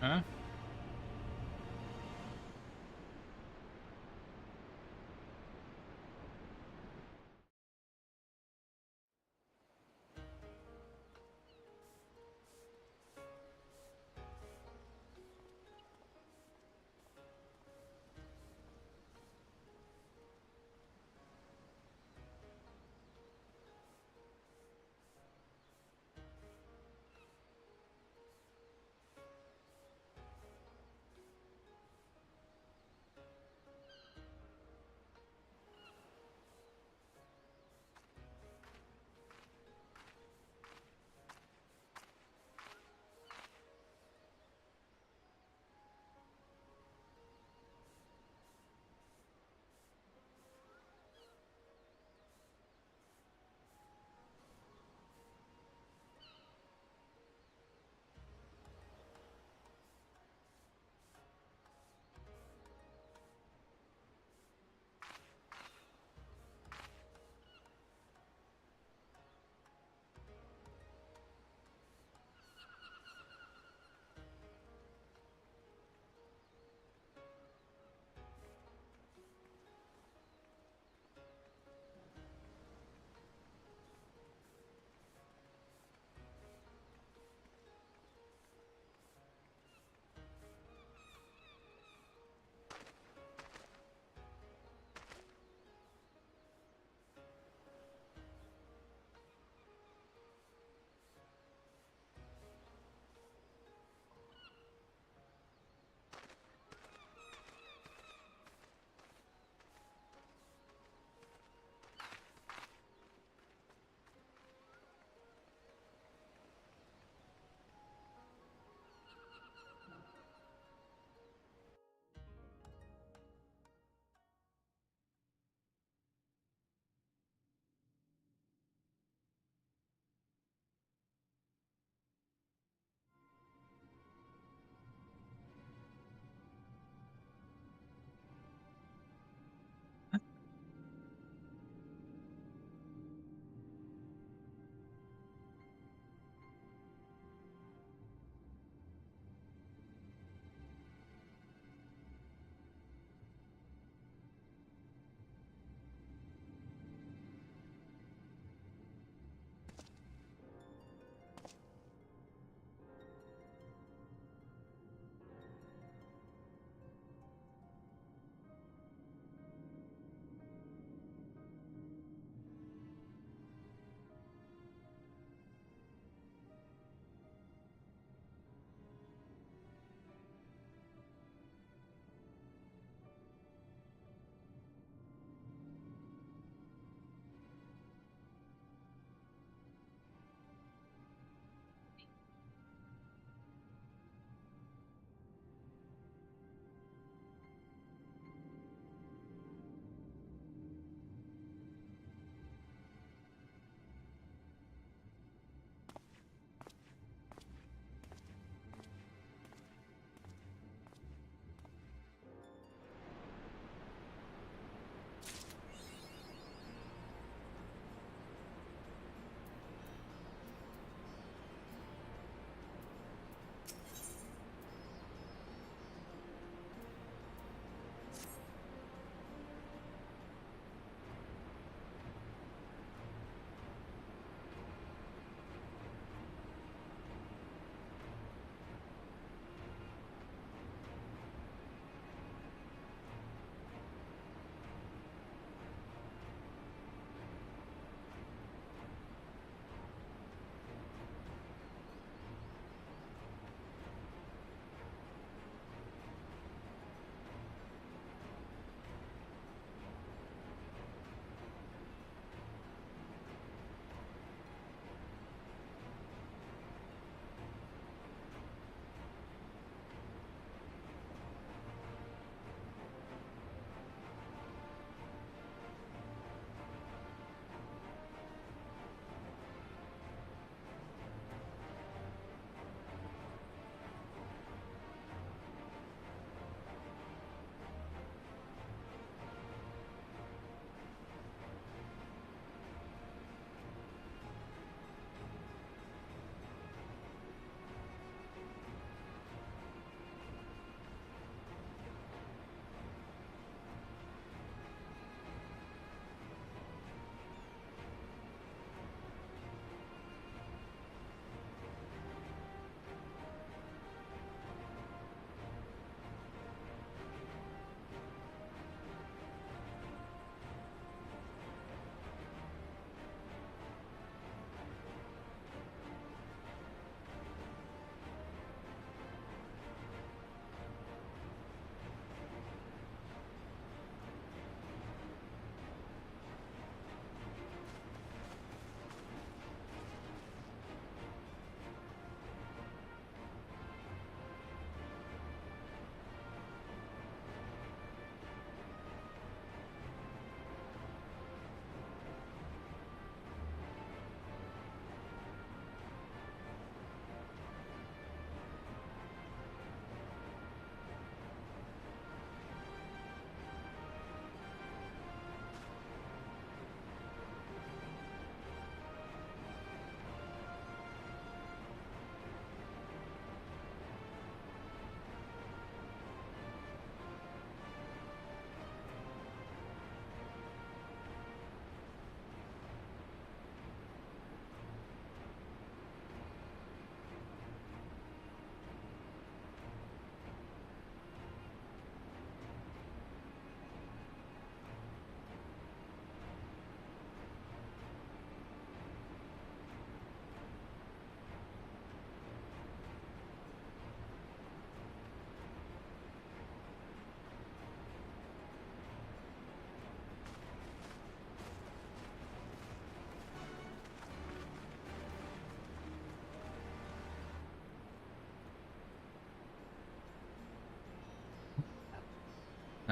Huh?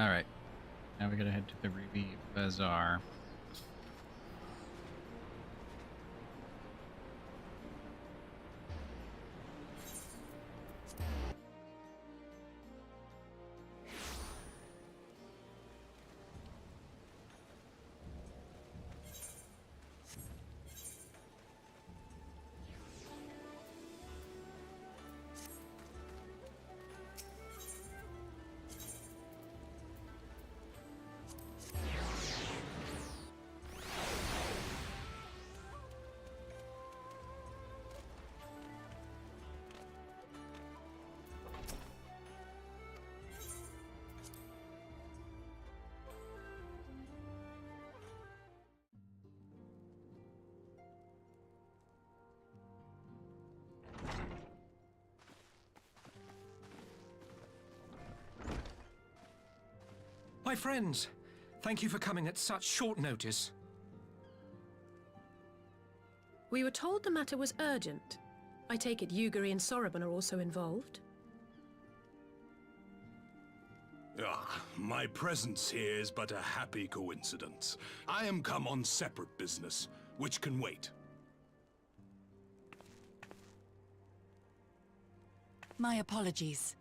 Alright. Now we gotta head to the Ruby Bazaar. My friends, thank you for coming at such short notice. We were told the matter was urgent. I take it Yugiri and Soroban are also involved? My presence here is but a happy coincidence. I am come on separate business, which can wait. My apologies.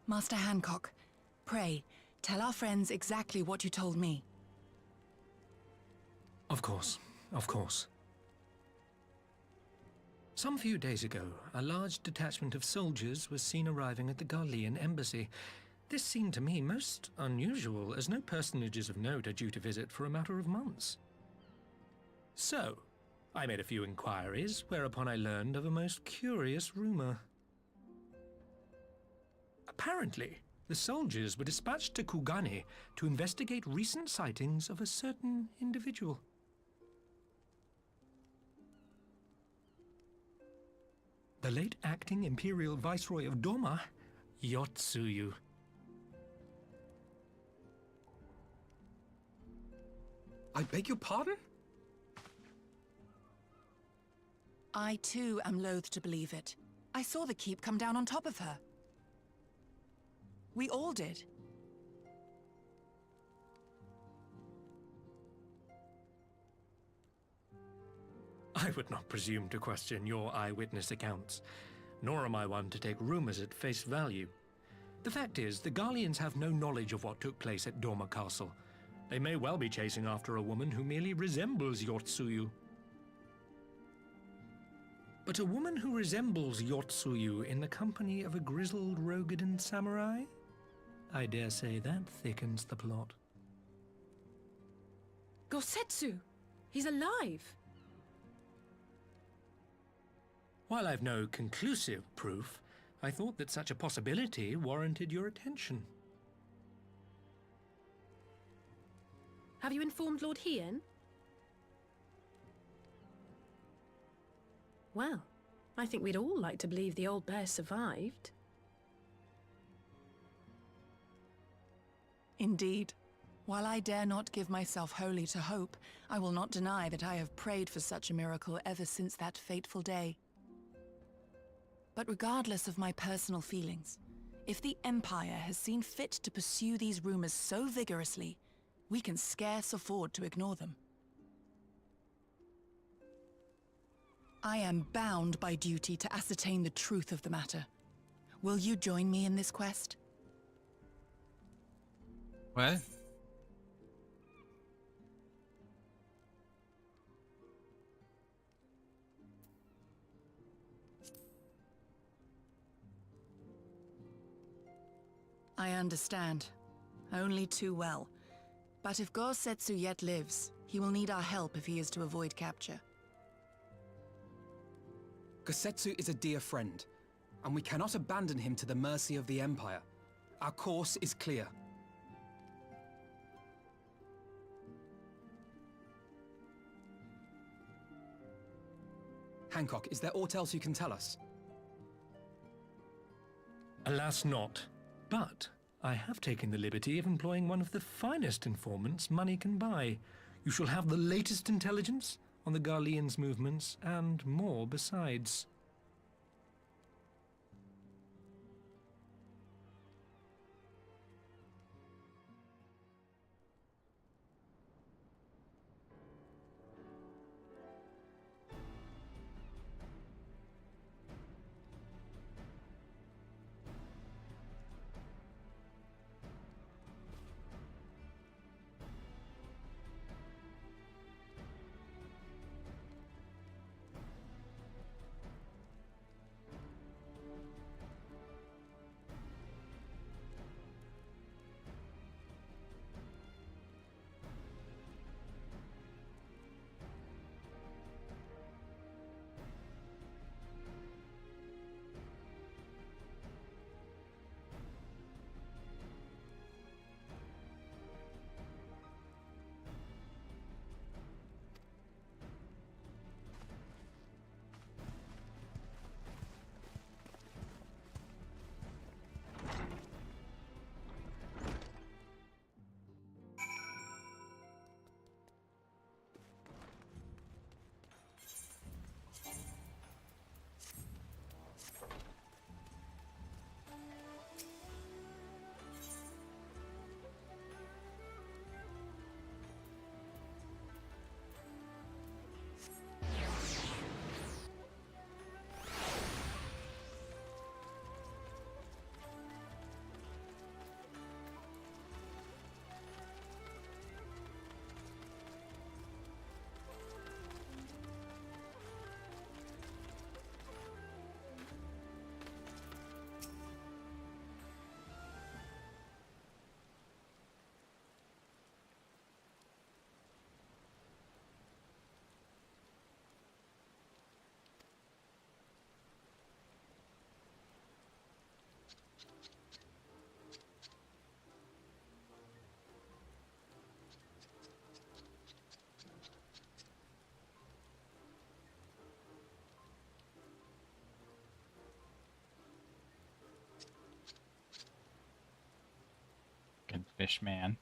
Master Hancock, pray, tell our friends exactly what you told me. Of course, of course. Some few days ago, a large detachment of soldiers was seen arriving at the Garlean embassy. This seemed to me most unusual, as no personages of note are due to visit for a matter of months. So, I made a few inquiries, whereupon I learned of a most curious rumor. Apparently, the soldiers were dispatched to Kugane to investigate recent sightings of a certain individual. The late acting Imperial Viceroy of Doma, Yotsuyu. I beg your pardon? I too am loath to believe it. I saw the keep come down on top of her. We all did. I would not presume to question your eyewitness accounts, nor am I one to take rumors at face value. The fact is, the Garleans have no knowledge of what took place at Doma Castle. They may well be chasing after a woman who merely resembles Yotsuyu. But a woman who resembles Yotsuyu in the company of a grizzled Rogadan samurai? I dare say that thickens the plot. Gosetsu! He's alive! While I've no conclusive proof, I thought that such a possibility warranted your attention. Have you informed Lord Hien? Well, I think we'd all like to believe the old bear survived. Indeed. While I dare not give myself wholly to hope, I will not deny that I have prayed for such a miracle ever since that fateful day. But regardless of my personal feelings, if the Empire has seen fit to pursue these rumors so vigorously, we can scarce afford to ignore them. I am bound by duty to ascertain the truth of the matter. Will you join me in this quest? What? I understand. Only too well. But if Gosetsu yet lives, he will need our help if he is to avoid capture. Gosetsu is a dear friend, and we cannot abandon him to the mercy of the Empire. Our course is clear. Hancock, is there aught else you can tell us? Alas not. But I have taken the liberty of employing one of the finest informants money can buy. You shall have the latest intelligence on the Garleans' movements, and more besides. fish man.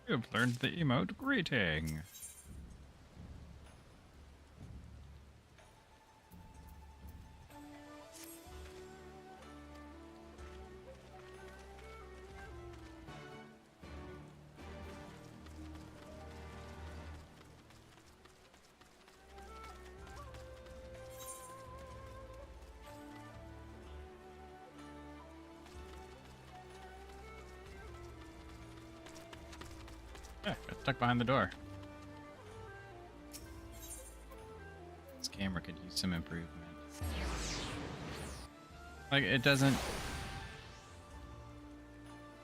You've learned the emote greeting. Yeah, got stuck behind the door. This camera could use some improvement. Like, it doesn't...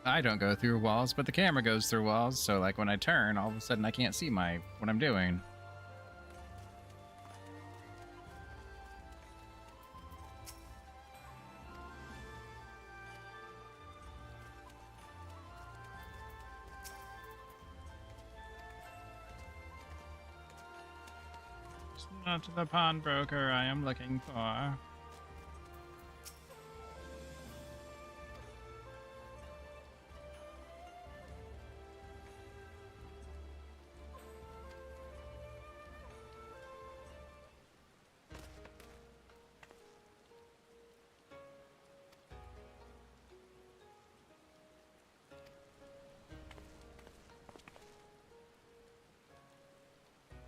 I don't go through walls, but the camera goes through walls, so like when I turn, all of a sudden I can't see what I'm doing. It's not the pawnbroker I am looking for.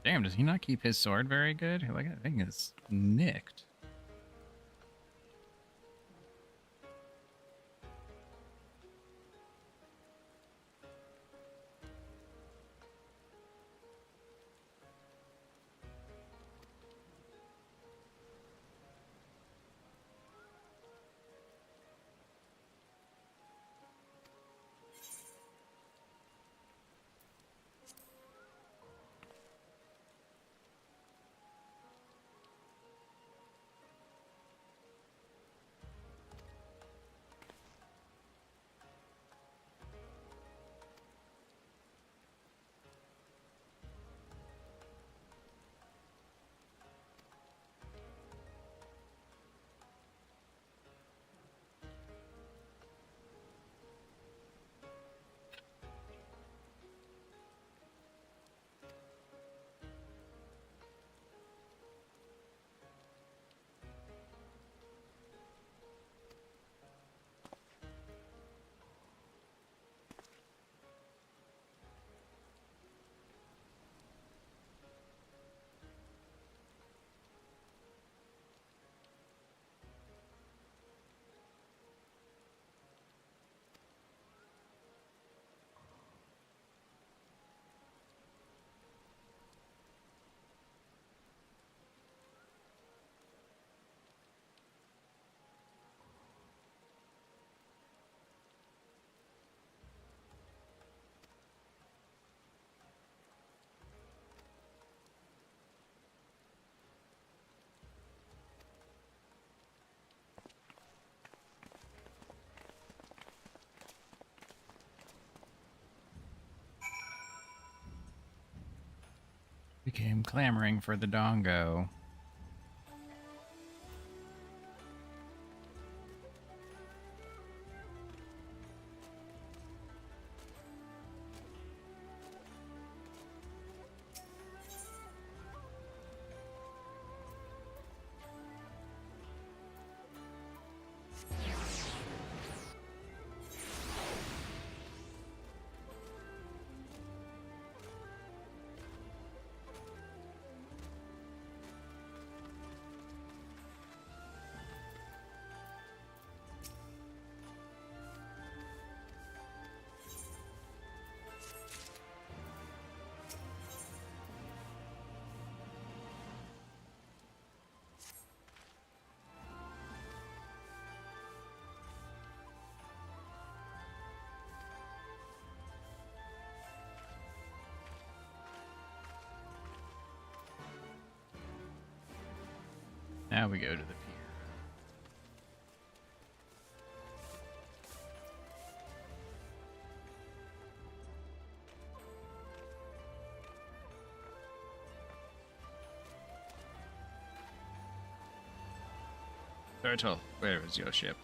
Damn, does he not keep his sword very good? Like, that thing is nicked. Became clamoring for the dongo. Now we go to the pier. Turtle, where is your ship?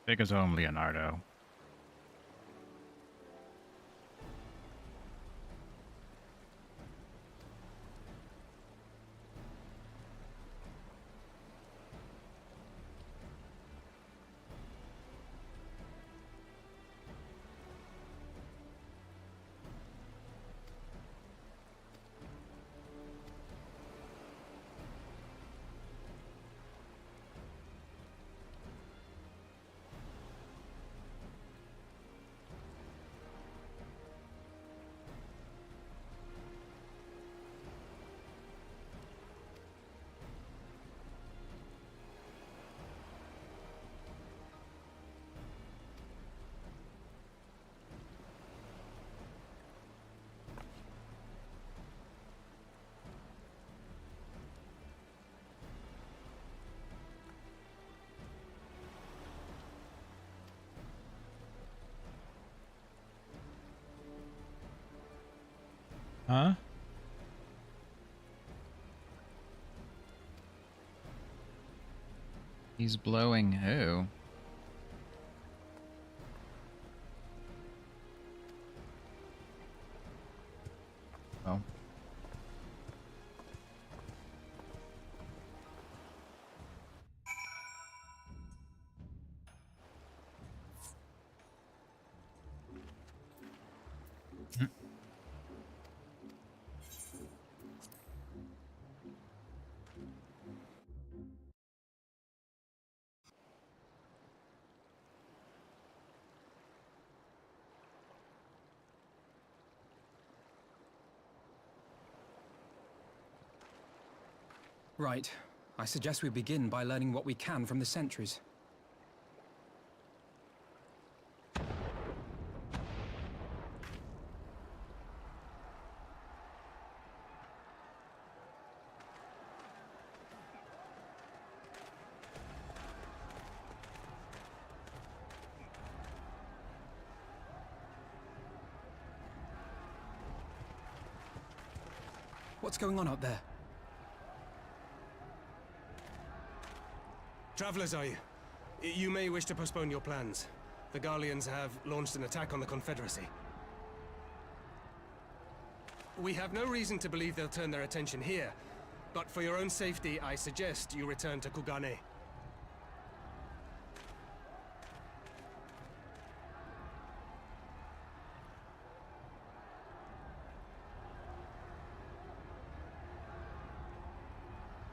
Take us home, Leonardo. Huh? He's blowing who? Oh. Right. I suggest we begin by learning what we can from the sentries. What's going on out there? Travelers, are you? You may wish to postpone your plans. The Garleans have launched an attack on the Confederacy. We have no reason to believe they'll turn their attention here, but for your own safety, I suggest you return to Kugane.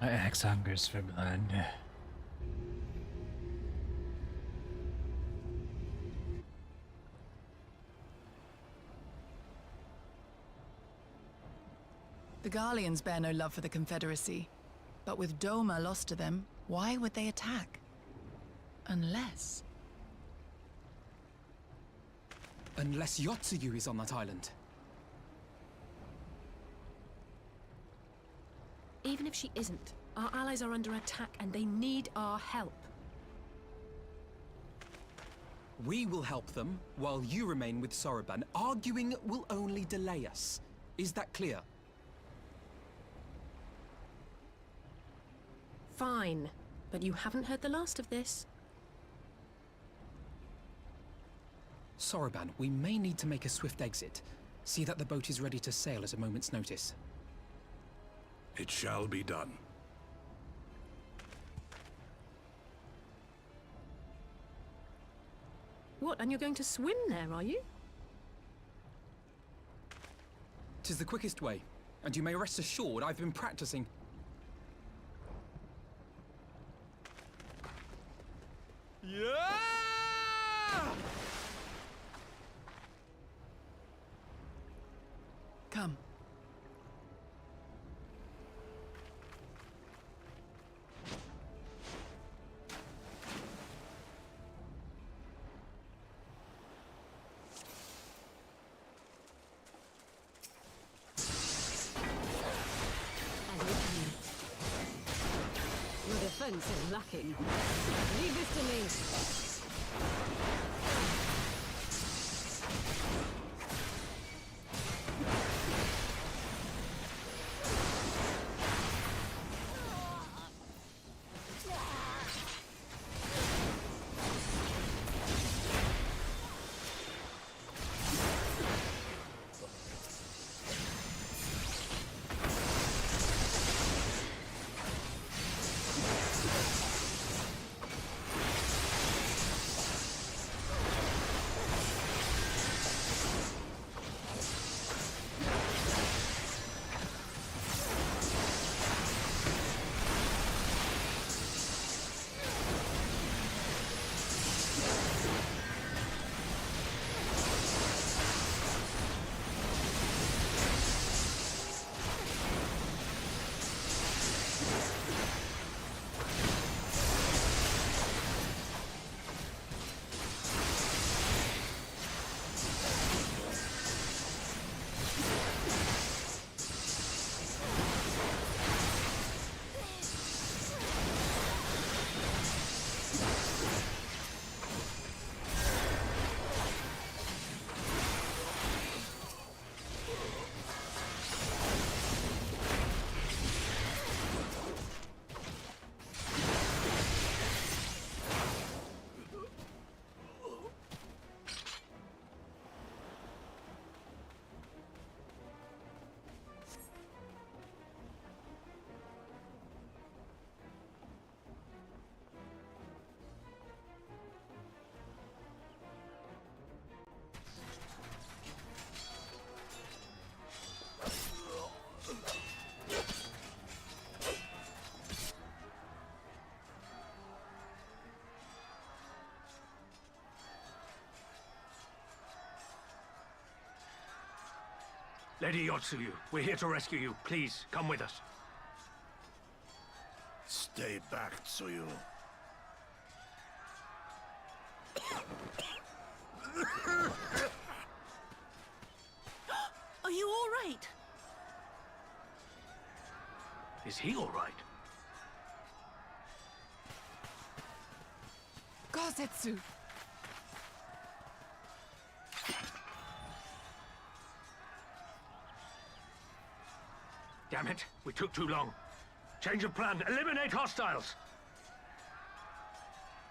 My axe hungers for blood. The Garleans bear no love for the Confederacy, but with Doma lost to them, why would they attack? Unless... Unless Yotsuyu is on that island. Even if she isn't, our allies are under attack and they need our help. We will help them, while you remain with Soroban. Arguing will only delay us. Is that clear? Fine, but you haven't heard the last of this. Soroban, we may need to make a swift exit. See that the boat is ready to sail at a moment's notice. It shall be done. What, and you're going to swim there, are you? 'Tis the quickest way, and you may rest assured I've been practicing. Yeah! Come. Your defense is lacking. Leave this to me. Lady Yotsuyu, we're here to rescue you. Please, come with us. Stay back, Tsuyu. Are you all right? Is he all right? Gozetsu! Damn it, we took too long. Change of plan, eliminate hostiles!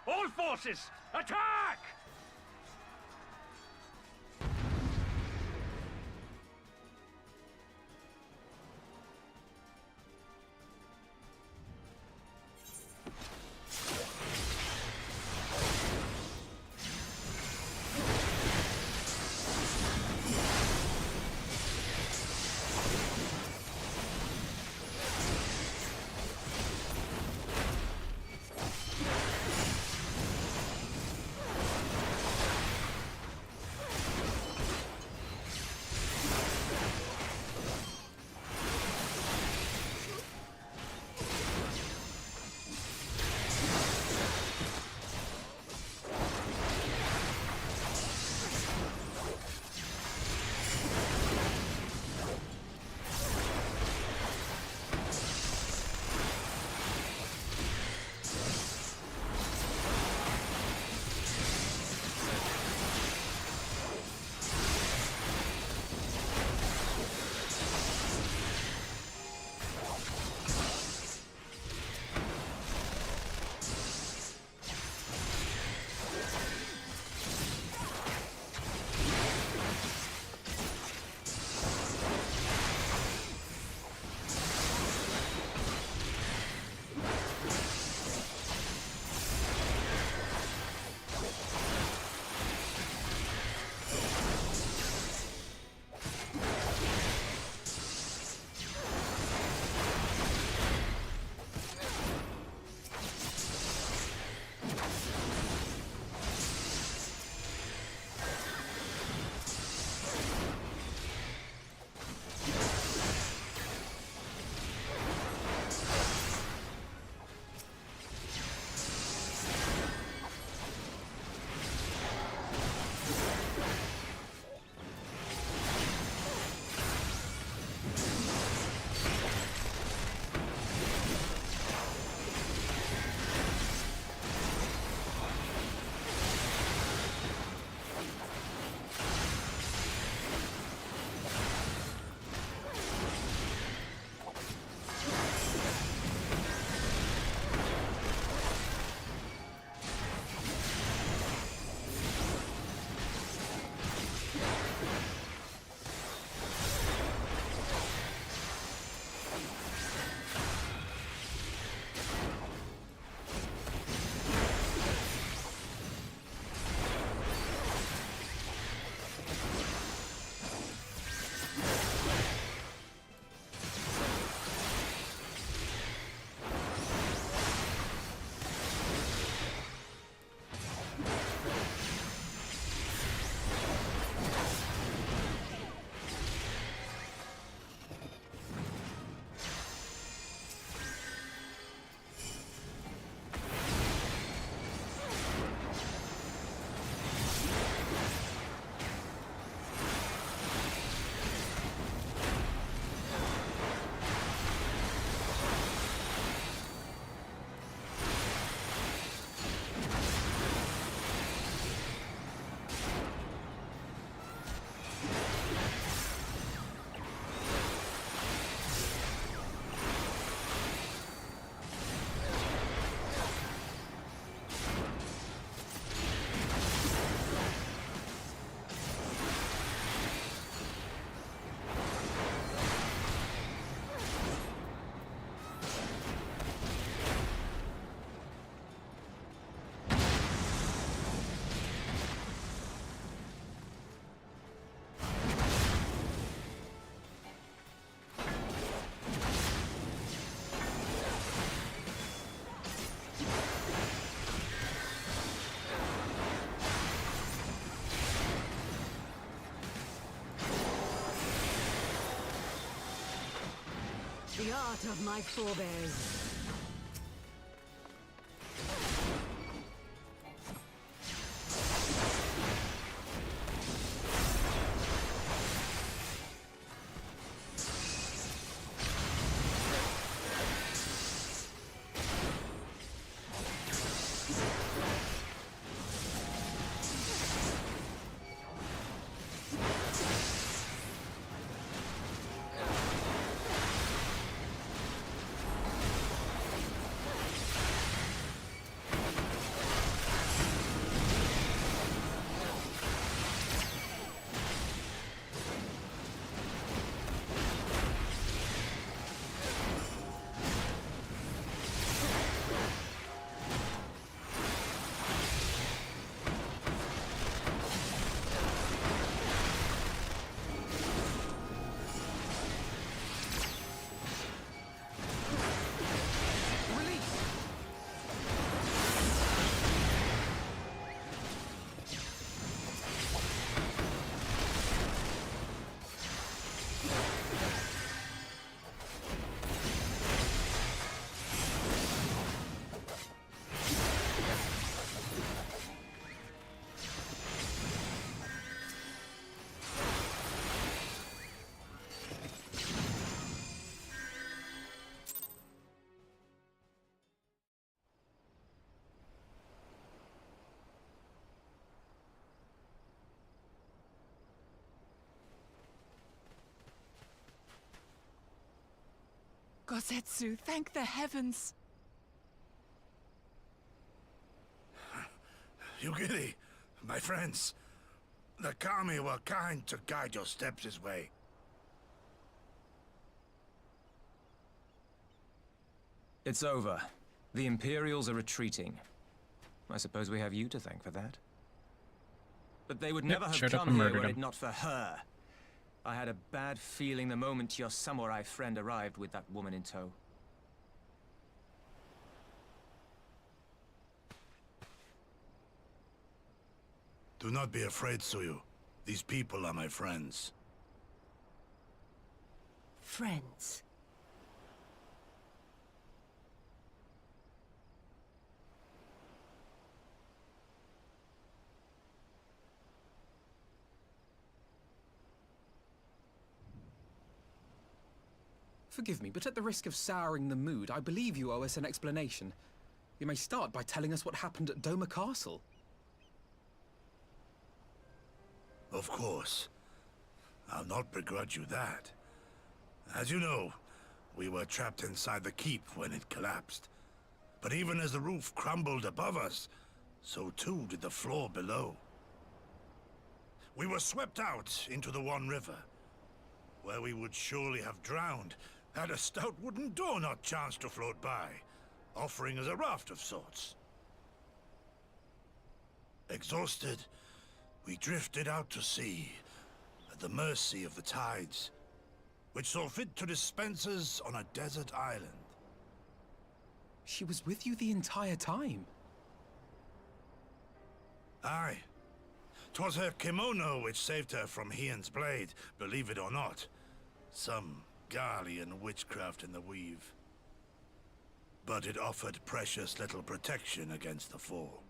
All forces, attack! The art of my forebears. Gosetsu, thank the heavens! Yugiri, my friends, the Kami were kind to guide your steps this way. It's over. The Imperials are retreating. I suppose we have you to thank for that. But they would never have come here were it not for her. I had a bad feeling the moment your samurai friend arrived with that woman in tow. Do not be afraid, Tsuyu. These people are my friends. Friends. Forgive me, but at the risk of souring the mood, I believe you owe us an explanation. You may start by telling us what happened at Doma Castle. Of course. I'll not begrudge you that. As you know, we were trapped inside the keep when it collapsed. But even as the roof crumbled above us, so too did the floor below. We were swept out into the One River, where we would surely have drowned had a stout wooden door not chanced to float by, offering us a raft of sorts. Exhausted, we drifted out to sea, at the mercy of the tides, which saw fit to dispense us on a desert island. She was with you the entire time? Aye. 'Twas her kimono which saved her from Hien's blade, believe it or not. Some Garlean witchcraft in the weave. But it offered precious little protection against the fall.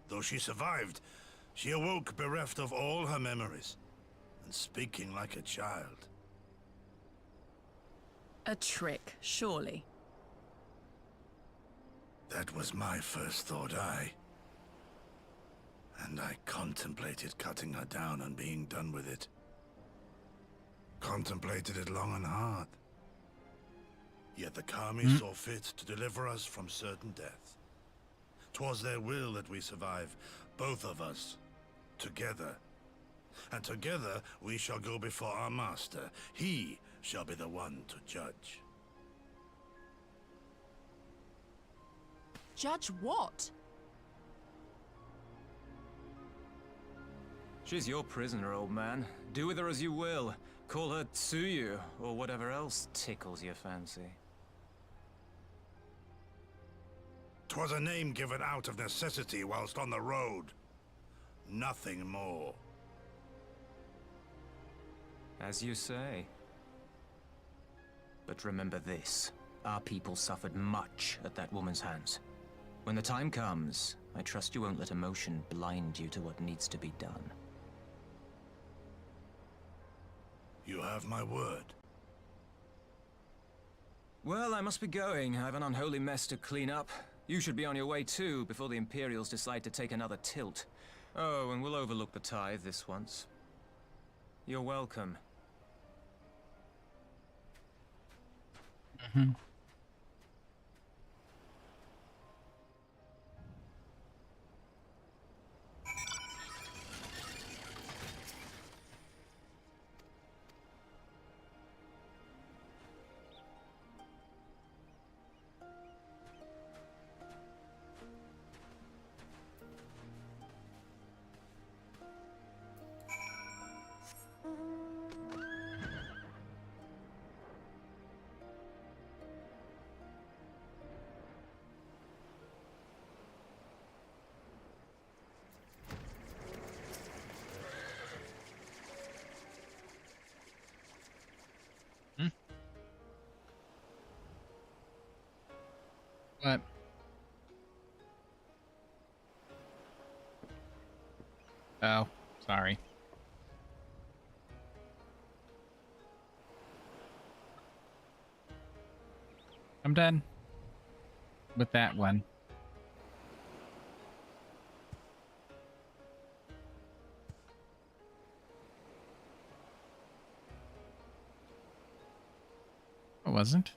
Though she survived, she awoke bereft of all her memories, and speaking like a child. A trick, surely. That was my first thought, aye. And I contemplated cutting her down and being done with it. Contemplated it long and hard. Yet the Kami saw fit to deliver us from certain death. 'Twas their will that we survive, both of us, together. And together we shall go before our master. He shall be the one to judge. Judge what? She's your prisoner, old man. Do with her as you will. Call her Tsuyu, or whatever else tickles your fancy. 'Twas a name given out of necessity whilst on the road. Nothing more. As you say. But remember this. Our people suffered much at that woman's hands. When the time comes, I trust you won't let emotion blind you to what needs to be done. You have my word. Well, I must be going. I have an unholy mess to clean up. You should be on your way too, before the Imperials decide to take another tilt. Oh, and we'll overlook the tithe this once. You're welcome. Mm-hmm. What? Oh, sorry. I'm done with that one. I wasn't.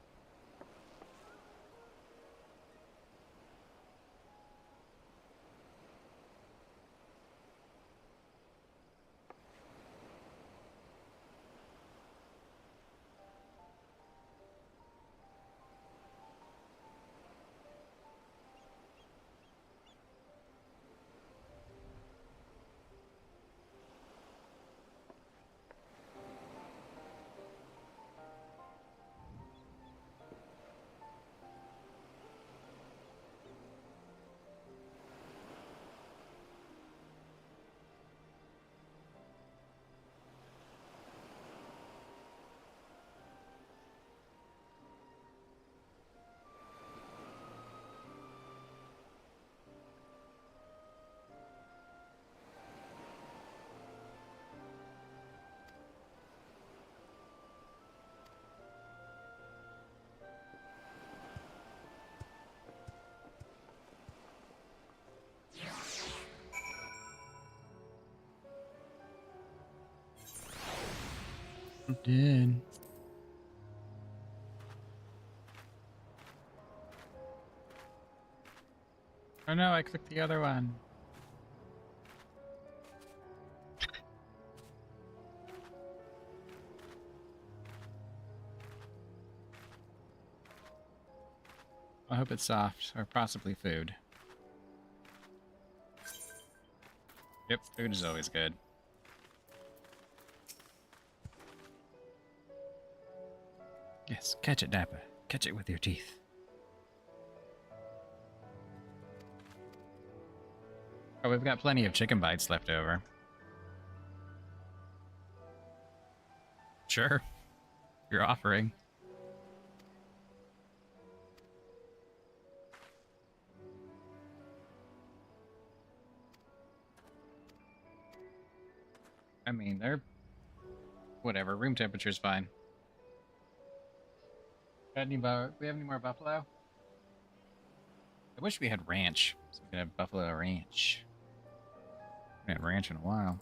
I did. Oh no, I clicked the other one. I hope it's soft, or possibly food. Yep, food is always good. Yes, catch it, Dapper. Catch it with your teeth. Oh, we've got plenty of chicken bites left over. Sure. You're offering. I mean, they're... whatever, room temperature's fine. Got any we have any more buffalo? I wish we had ranch, so we could have buffalo ranch. We haven't had ranch in a while.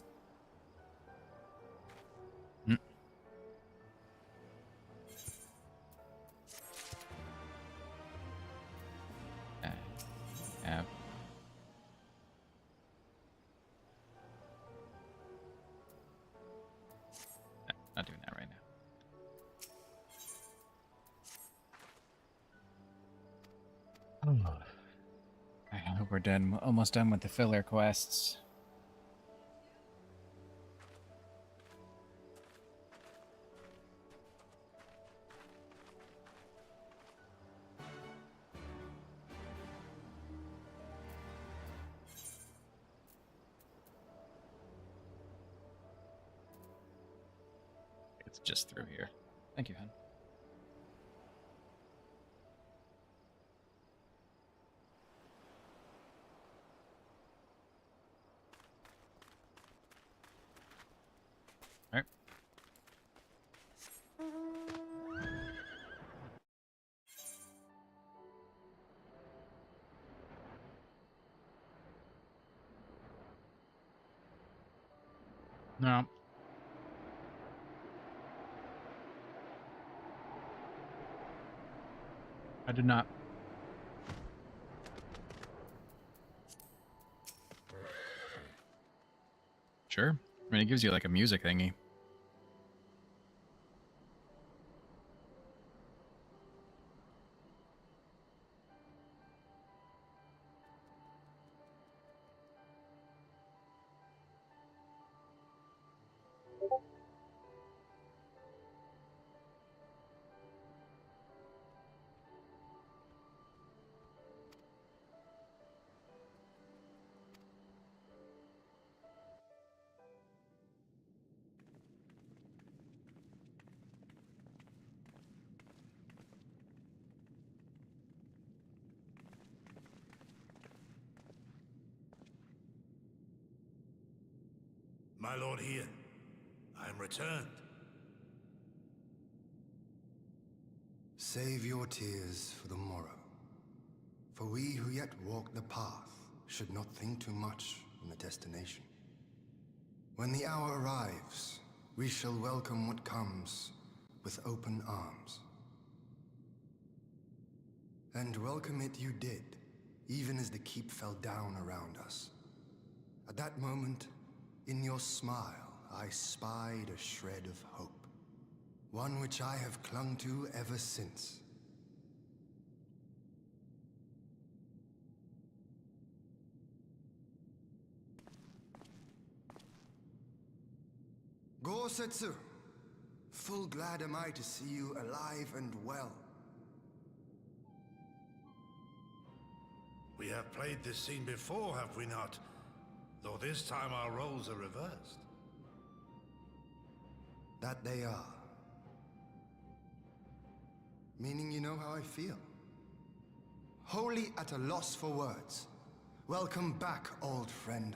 Yeah. No, not doing that right now. Oh. I hope we're done, almost done with the filler quests. It's just through here. Thank you, hon. No. I did not. Sure. I mean, it gives you like a music thingy. My lord Ian, I am returned. Save your tears for the morrow. For we who yet walk the path should not think too much on the destination. When the hour arrives, we shall welcome what comes with open arms. And welcome it you did, even as the keep fell down around us. At that moment, in your smile, I spied a shred of hope. One which I have clung to ever since. Gorsetsu, full glad am I to see you alive and well. We have played this scene before, have we not? Though this time our roles are reversed. That they are. Meaning you know how I feel. Wholly at a loss for words. Welcome back, old friend.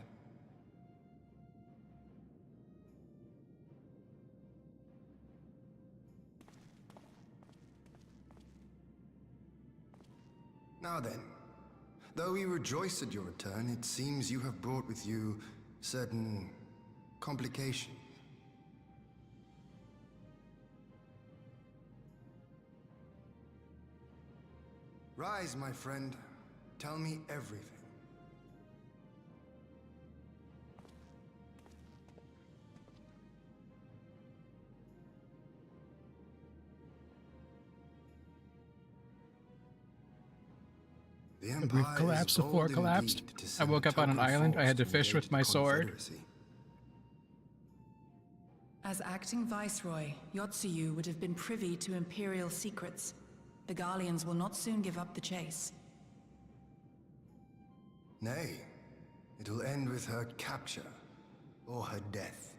Now then, though we rejoice at your return, it seems you have brought with you certain complications. Rise, my friend. Tell me everything. The reef collapsed before it collapsed. I woke up on an island. I had to fish with my sword. As acting viceroy, Yotsuyu would have been privy to Imperial secrets. The Garleans will not soon give up the chase. Nay, it will end with her capture, or her death.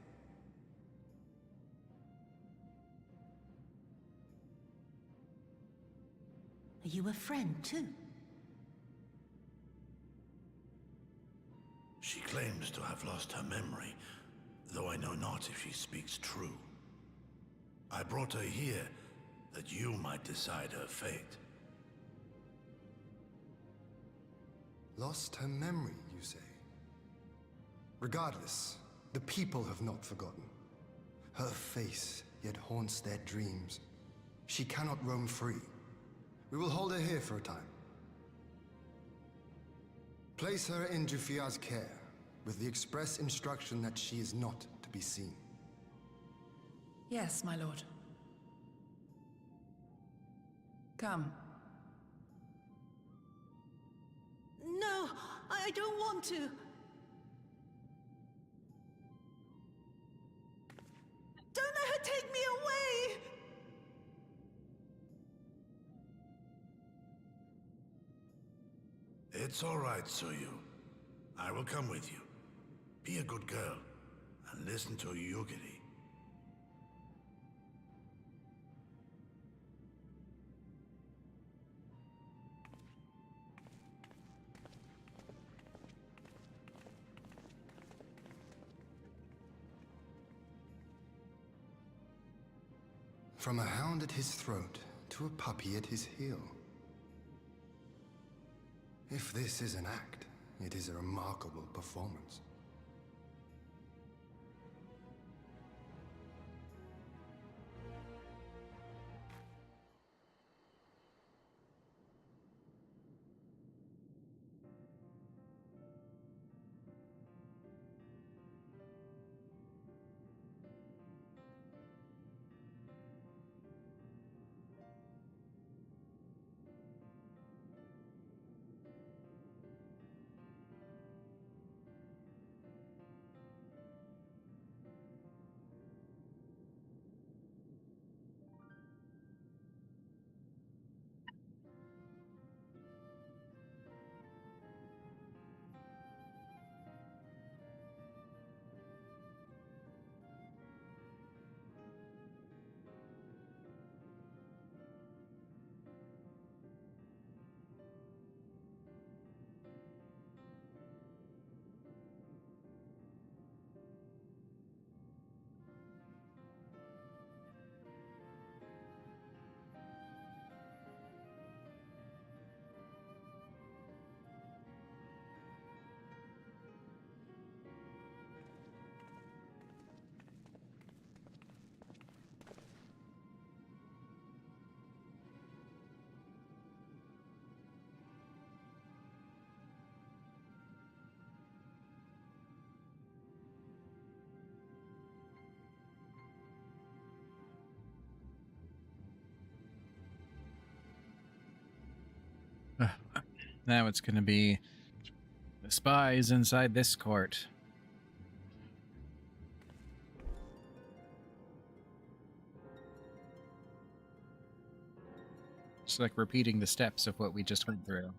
Are you a friend, too? She claims to have lost her memory, though I know not if she speaks true. I brought her here that you might decide her fate. Lost her memory, you say? Regardless, the people have not forgotten. Her face yet haunts their dreams. She cannot roam free. We will hold her here for a time. Place her in Jufia's care, with the express instruction that she is not to be seen. Yes, my lord. Come. No, I don't want to. Don't let her take me away! It's all right, Tsuyu. I will come with you. Be a good girl, and listen to Yugiri. From a hound at his throat to a puppy at his heel. If this is an act, it is a remarkable performance. Now it's going to be the spies inside this court. It's like repeating the steps of what we just went through.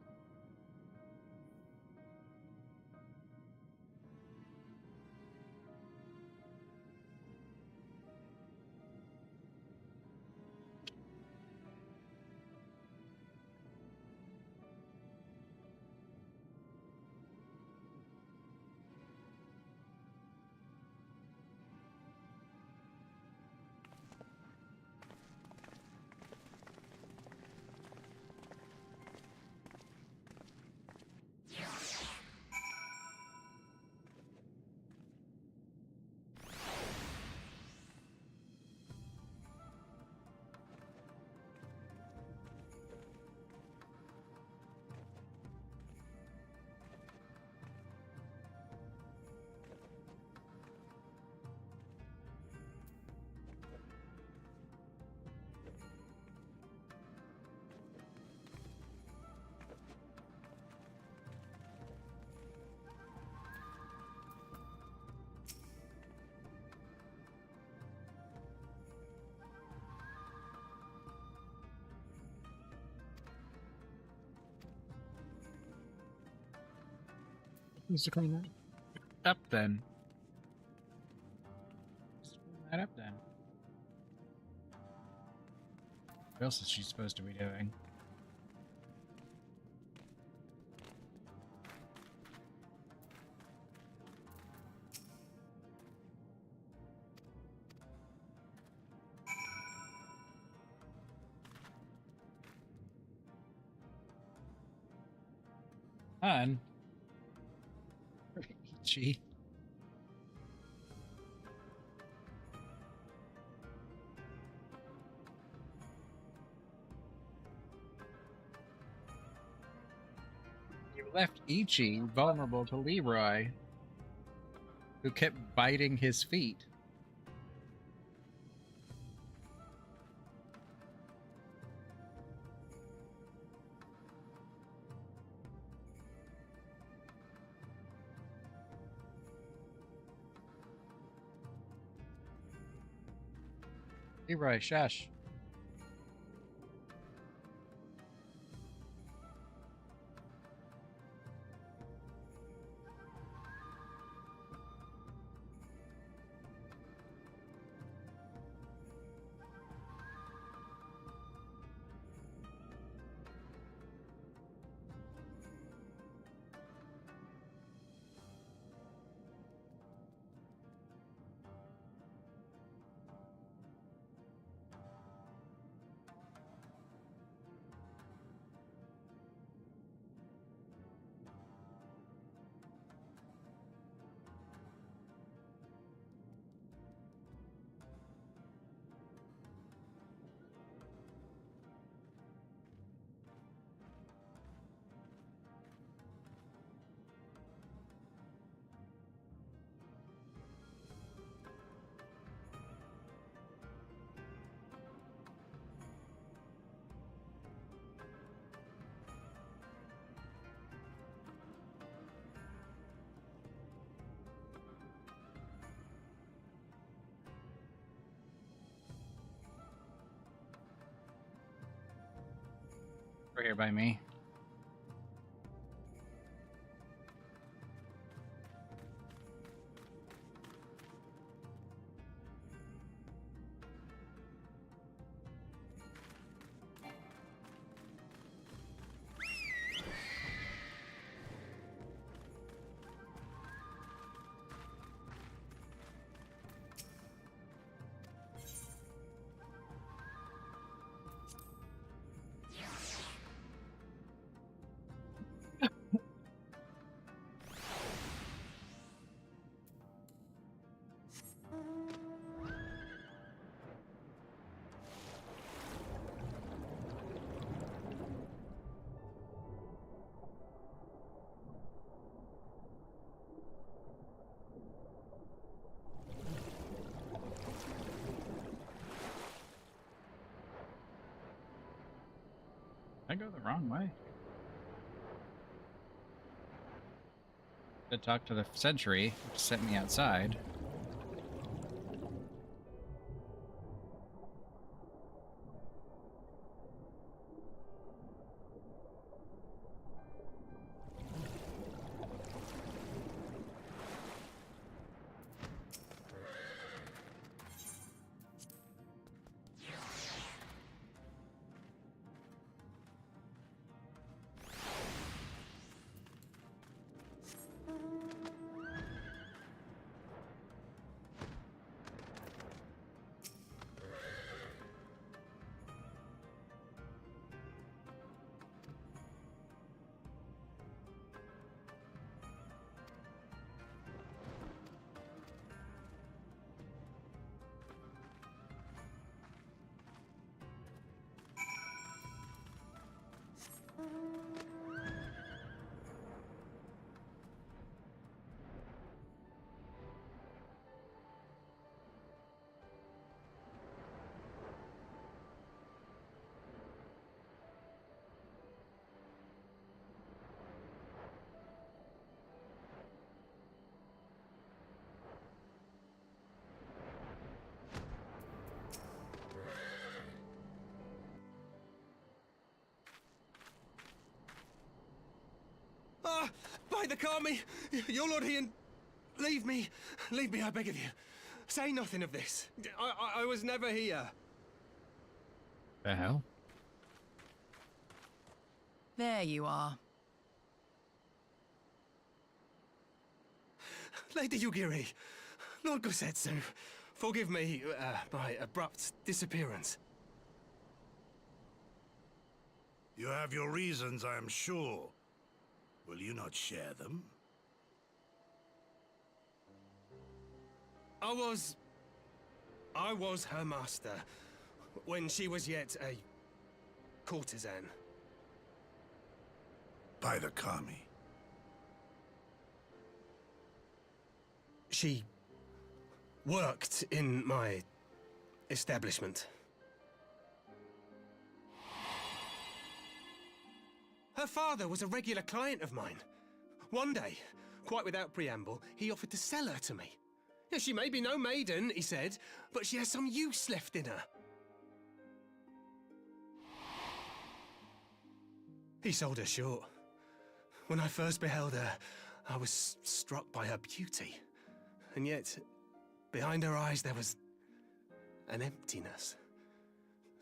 Needs to clean that up then. Just clean that up then. What else is she supposed to be doing? On. Gee. You left Ichi vulnerable to Leroy, who kept biting his feet. Leroy, shush. Over here by me. I go the wrong way. To talk to the sentry, which sent me outside. Ah! By the Kami! Your Lord Ian, leave me. Leave me, I beg of you. Say nothing of this. I was never here. The hell? There you are. Lady Yugiri, Lord Gosetsu, forgive me my abrupt disappearance. You have your reasons, I am sure. Will you not share them? I was her master when she was yet a courtesan. By the Kami. She worked in my establishment. Her father was a regular client of mine. One day, quite without preamble, he offered to sell her to me. Yeah, she may be no maiden, he said, but she has some use left in her. He sold her short. When I first beheld her, I was struck by her beauty. And yet, behind her eyes there was an emptiness.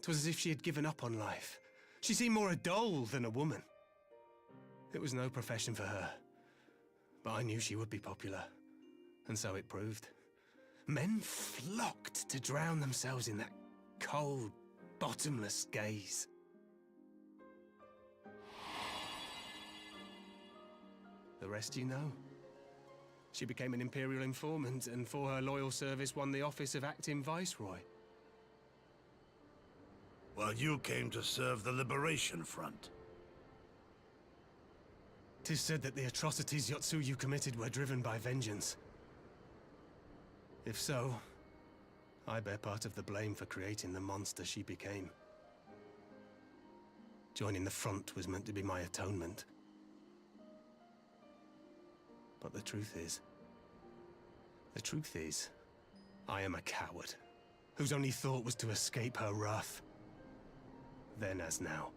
It was as if she had given up on life. She seemed more a doll than a woman. It was no profession for her, but I knew she would be popular, and so it proved. Men flocked to drown themselves in that cold, bottomless gaze. The rest you know. She became an Imperial informant, and for her loyal service won the office of acting Viceroy. While you came to serve the Liberation Front. 'Tis said that the atrocities Yotsuyu committed were driven by vengeance. If so, I bear part of the blame for creating the monster she became. Joining the front was meant to be my atonement. But the truth is, I am a coward, whose only thought was to escape her wrath. Then as now.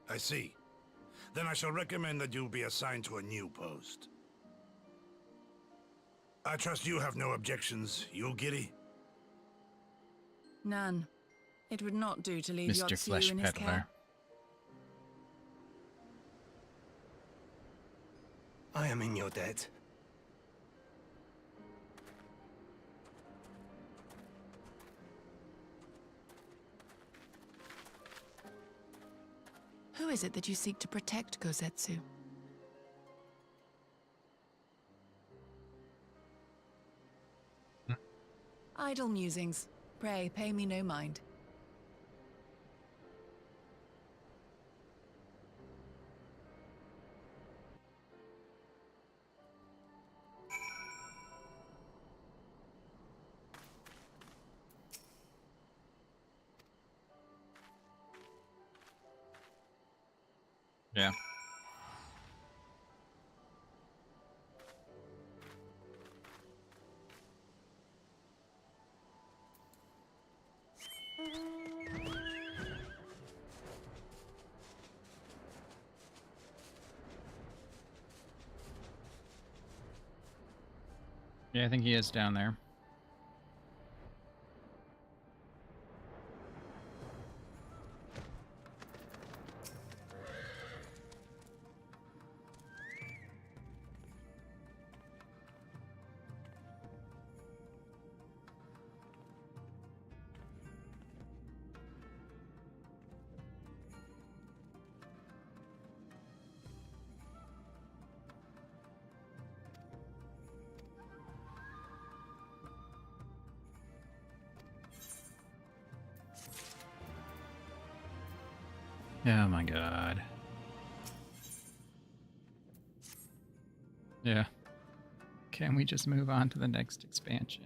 I see. Then I shall recommend that you be assigned to a new post. I trust you have no objections, Yulgiri? None. It would not do to leave Mr. Yotsu Flesh in his Peddler. care. I am in your debt. Who is it that you seek to protect, Kosetsu? Idle musings. Pray, pay me no mind. Yeah. Yeah, I think he is down there. Oh my god. Yeah. Can we just move on to the next expansion?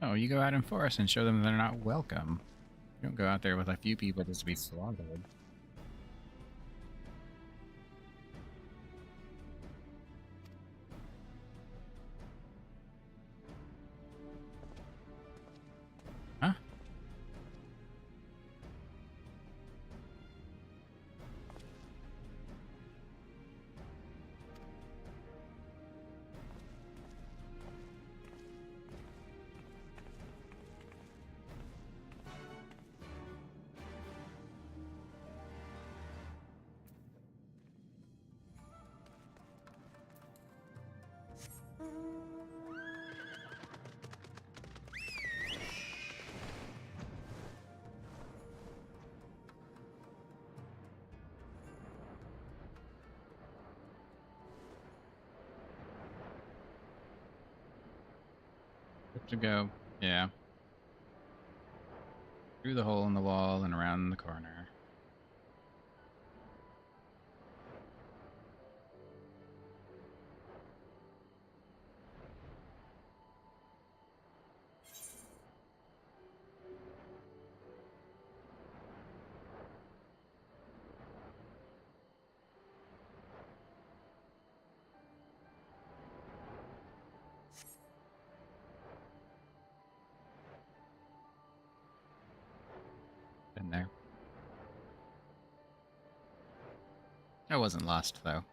Oh, you go out in forest and show them they're not welcome. You don't go out there with a few people just to be slaughtered. Huh? Good to go. Yeah. Through the hole in the wall and around the corner. Been there. I wasn't lost, though.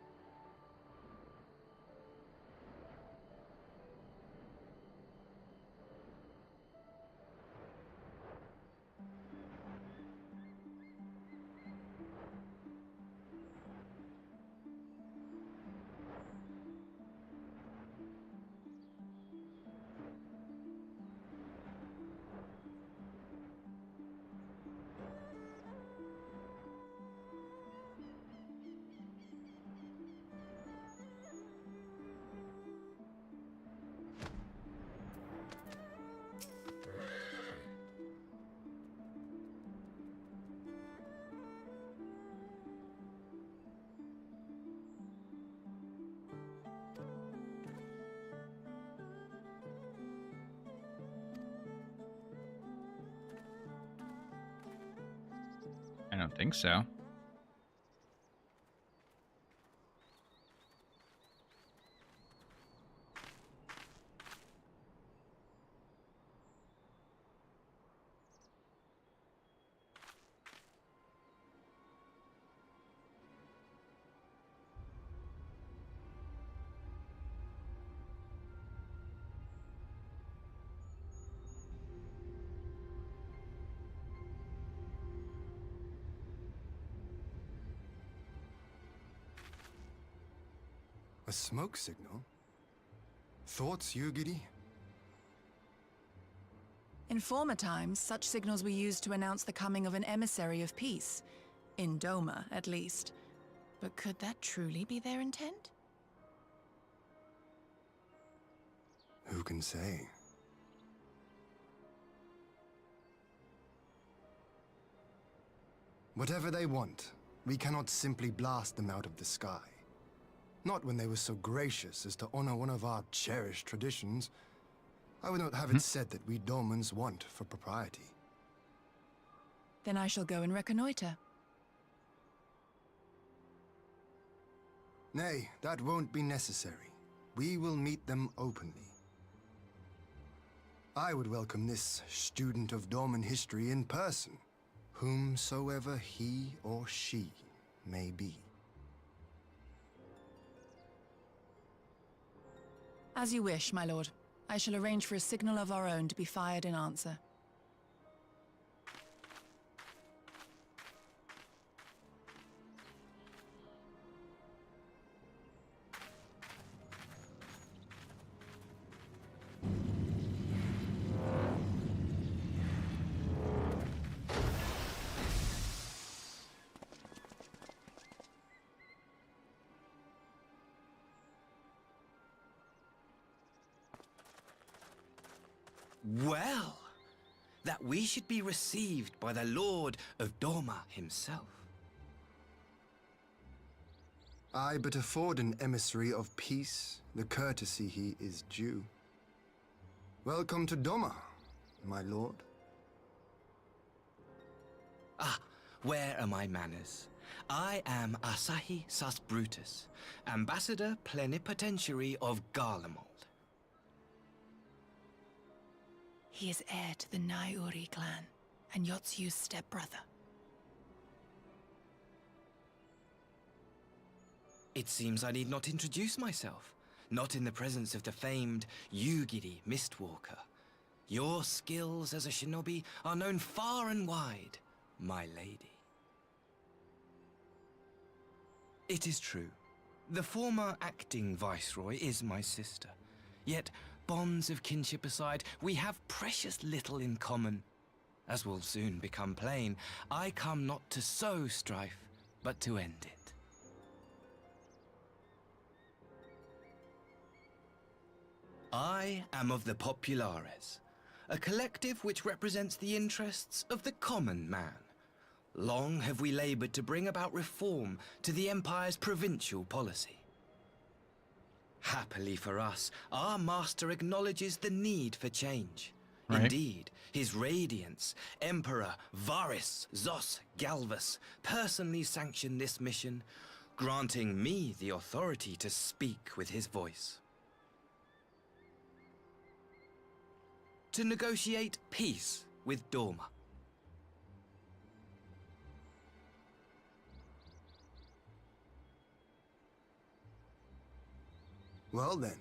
don't think so. A smoke signal? Thoughts, Yugiri? In former times, such signals were used to announce the coming of an emissary of peace. In Doma, at least. But could that truly be their intent? Who can say? Whatever they want, we cannot simply blast them out of the sky. Not when they were so gracious as to honor one of our cherished traditions. I would not have it said that we Domans want for propriety. Then I shall go and reconnoiter. Nay, that won't be necessary. We will meet them openly. I would welcome this student of Dorman history in person, whomsoever he or she may be. As you wish, my lord. I shall arrange for a signal of our own to be fired in answer. Well, that we should be received by the Lord of Doma himself. I but afford an emissary of peace the courtesy he is due. Welcome to Doma, my lord. Ah, where are my manners? I am Asahi Sus Brutus, Ambassador Plenipotentiary of Garlemald. He is heir to the Naiuri clan, and Yotsu's stepbrother. It seems I need not introduce myself, not in the presence of the famed Yugiri Mistwalker. Your skills as a shinobi are known far and wide, my lady. It is true, the former acting viceroy is my sister, yet bonds of kinship aside, we have precious little in common. As will soon become plain, I come not to sow strife, but to end it. I am of the Populares, a collective which represents the interests of the common man. Long have we labored to bring about reform to the Empire's provincial policy. Happily for us, our master acknowledges the need for change. Right. Indeed, his Radiance, Emperor Varys Zos Galvus, personally sanctioned this mission, granting me the authority to speak with his voice. To negotiate peace with Doma. Well then,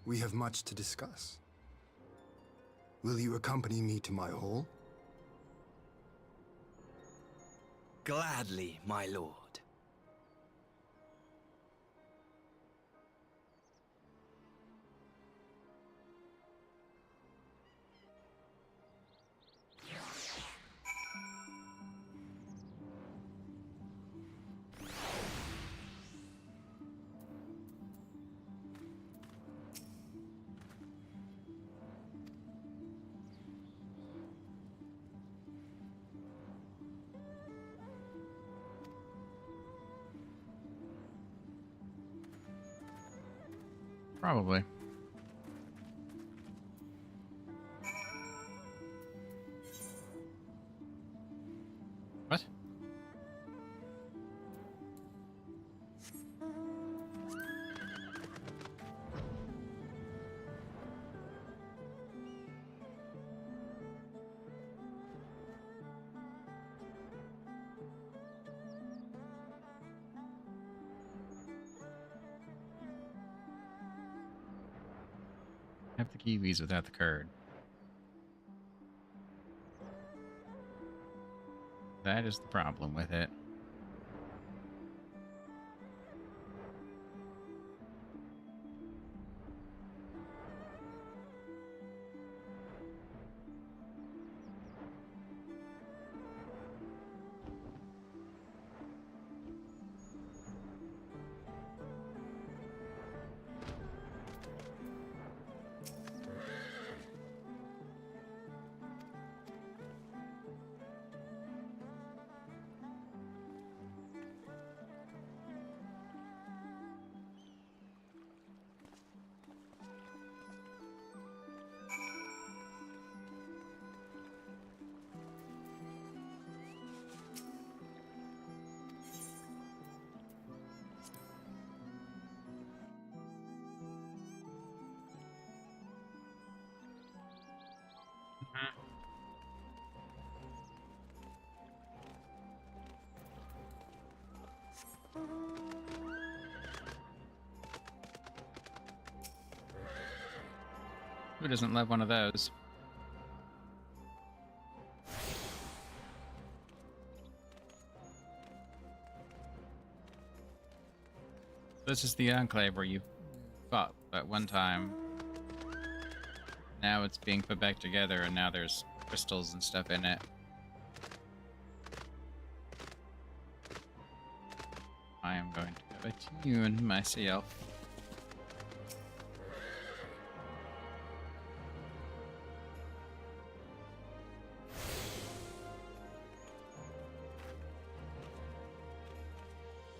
we have much to discuss. Will you accompany me to my hall? Gladly, my lord. Probably. What? have the kiwis without the curd. That is the problem with it. Who doesn't love one of those? This is the enclave where you fought at one time. Now it's being put back together, and now there's crystals and stuff in it. I am going to attune myself.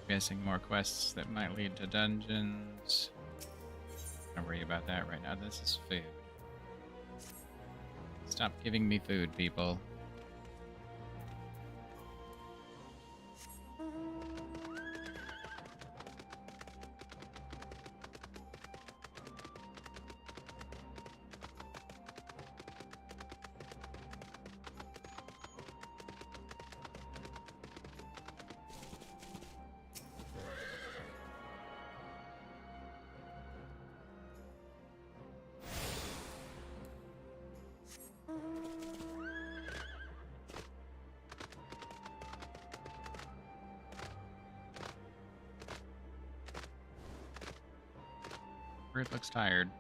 Guessing more quests that might lead to dungeons. Don't worry about that right now. This is food. Stop giving me food, people. Bird looks tired.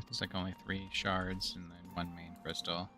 There's like only 3 shards and then 1 main crystal.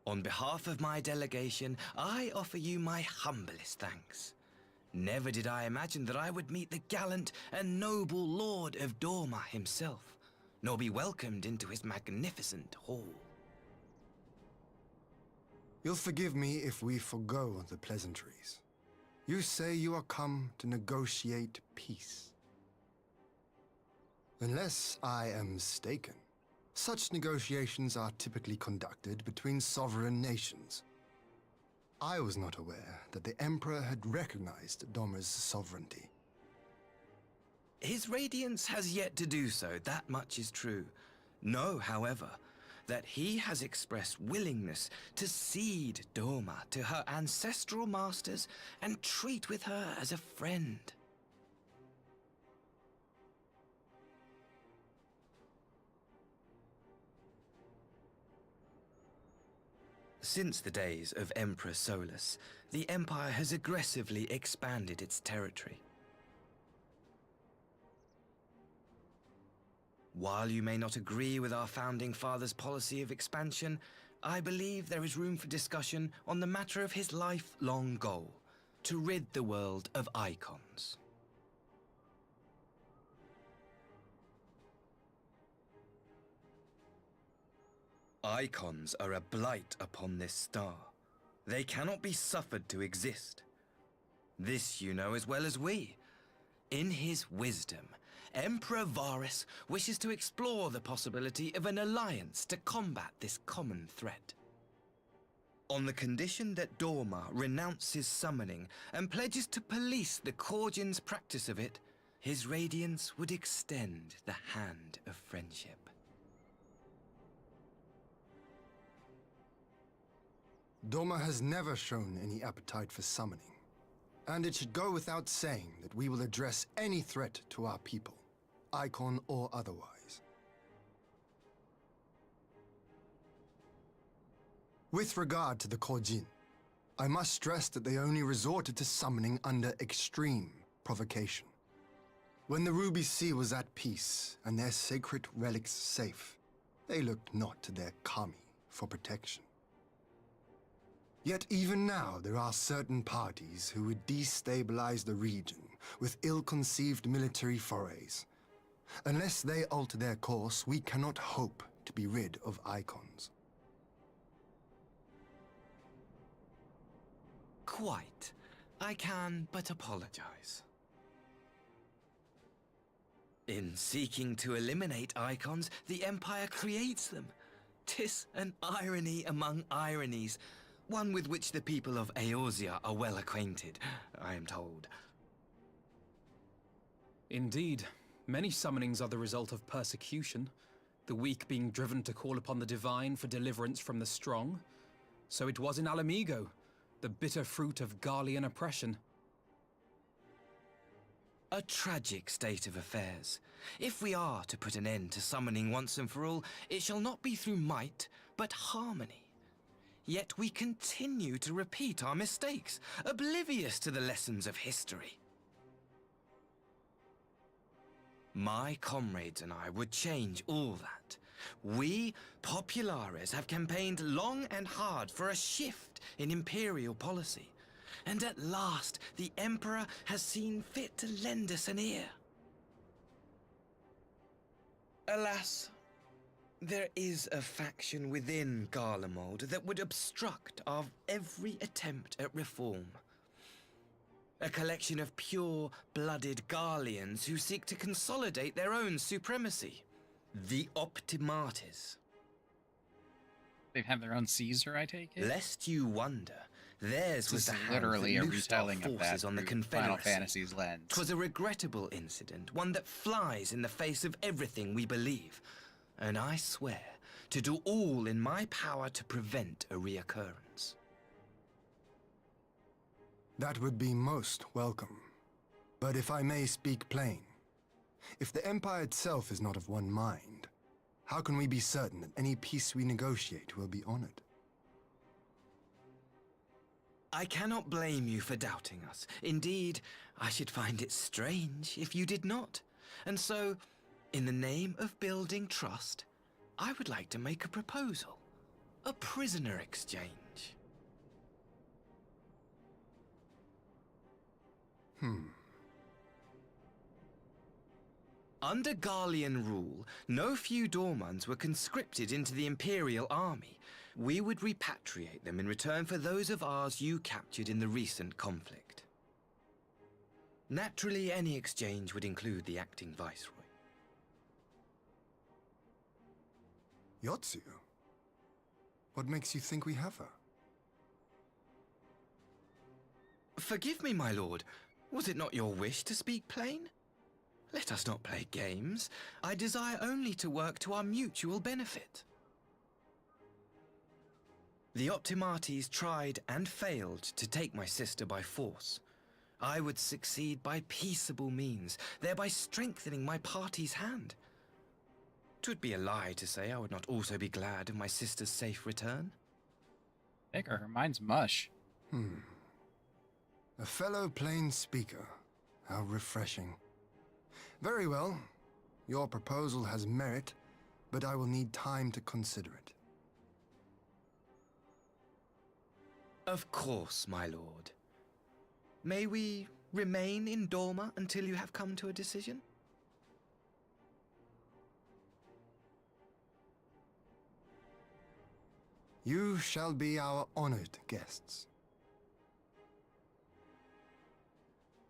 On behalf of my delegation, I offer you my humblest thanks. Never did I imagine that I would meet the gallant and noble Lord of Dorma himself, nor be welcomed into his magnificent hall. You'll forgive me if we forgo the pleasantries. You say you are come to negotiate peace. Unless I am mistaken, such negotiations are typically conducted between sovereign nations. I was not aware that the Emperor had recognized Dorma's sovereignty. His Radiance has yet to do so, that much is true. Know, however, that he has expressed willingness to cede Dorma to her ancestral masters and treat with her as a friend. Since the days of Emperor Solus, the Empire has aggressively expanded its territory. While you may not agree with our founding father's policy of expansion, I believe there is room for discussion on the matter of his lifelong goal, to rid the world of icons. Icons are a blight upon this star. They cannot be suffered to exist. This you know as well as we. In his wisdom, Emperor Varus wishes to explore the possibility of an alliance to combat this common threat. On the condition that Dorma renounces summoning and pledges to police the Korgin's practice of it, his Radiance would extend the hand of friendship. Dorma has never shown any appetite for summoning, and it should go without saying that we will address any threat to our people, icon or otherwise. With regard to the Korjin, I must stress that they only resorted to summoning under extreme provocation. When the Ruby Sea was at peace and their sacred relics safe, they looked not to their kami for protection. Yet even now there are certain parties who would destabilize the region with ill-conceived military forays. Unless they alter their course, we cannot hope to be rid of icons. Quite. I can but apologize. In seeking to eliminate icons, the Empire creates them. 'Tis an irony among ironies, one with which the people of Eorzea are well acquainted, I am told. Indeed. Many summonings are the result of persecution, the weak being driven to call upon the divine for deliverance from the strong. So it was in Alamigo, the bitter fruit of Garlean oppression. A tragic state of affairs. If we are to put an end to summoning once and for all, it shall not be through might, but harmony. Yet we continue to repeat our mistakes, oblivious to the lessons of history. My comrades and I would change all that. We, Populares, have campaigned long and hard for a shift in imperial policy. And at last, the Emperor has seen fit to lend us an ear. Alas, there is a faction within Garlemald that would obstruct our every attempt at reform. A collection of pure-blooded Garleans who seek to consolidate their own supremacy. The Optimates. They have their own Caesar, I take it? Lest you wonder, theirs was This the is hand literally that a loosed our retelling of forces that on the through Final Confederacy. Fantasy's lens. 'Twas a regrettable incident, one that flies in the face of everything we believe. And I swear to do all in my power to prevent a reoccurrence. That would be most welcome. But if I may speak plain, if the Empire itself is not of one mind, how can we be certain that any peace we negotiate will be honored? I cannot blame you for doubting us. Indeed, I should find it strange if you did not. And so, in the name of building trust, I would like to make a proposal. a prisoner exchange. Under Garlean rule, no few Dormans were conscripted into the Imperial army. We would repatriate them in return for those of ours you captured in the recent conflict. Naturally, any exchange would include the acting Viceroy. Yotsu? What makes you think we have her? Forgive me, my lord. Was it not your wish to speak plain? Let us not play games. I desire only to work to our mutual benefit. The Optimates tried and failed to take my sister by force. I would succeed by peaceable means, thereby strengthening my party's hand. 'Twould be a lie to say I would not also be glad of my sister's safe return. Baker, her mind's mush. A fellow plain speaker. How refreshing. Very well. Your proposal has merit, but I will need time to consider it. Of course, my lord. May we remain in Dorma until you have come to a decision? You shall be our honored guests.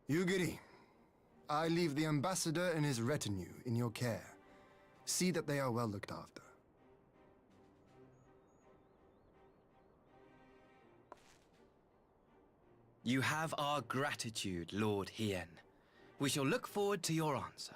Yugiri, I leave the ambassador and his retinue in your care. See that they are well looked after. You have our gratitude, Lord Hien. We shall look forward to your answer.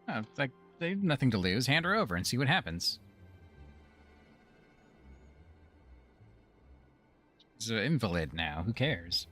Oh, like, they have nothing to lose. Hand her over and see what happens. She's an invalid now. Who cares?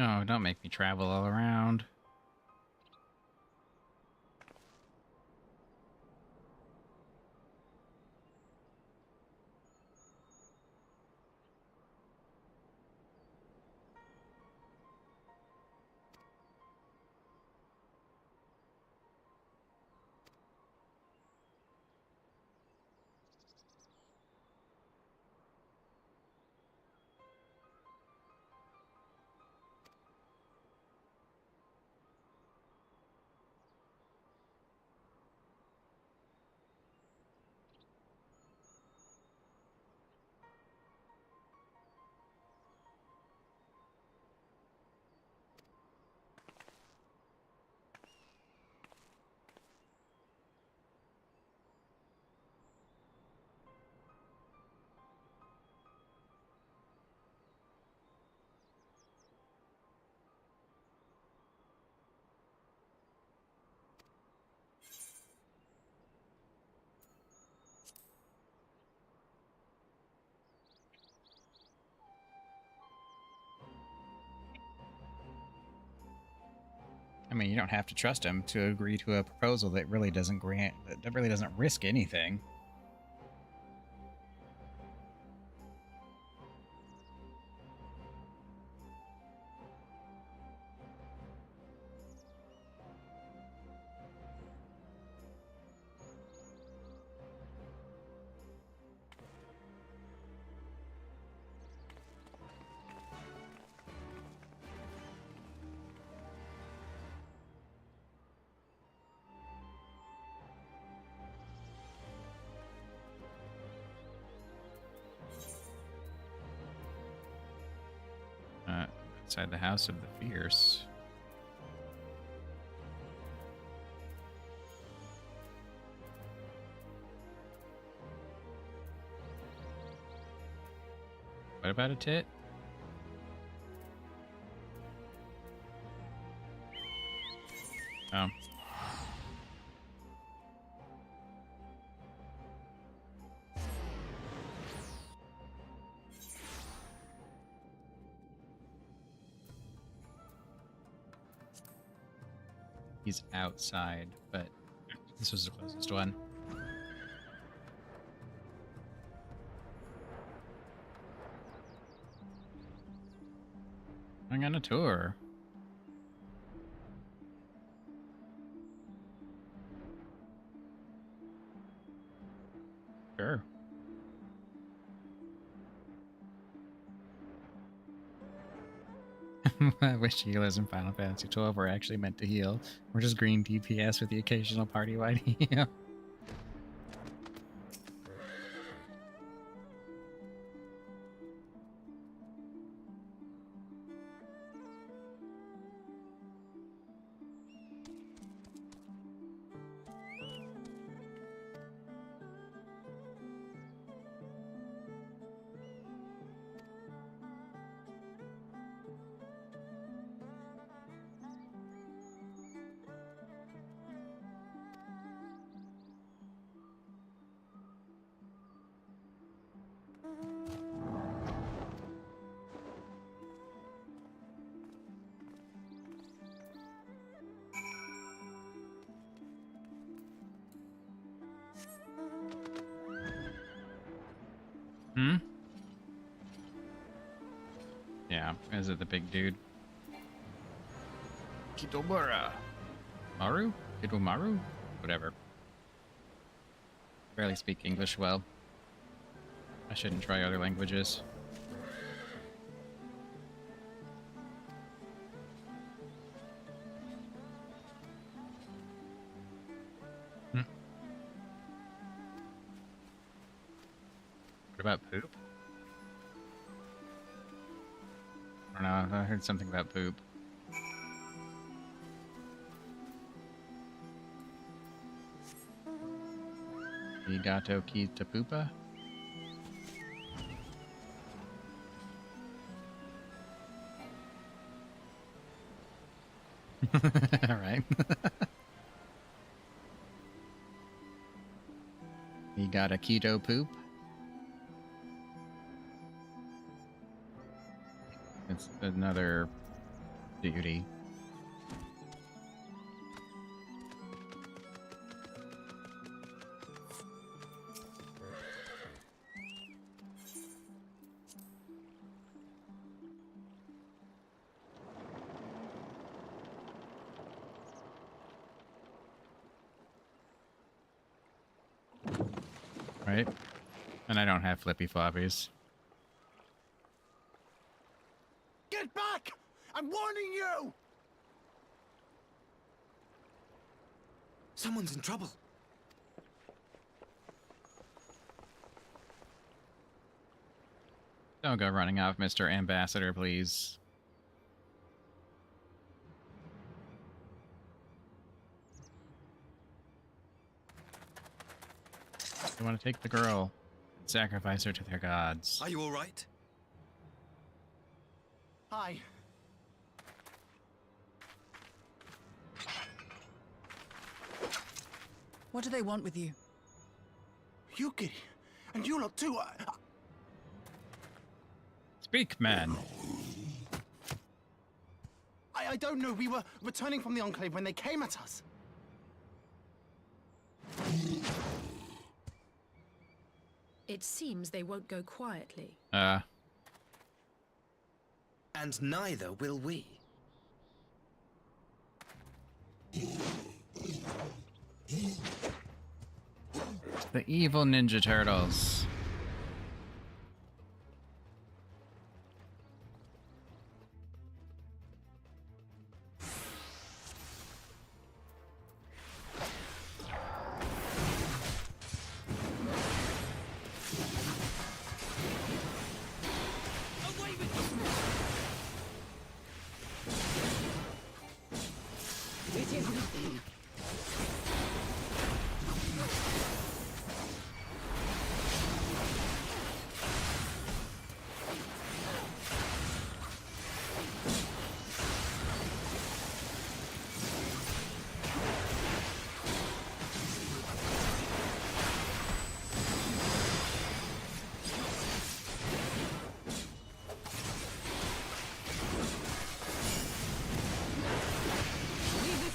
No, don't make me travel all around. I mean, you don't have to trust him to agree to a proposal that really doesn't risk anything. Outside the House of the Fierce. What about a tit? Oh. He's outside, but this was the closest one. I'm on a tour. Sure. I wish healers in Final Fantasy XII were actually meant to heal. We're just green DPS with the occasional party-wide heal. Hmm? Yeah, is it the big dude? Kitomura. Maru? Kitomaru? Whatever. Barely speak English well. I shouldn't try other languages. What about poop? I don't know, I heard something about poop. Igato Kitapupa? Alright. You got a keto poop? It's another duty. Right? And I don't have flippy floppies. Get back! I'm warning you! Someone's in trouble. Don't go running off, Mr. Ambassador, please. They want to take the girl and sacrifice her to their gods. Are you all right? Hi. What do they want with you? Yuki, and you lot too. Speak, man. I don't know. We were returning from the Enclave when they came at us. It seems they won't go quietly. And neither will we. The evil Ninja Turtles.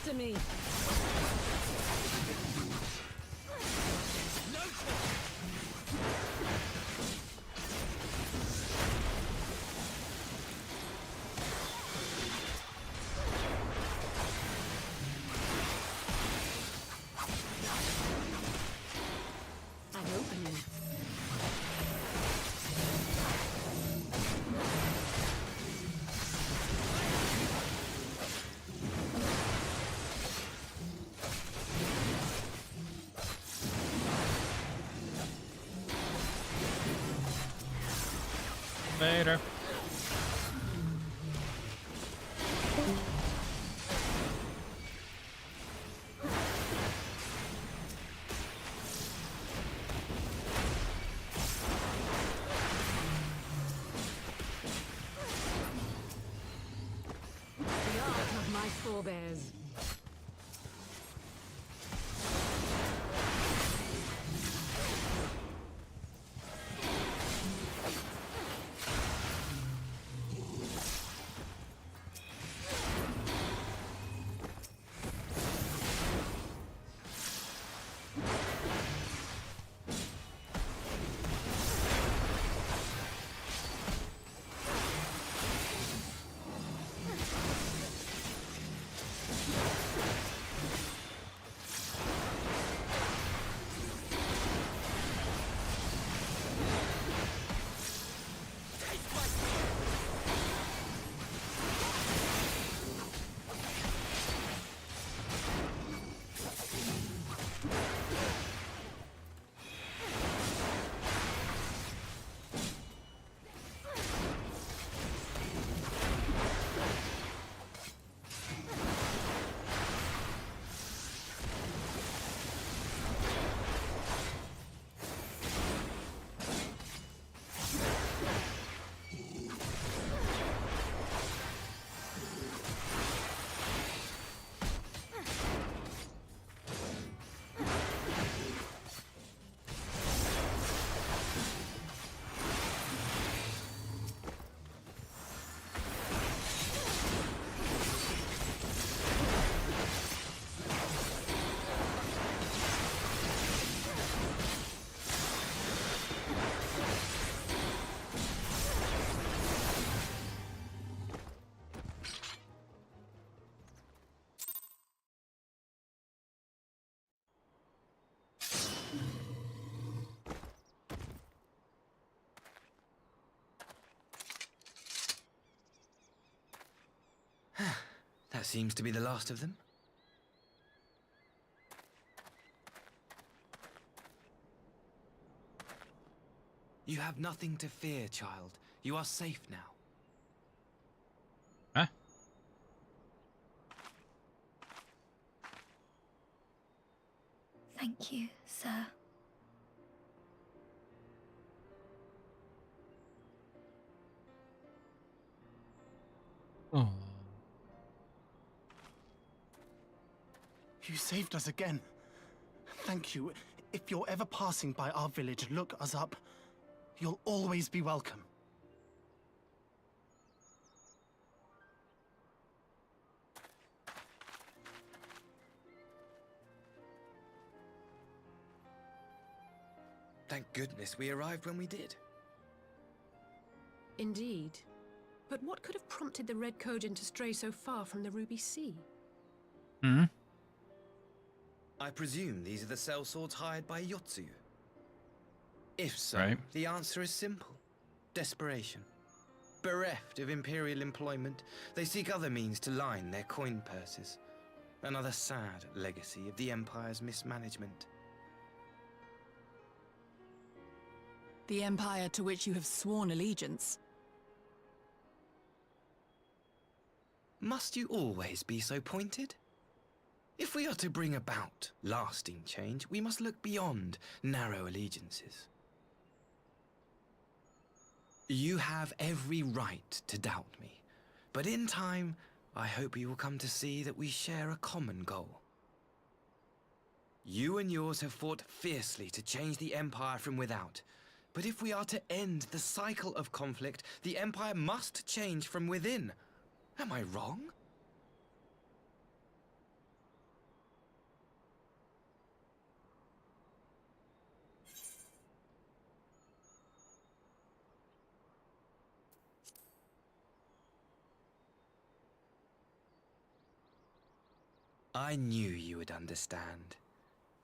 To me. An opening. Later. The art of my forebears. That seems to be the last of them. You have nothing to fear, child. You are safe now. Huh? Thank you, sir. Oh. You saved us again. Thank you. If you're ever passing by our village, look us up. You'll always be welcome. Thank goodness we arrived when we did. Indeed. But what could have prompted the Red Kojin to stray so far from the Ruby Sea? Hmm? I presume these are the sellswords hired by Yotsuyu. If so, Right. the answer is simple. Desperation. Bereft of imperial employment, they seek other means to line their coin purses. Another sad legacy of the Empire's mismanagement. The Empire to which you have sworn allegiance. Must you always be so pointed? If we are to bring about lasting change, we must look beyond narrow allegiances. You have every right to doubt me, but in time, I hope you will come to see that we share a common goal. You and yours have fought fiercely to change the Empire from without, but if we are to end the cycle of conflict, the Empire must change from within. Am I wrong? I knew you would understand.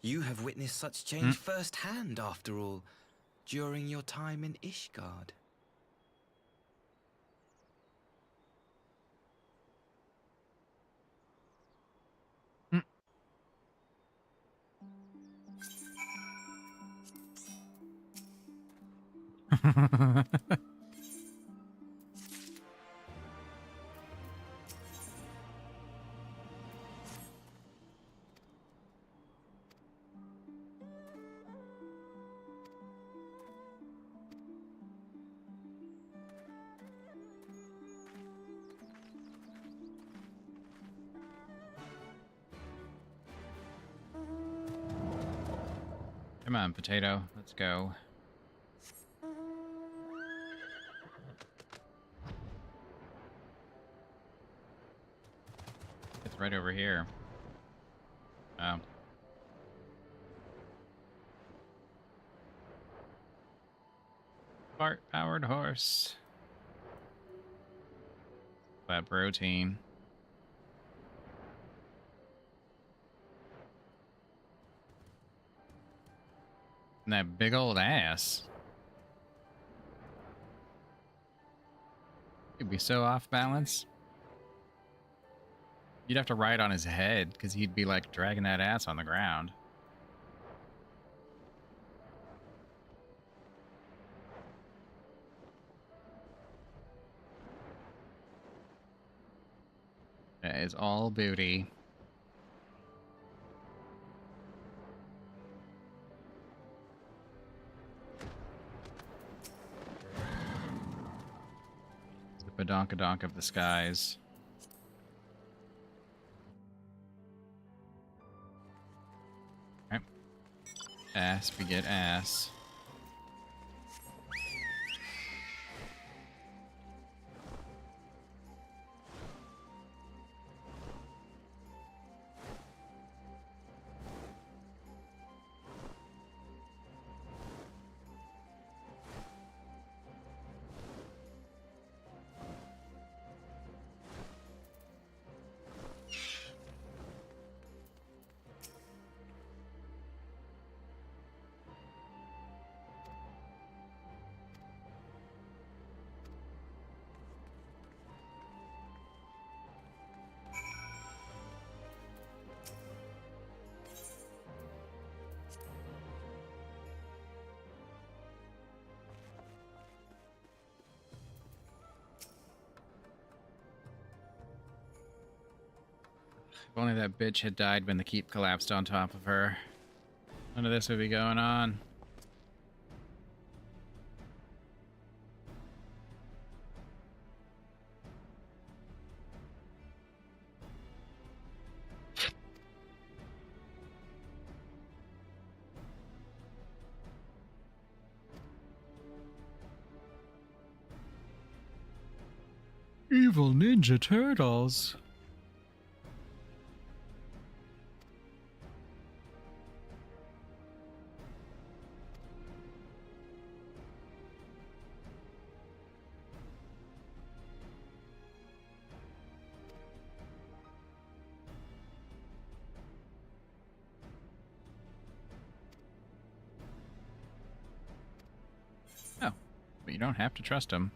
You have witnessed such change firsthand, after all, during your time in Ishgard. Come on, potato. Let's go. It's right over here. Oh. Fart-powered horse. That protein. And that big old ass. He'd be so off balance. You'd have to ride on his head, because he'd be like dragging that ass on the ground. That is all booty. The badonkadonk of the skies. Okay. Ass beget ass. If only that bitch had died when the keep collapsed on top of her. None of this would be going on. Evil Ninja Turtles. Oh, but you don't have to trust them.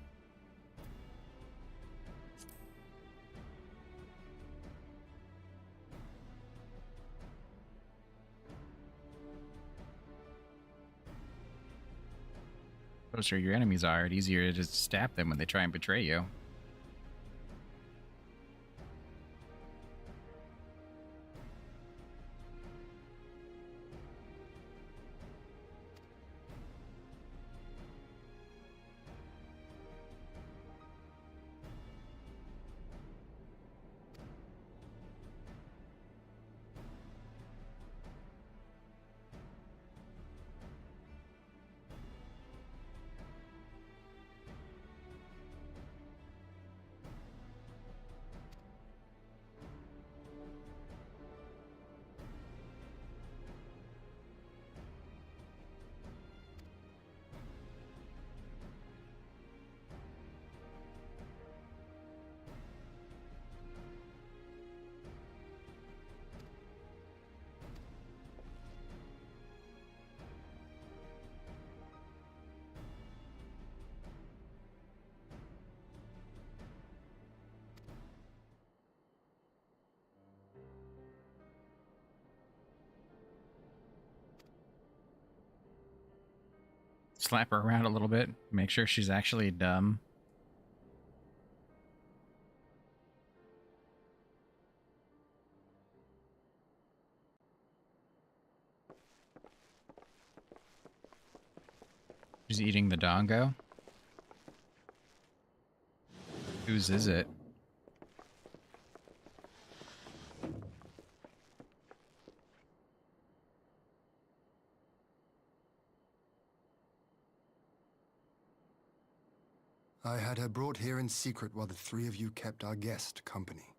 The closer your enemies are, it's easier to just stab them when they try and betray you. Slap her around a little bit. Make sure she's actually dumb. She's eating the dongo. Whose is it? I had her brought here in secret while the three of you kept our guest company.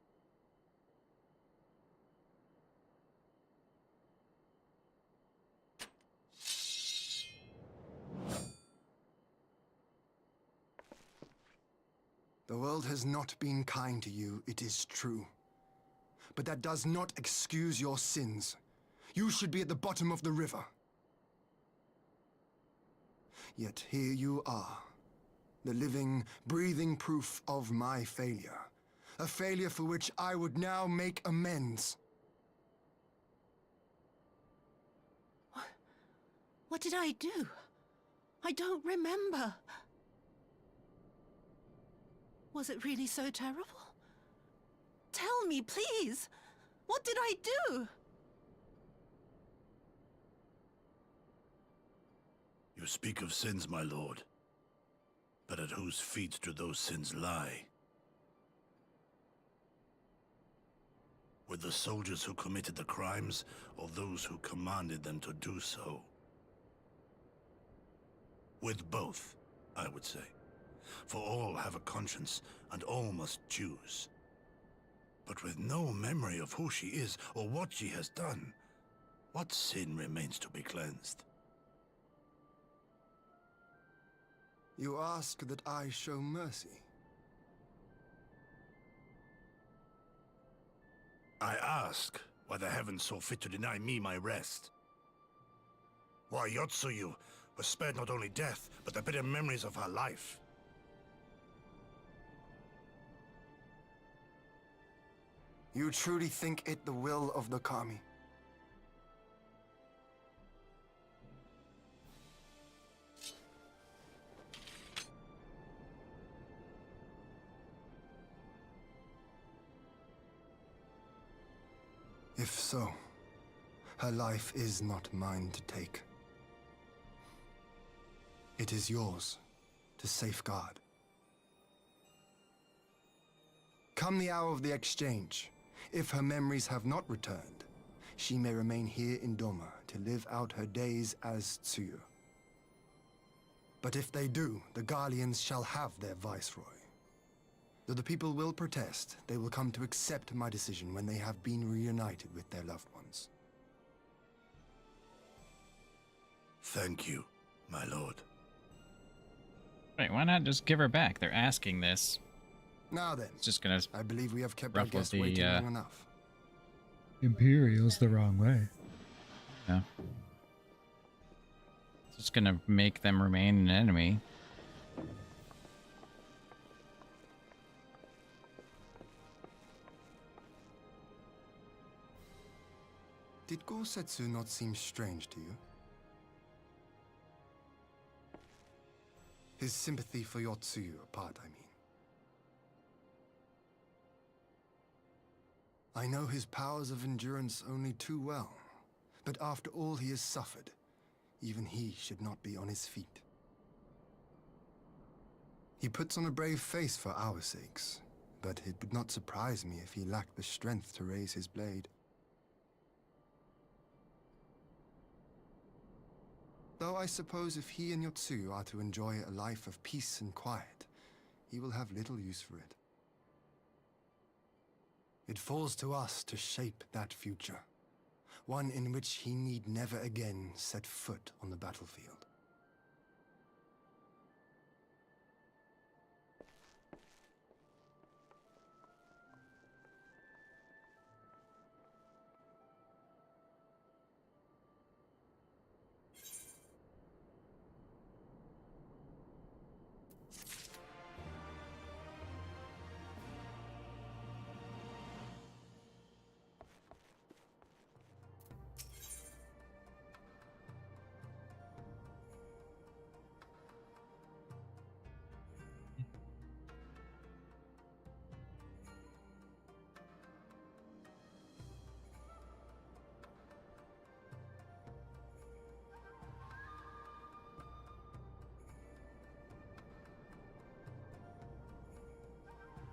The world has not been kind to you, it is true. But that does not excuse your sins. You should be at the bottom of the river. Yet here you are. The living, breathing proof of my failure. A failure for which I would now make amends. What did I do? I don't remember. Was it really so terrible? Tell me, please. What did I do? You speak of sins, my lord. But at whose feet do those sins lie? With the soldiers who committed the crimes, or those who commanded them to do so? With both, I would say. For all have a conscience, and all must choose. But with no memory of who she is, or what she has done, what sin remains to be cleansed? You ask that I show mercy. I ask why the heavens saw fit to deny me my rest. Why Yotsuyu was spared not only death, but the bitter memories of her life. You truly think it the will of the Kami? If so, her life is not mine to take. It is yours to safeguard. Come the hour of the exchange, if her memories have not returned, she may remain here in Doma to live out her days as Tsuyu. But if they do, the Garleans shall have their viceroy. Though the people will protest, they will come to accept my decision when they have been reunited with their loved ones. Thank you, my lord. Wait, why not just give her back? They're asking this. Now then, it's just gonna. I believe we have kept our guests waiting long enough. Imperial's the wrong way. Yeah. It's just gonna make them remain an enemy. Did Gorsetsu not seem strange to you? His sympathy for your Tsuyu apart, I mean. I know his powers of endurance only too well, but after all he has suffered, even he should not be on his feet. He puts on a brave face for our sakes, but it would not surprise me if he lacked the strength to raise his blade. Though I suppose if he and Yotsuyu are to enjoy a life of peace and quiet, he will have little use for it. It falls to us to shape that future, one in which he need never again set foot on the battlefield.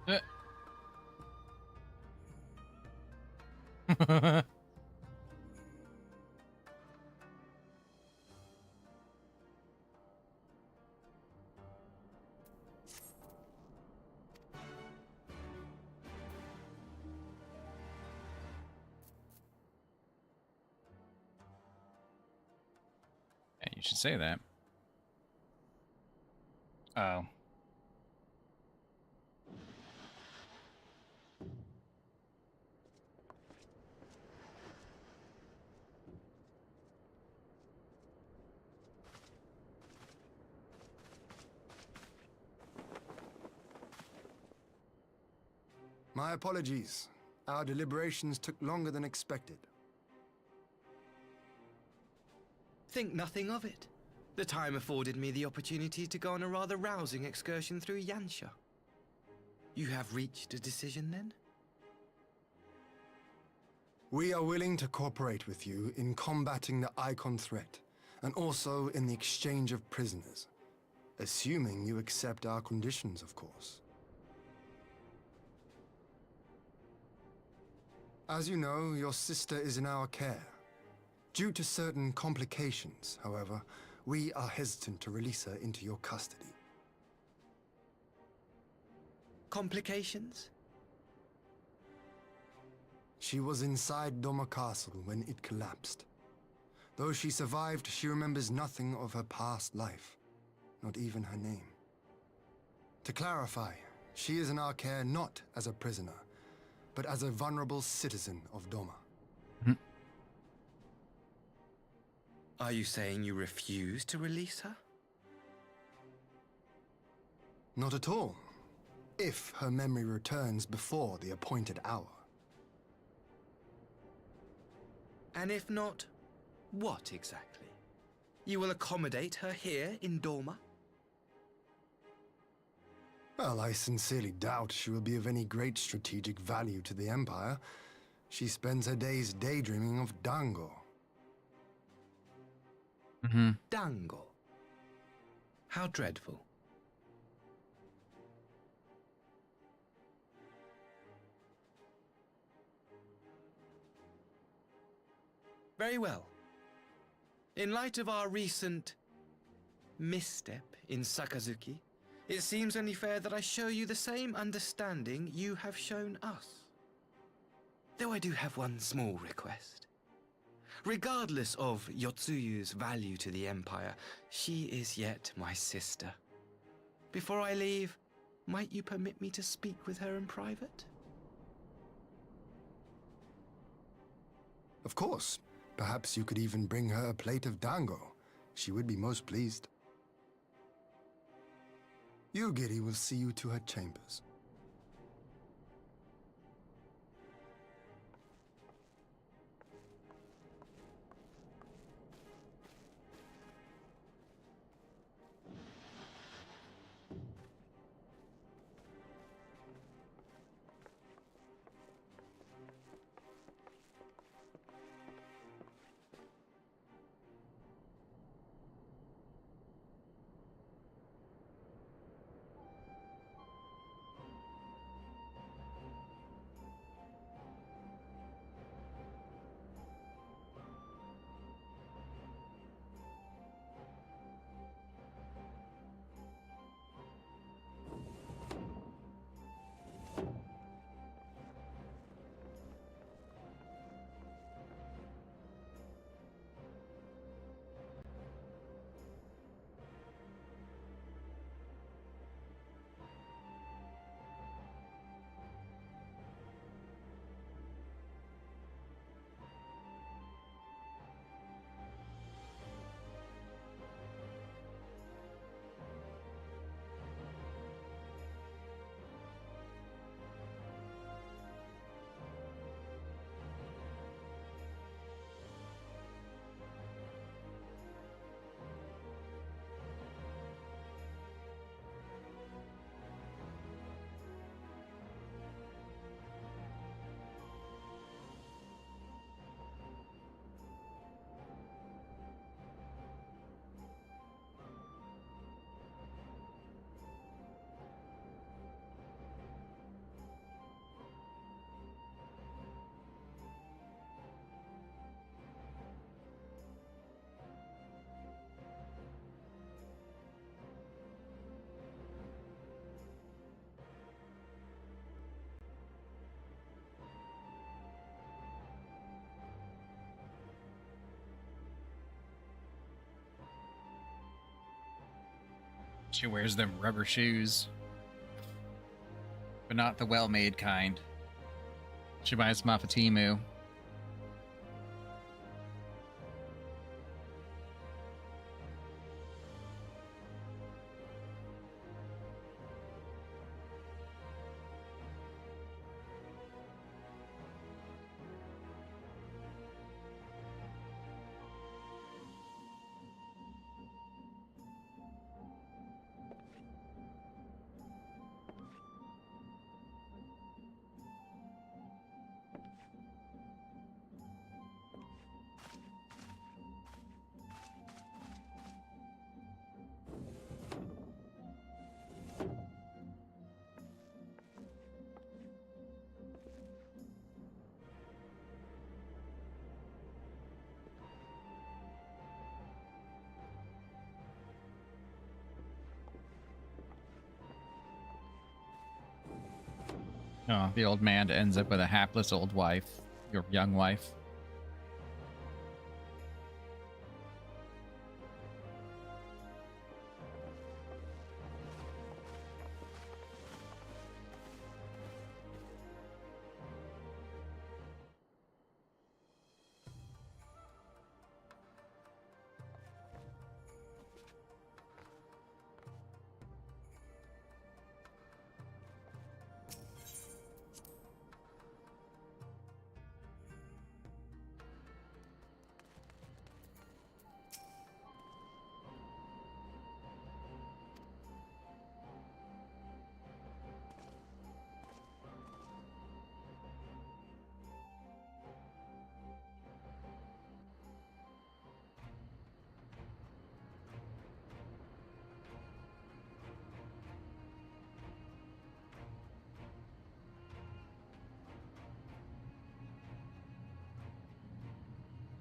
Yeah, you should say that. Oh. My apologies. Our deliberations took longer than expected. Think nothing of it. The time afforded me the opportunity to go on a rather rousing excursion through Yansha. You have reached a decision, then? We are willing to cooperate with you in combating the Icon threat, and also in the exchange of prisoners. Assuming you accept our conditions, of course. As you know, your sister is in our care. Due to certain complications, however, we are hesitant to release her into your custody. Complications? She was inside Doma Castle when it collapsed. Though she survived, she remembers nothing of her past life, not even her name. To clarify, she is in our care not as a prisoner, but as a vulnerable citizen of Doma. Are you saying you refuse to release her? Not at all. If her memory returns before the appointed hour. And if not, what exactly? You will accommodate her here in Doma? Well, I sincerely doubt she will be of any great strategic value to the Empire, She spends her days daydreaming of Dango. Dango. How dreadful. Very well. In light of our recent misstep in Sakazuki, it seems only fair that I show you the same understanding you have shown us. Though I do have one small request. Regardless of Yotsuyu's value to the Empire, she is yet my sister. Before I leave, might you permit me to speak with her in private? Of course. Perhaps you could even bring her a plate of dango. She would be most pleased. Yugiri will see you to her chambers. She wears them rubber shoes, but not the well-made kind. She buys them off of Temu. Oh, the old man ends up with a hapless old wife, your young wife.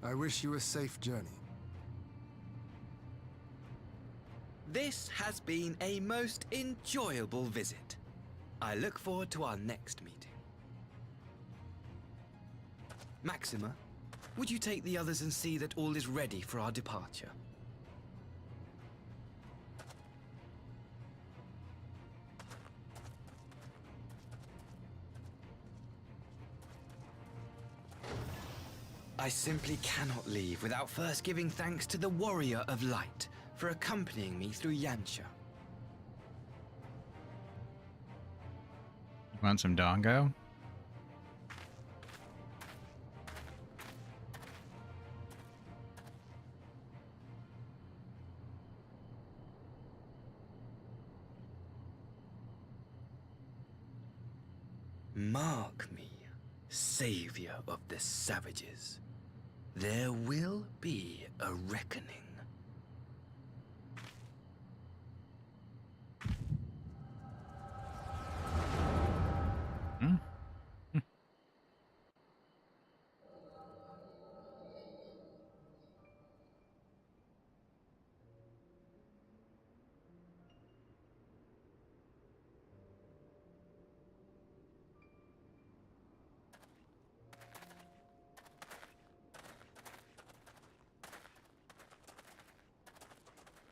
I wish you a safe journey. This has been a most enjoyable visit. I look forward to our next meeting. Maxima, would you take the others and see that all is ready for our departure? I simply cannot leave without first giving thanks to the Warrior of Light for accompanying me through Yansha. You want some Dongo? Mark me, savior of the savages. There will be a reckoning.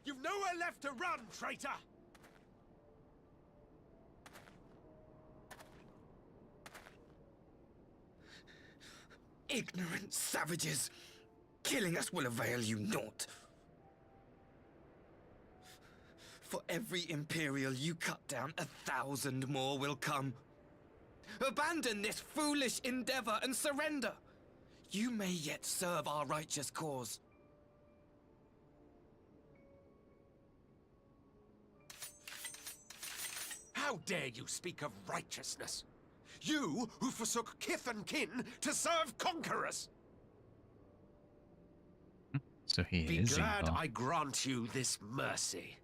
You've nowhere left to run, traitor! Ignorant savages! Killing us will avail you naught. For every Imperial you cut down, 1,000 more will come. Abandon this foolish endeavor and surrender. You may yet serve our righteous cause. How dare you speak of righteousness? You who forsook kith and kin to serve conquerors! So he Be is glad evil. I grant you this mercy.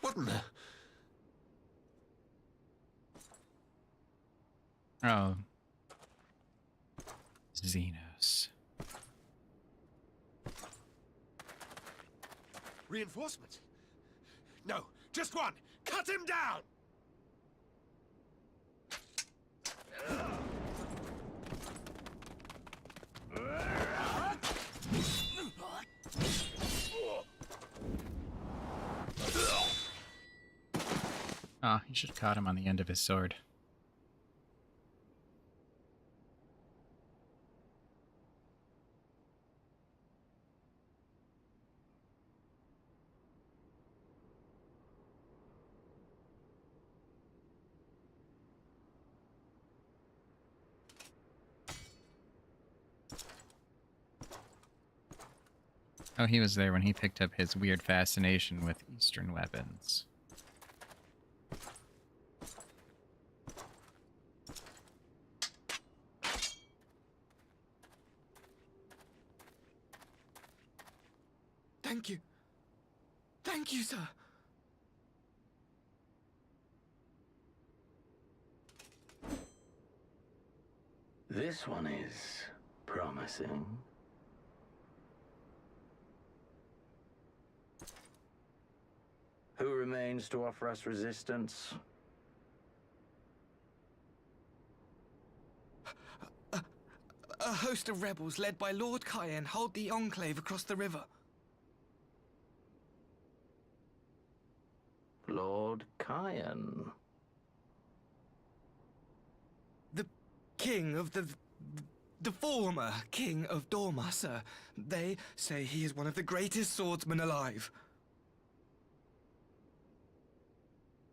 What in the... Oh. Xenos. Reinforcements? No, just one! Cut him down! Oh, you should have caught him on the end of his sword. Oh, he was there when he picked up his weird fascination with Eastern weapons. Thank you. Thank you, sir. This one is promising. Who remains to offer us resistance? A host of rebels led by Lord Cayenne hold the enclave across the river. Lord Cayenne? The king of the former king of Dorma, sir. They say he is one of the greatest swordsmen alive.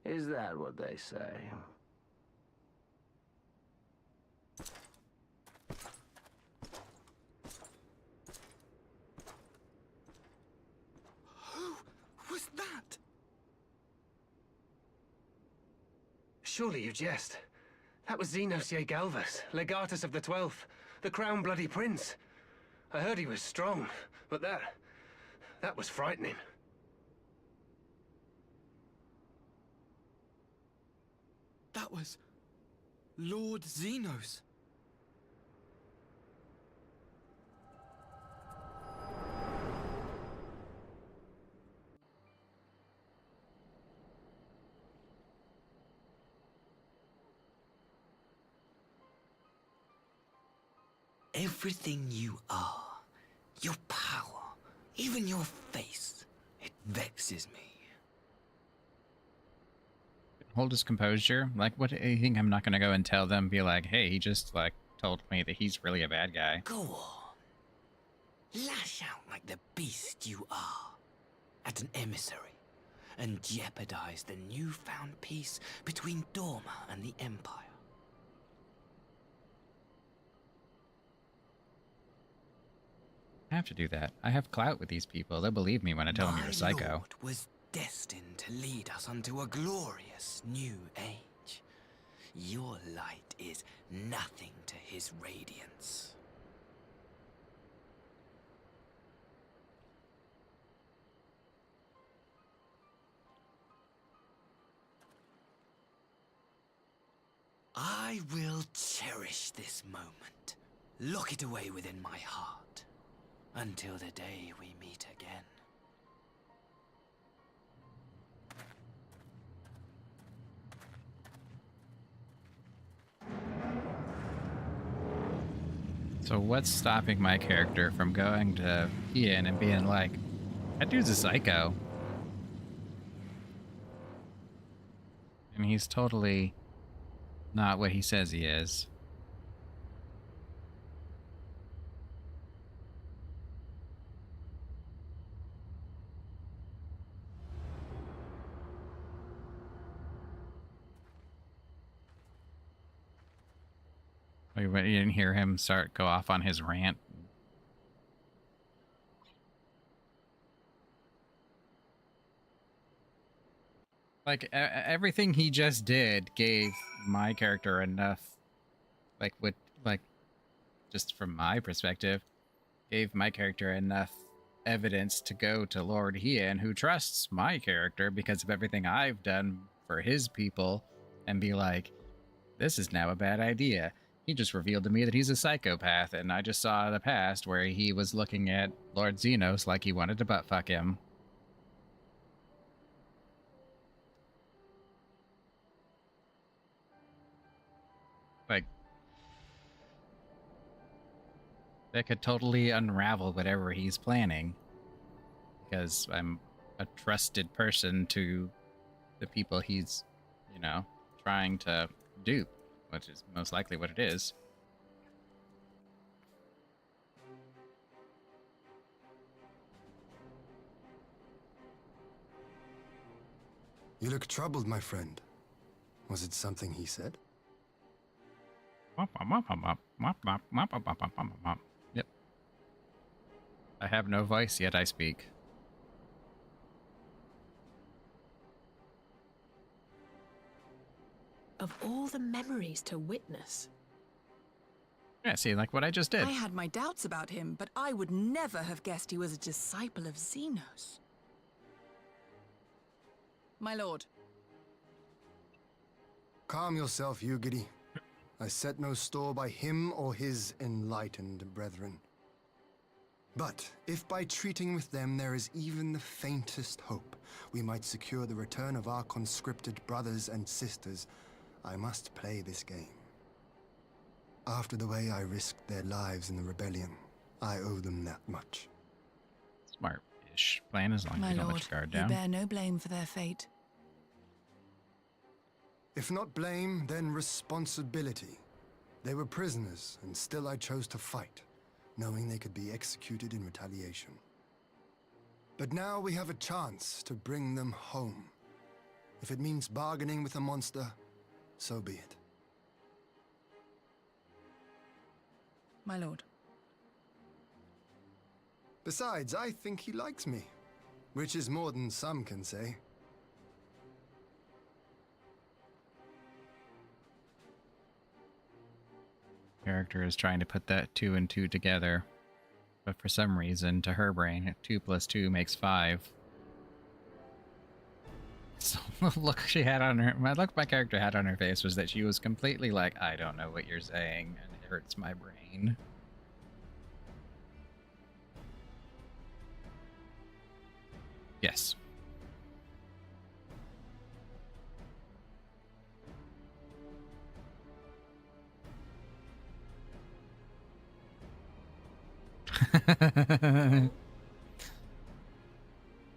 Is that what they say? Who was that? Surely you jest. That was Xenos Galvus, Legatus of the 12th, the Crown Bloody Prince. I heard he was strong, but that was frightening. That was Lord Xenos. Everything you are, your power, even your face, it vexes me. Hold his composure. Like, what do you think? I'm not gonna go and tell them, be like, hey, he just, like, told me that he's really a bad guy. Go on. Lash out like the beast you are at an emissary and jeopardize the newfound peace between Dorma and the Empire. I have to do that. I have clout with these people. They'll believe me when I tell them you're a psycho. My lord was destined to lead us unto a glorious new age. Your light is nothing to his radiance. I will cherish this moment, lock it away within my heart, until the day we meet again. So what's stopping my character from going to Ian and being like, that dude's a psycho? And he's totally not what he says he is. You didn't hear him go off on his rant? Like, everything he just did gave my character enough, just from my perspective, gave my character enough evidence to go to Lord Hien, who trusts my character because of everything I've done for his people, and be like, this is now a bad idea. He just revealed to me that he's a psychopath, and I just saw the past where he was looking at Lord Xenos like he wanted to buttfuck him. Like, that could totally unravel whatever he's planning, because I'm a trusted person to the people he's, trying to dupe, which is most likely what it is. You look troubled, my friend. Was it something he said? Yep. I have no voice, yet I speak. Of all the memories to witness. Yeah, see, like what I just did. I had my doubts about him, but I would never have guessed he was a disciple of Xenos. My lord. Calm yourself, Ugiri. I set no store by him or his enlightened brethren. But if by treating with them there is even the faintest hope, we might secure the return of our conscripted brothers and sisters, I must play this game. After the way I risked their lives in the rebellion, I owe them that much. Smart-ish plan, as long as you don't let your guard down. You bear no blame for their fate. If not blame, then responsibility. They were prisoners, and still I chose to fight, knowing they could be executed in retaliation. But now we have a chance to bring them home. If it means bargaining with a monster, so be it. My lord. Besides, I think he likes me, which is more than some can say. Character is trying to put that 2 and 2 together. But for some reason, to her brain, 2 + 2 makes 5. So the look she had on her, my look my character had on her face was that she was completely like, I don't know what you're saying, and it hurts my brain. Yes.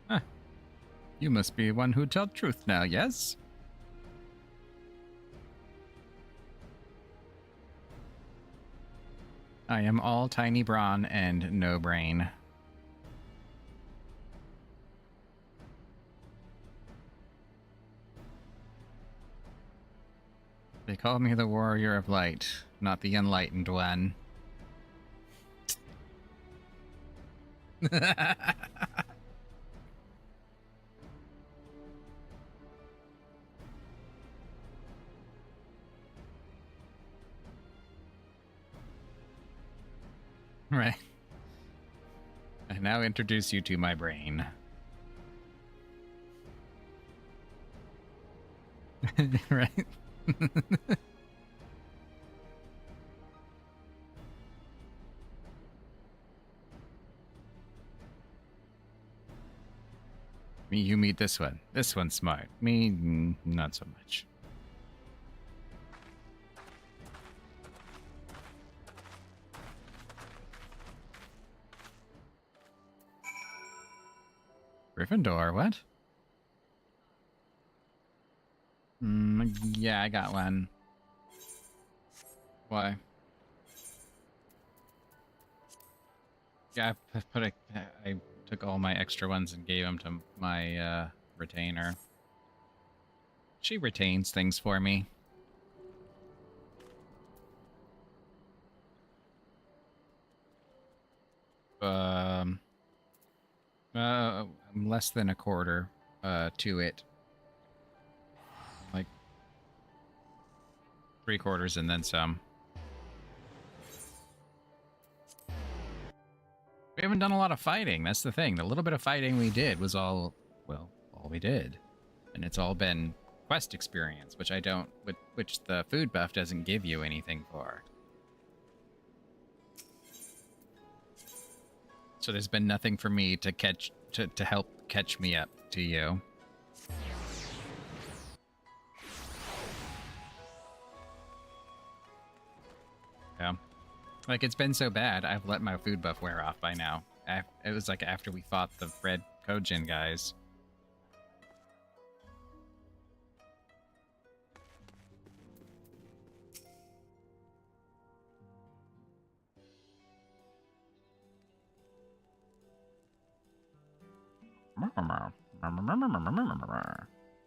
Huh. You must be one who tells truth now, yes? I am all tiny brawn and no brain. They call me the warrior of light, not the enlightened one. Right. I now introduce you to my brain. Right? Me, you meet this one. This one's smart. Me, not so much. Gryffindor, what? Yeah, I got one. Why? Yeah, I took all my extra ones and gave them to my retainer. She retains things for me. I'm less than a quarter to it. Like 3/4 and then some. We haven't done a lot of fighting. That's the thing. The little bit of fighting we did was all we did. And it's all been quest experience, which which the food buff doesn't give you anything for. So there's been nothing for me to help catch me up to you. Yeah. Like, it's been so bad, I've let my food buff wear off by now. It was like after we fought the red Kojin guys.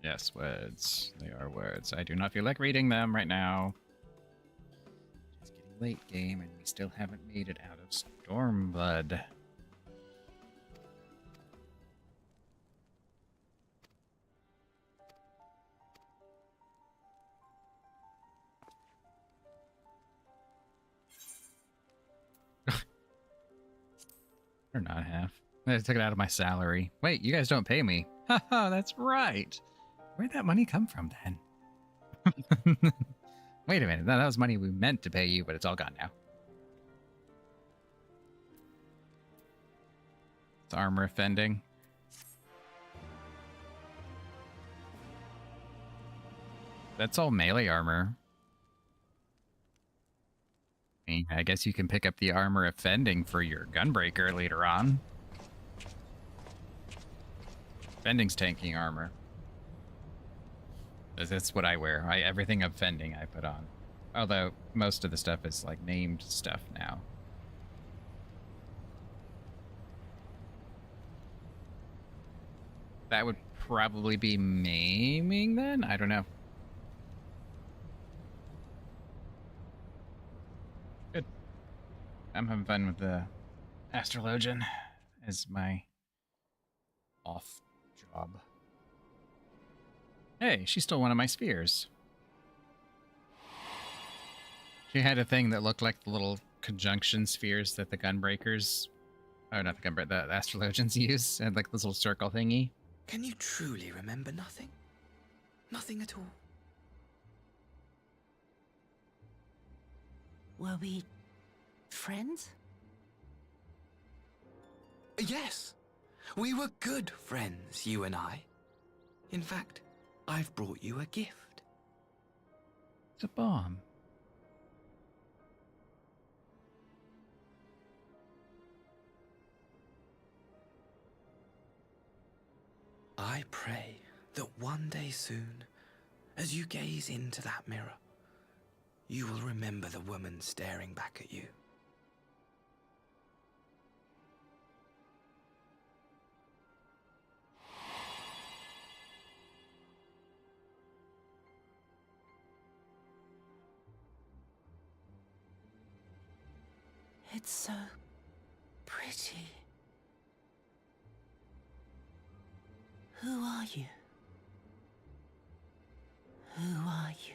Yes, words. They are words. I do not feel like reading them right now. It's getting late game and we still haven't made it out of Stormblood. Or not half. I took it out of my salary. Wait, you guys don't pay me. Haha, that's right. Where'd that money come from then? Wait a minute. No, that was money we meant to pay you, but it's all gone now. It's armor offending. That's all melee armor. I guess you can pick up the armor offending for your gunbreaker later on. Offending's tanking armor. That's what I wear. Everything offending I put on. Although most of the stuff is like named stuff now. That would probably be maiming then? I don't know. Good. I'm having fun with the Astrologian as my off job. Hey, she stole one of my spheres. She had a thing that looked like the little conjunction spheres that the gunbreakers Oh, not the gun, but the astrologians use, and like this little circle thingy. Can you truly remember nothing? Nothing at all? Were we friends? Yes. We were good friends, you and I. In fact, I've brought you a gift. It's a bomb. I pray that one day soon, as you gaze into that mirror, you will remember the woman staring back at you. It's so pretty. Who are you? Who are you?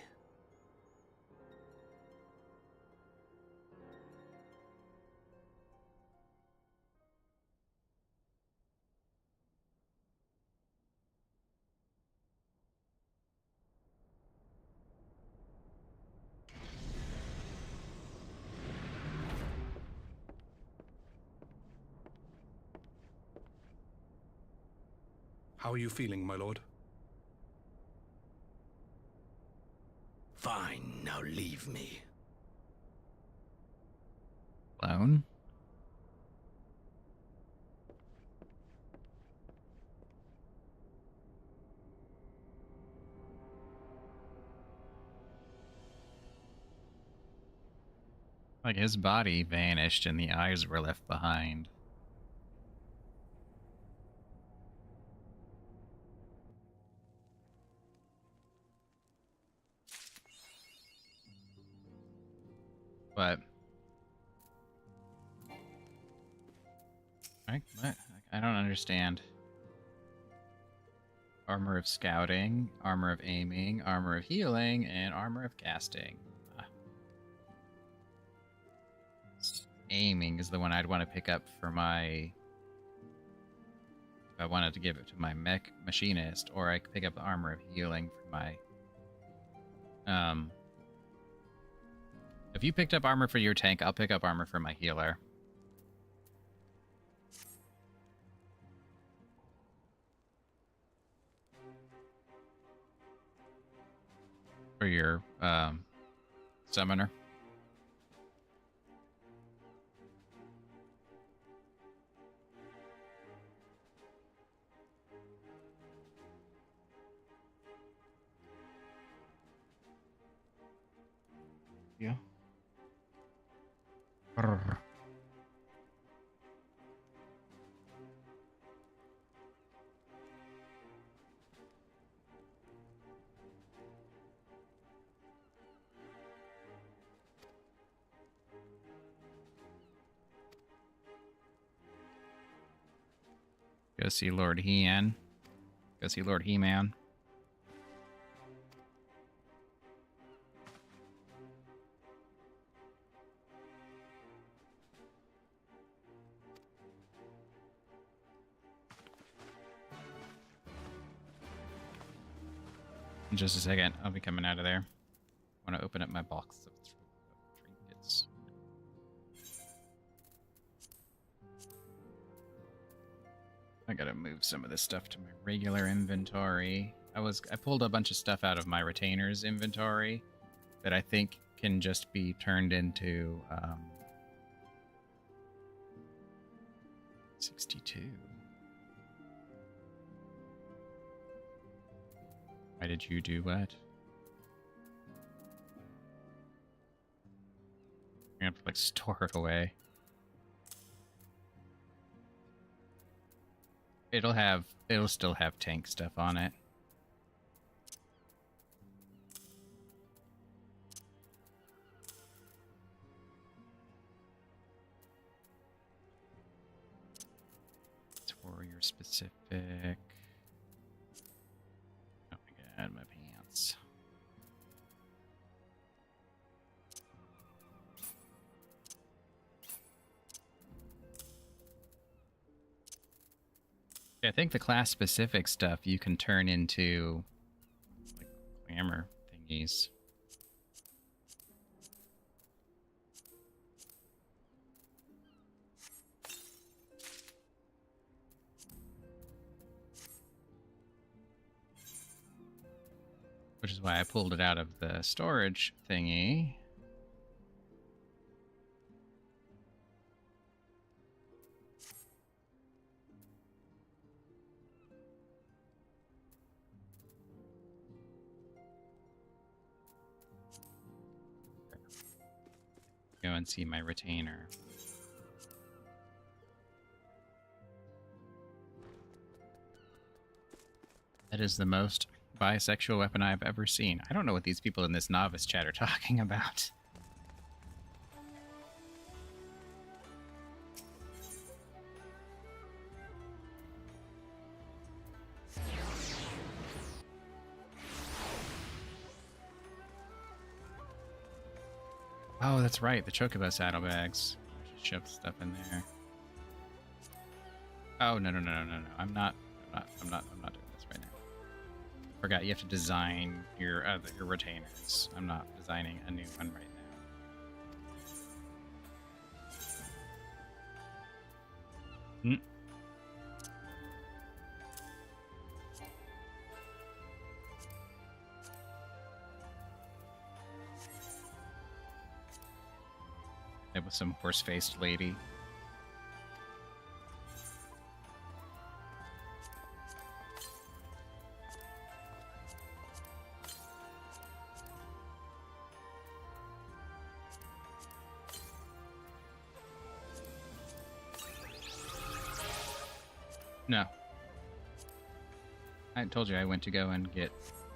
How are you feeling, my lord? Fine, now leave me. Alone? Like his body vanished and the eyes were left behind. But what? I don't understand. Armor of scouting, armor of aiming, armor of healing, and armor of casting. Aiming is the one I'd want to pick up for my... If I wanted to give it to my mech machinist, or I could pick up the armor of healing for my... If you picked up armor for your tank, I'll pick up armor for my healer. For your, summoner. Yeah. Brr. Go see Lord He-Man. Go see Lord He-Man. In just a second, I'll be coming out of there. I want to open up my box of trinkets. I gotta move some of this stuff to my regular inventory. I pulled a bunch of stuff out of my retainer's inventory that I think can just be turned into 62. Why did you do what? I have to like store it away. It'll still have tank stuff on it. It's warrior specific. Oh my god, my pants. Yeah, I think the class-specific stuff you can turn into like glamour thingies. Which is why I pulled it out of the storage thingy. Go and see my retainer. That is the most bisexual weapon I've ever seen. I don't know what these people in this novice chat are talking about. Oh, that's right, the chocobo saddlebags. I should shove stuff in there. Oh no. I'm not doing this right now. Forgot you have to design your retainers. I'm not designing a new one right now. It was some horse-faced lady. No. I told you I went to go and get,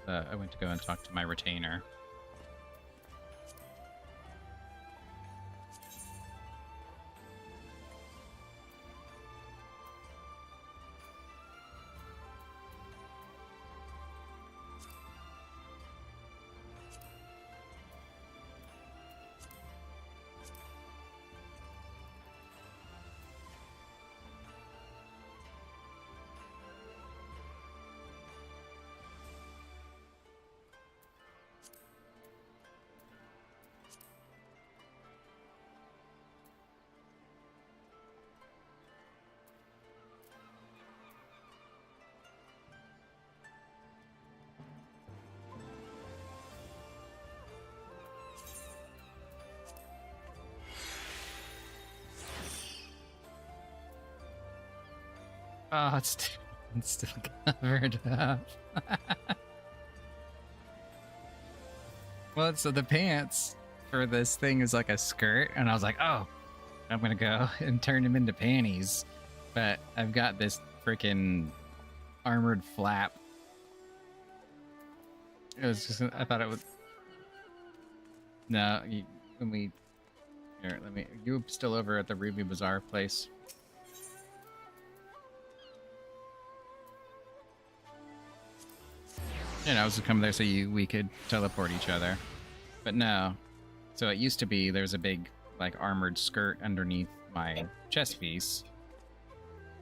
I went to go and talk to my retainer. Oh, it's still covered up. Well, so the pants for this thing is like a skirt, and I was like, oh, I'm gonna go and turn them into panties. But I've got this freaking armored flap. It was just, I thought it was... No, when we... Here, you still over at the Ruby Bazaar place? You know, I was coming there so we could teleport each other. But no. So it used to be there's a big, like, armored skirt underneath my chest piece.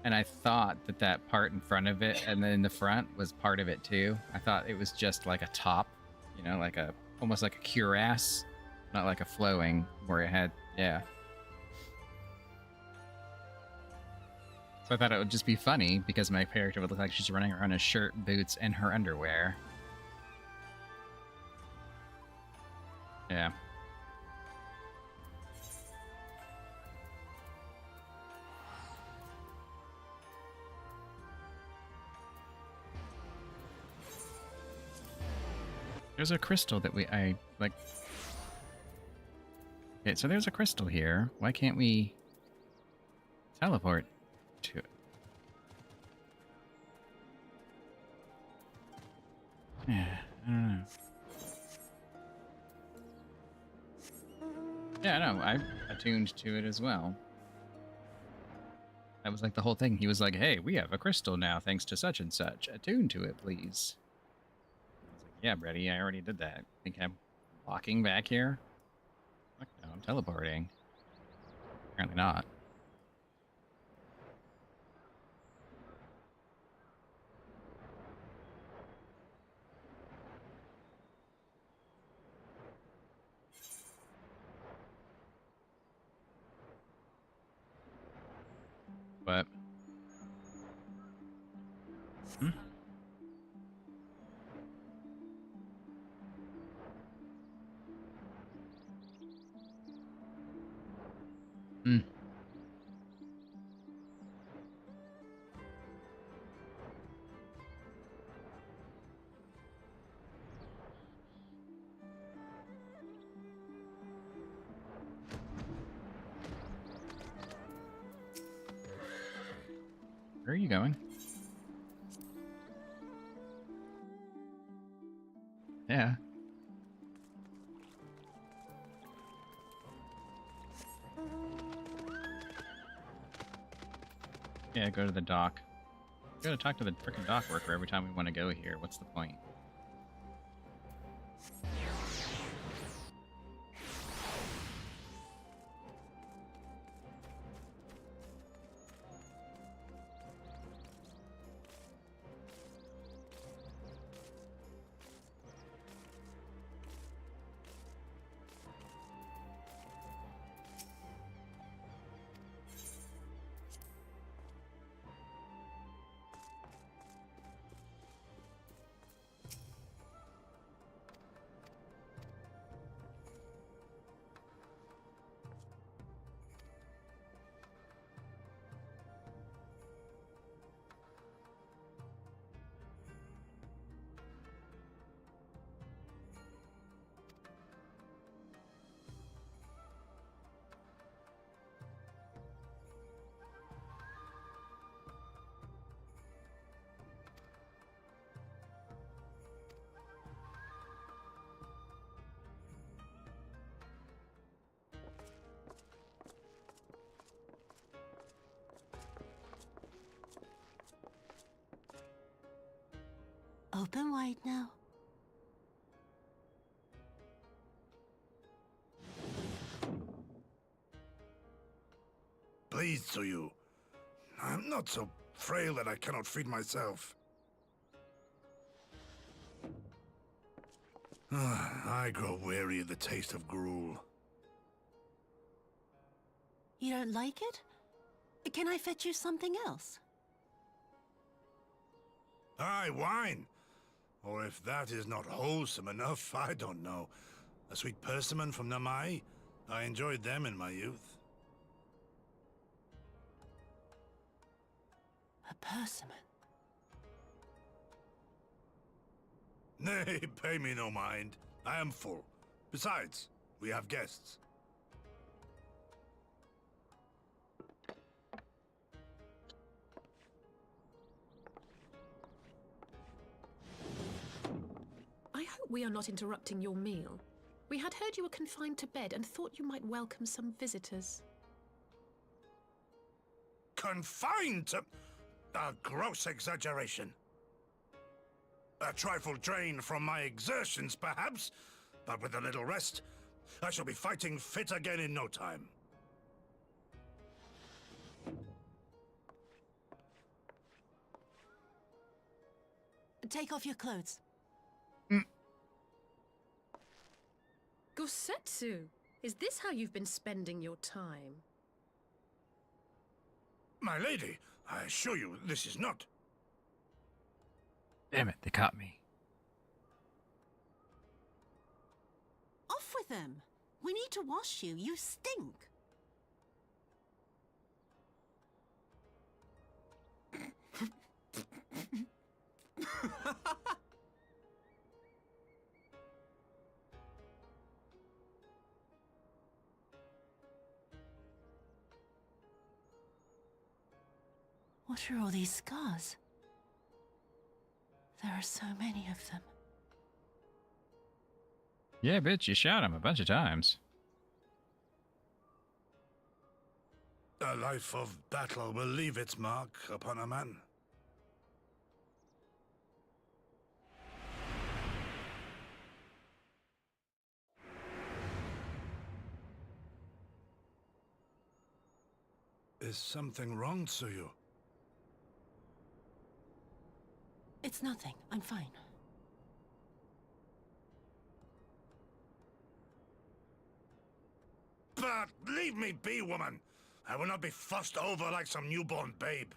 And I thought that part in front of it and then the front was part of it too. I thought it was just like a top, you know, like almost like a cuirass, not like a flowing where it had, yeah. So I thought it would just be funny because my character would look like she's running around in a shirt, boots, and her underwear. Yeah. There's a crystal that I like. Okay, so there's a crystal here. Why can't we teleport to it? Yeah, I don't know. Yeah, no, I attuned to it as well. That was like the whole thing. He was like, hey, we have a crystal now thanks to such and such. Attune to it, please. I was like, yeah, Brady, I already did that. Think I'm walking back here? Fuck no, I'm teleporting. Apparently not. but... Hmm? Hmm. Where are you going? Yeah. Yeah, go to the dock. We gotta talk to the frickin' dock worker every time we want to go here. What's the point? Open wide now. Pleased to you. I'm not so frail that I cannot feed myself. I grow weary of the taste of gruel. You don't like it? Can I fetch you something else? Aye, wine. Or if that is not wholesome enough, I don't know. A sweet persimmon from Namai? I enjoyed them in my youth. A persimmon? Nay, pay me no mind. I am full. Besides, we have guests. I hope we are not interrupting your meal. We had heard you were confined to bed and thought you might welcome some visitors. Confined to... a gross exaggeration. A trifle drained from my exertions, perhaps, but with a little rest, I shall be fighting fit again in no time. Take off your clothes. Gosetsu, is this how you've been spending your time? My lady, I assure you this is not. Damn it, they caught me. Off with them. We need to wash you. You stink. What are all these scars? There are so many of them. Yeah, bitch, you shot him a bunch of times. A life of battle will leave its mark upon a man. Is something wrong, Tsuyu? It's nothing. I'm fine. But leave me be, woman! I will not be fussed over like some newborn babe.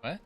What?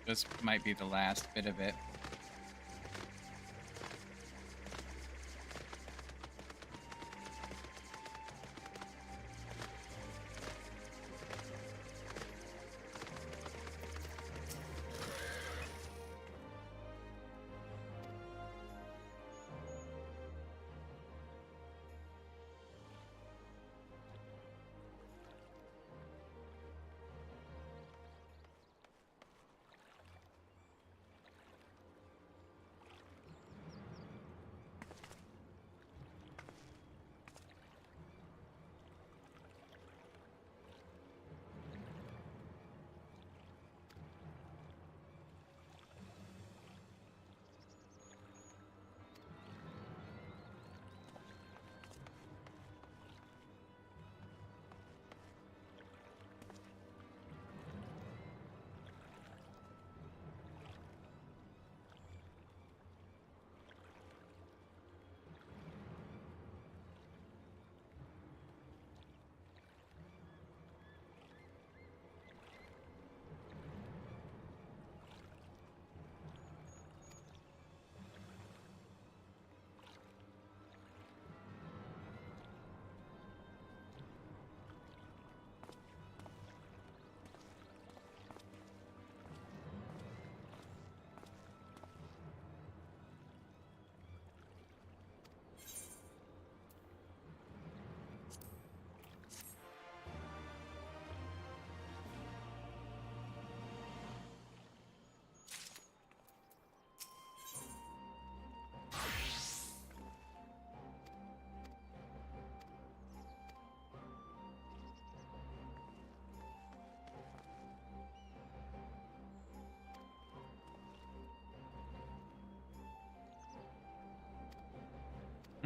This might be the last bit of it.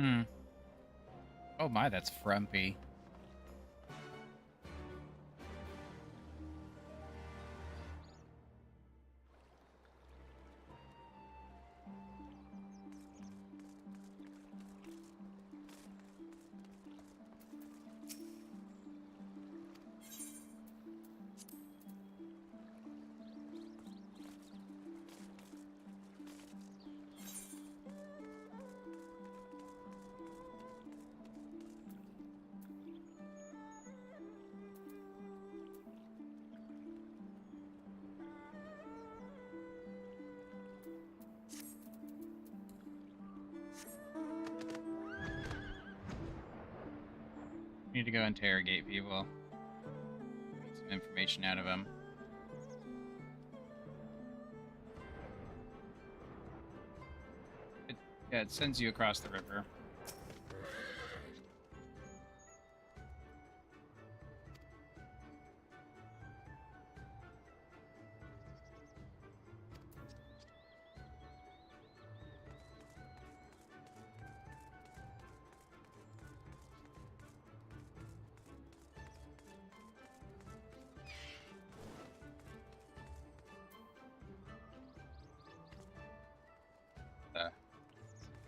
Hmm. Oh my, that's frumpy. Need to go interrogate people. Get some information out of them. Yeah, it sends you across the river.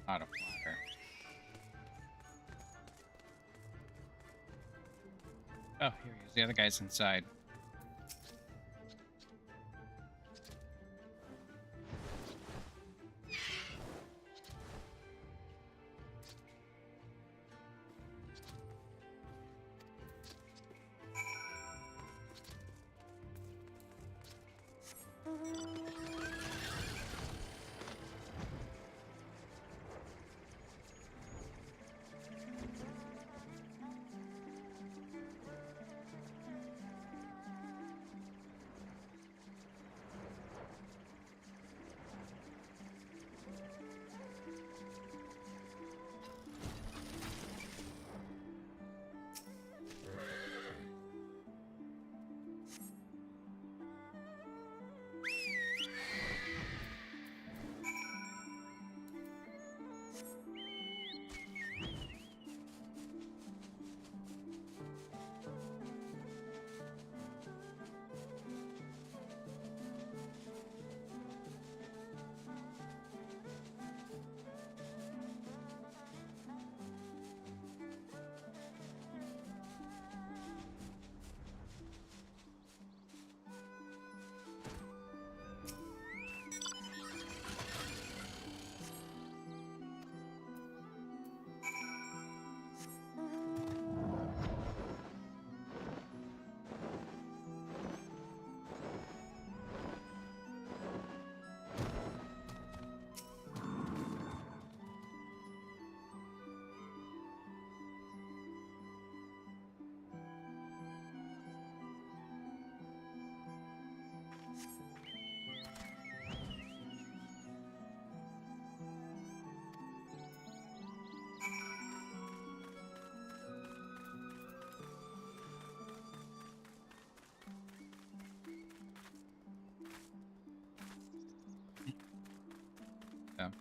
Not a flatter. Oh, here he is. The other guy's inside. So.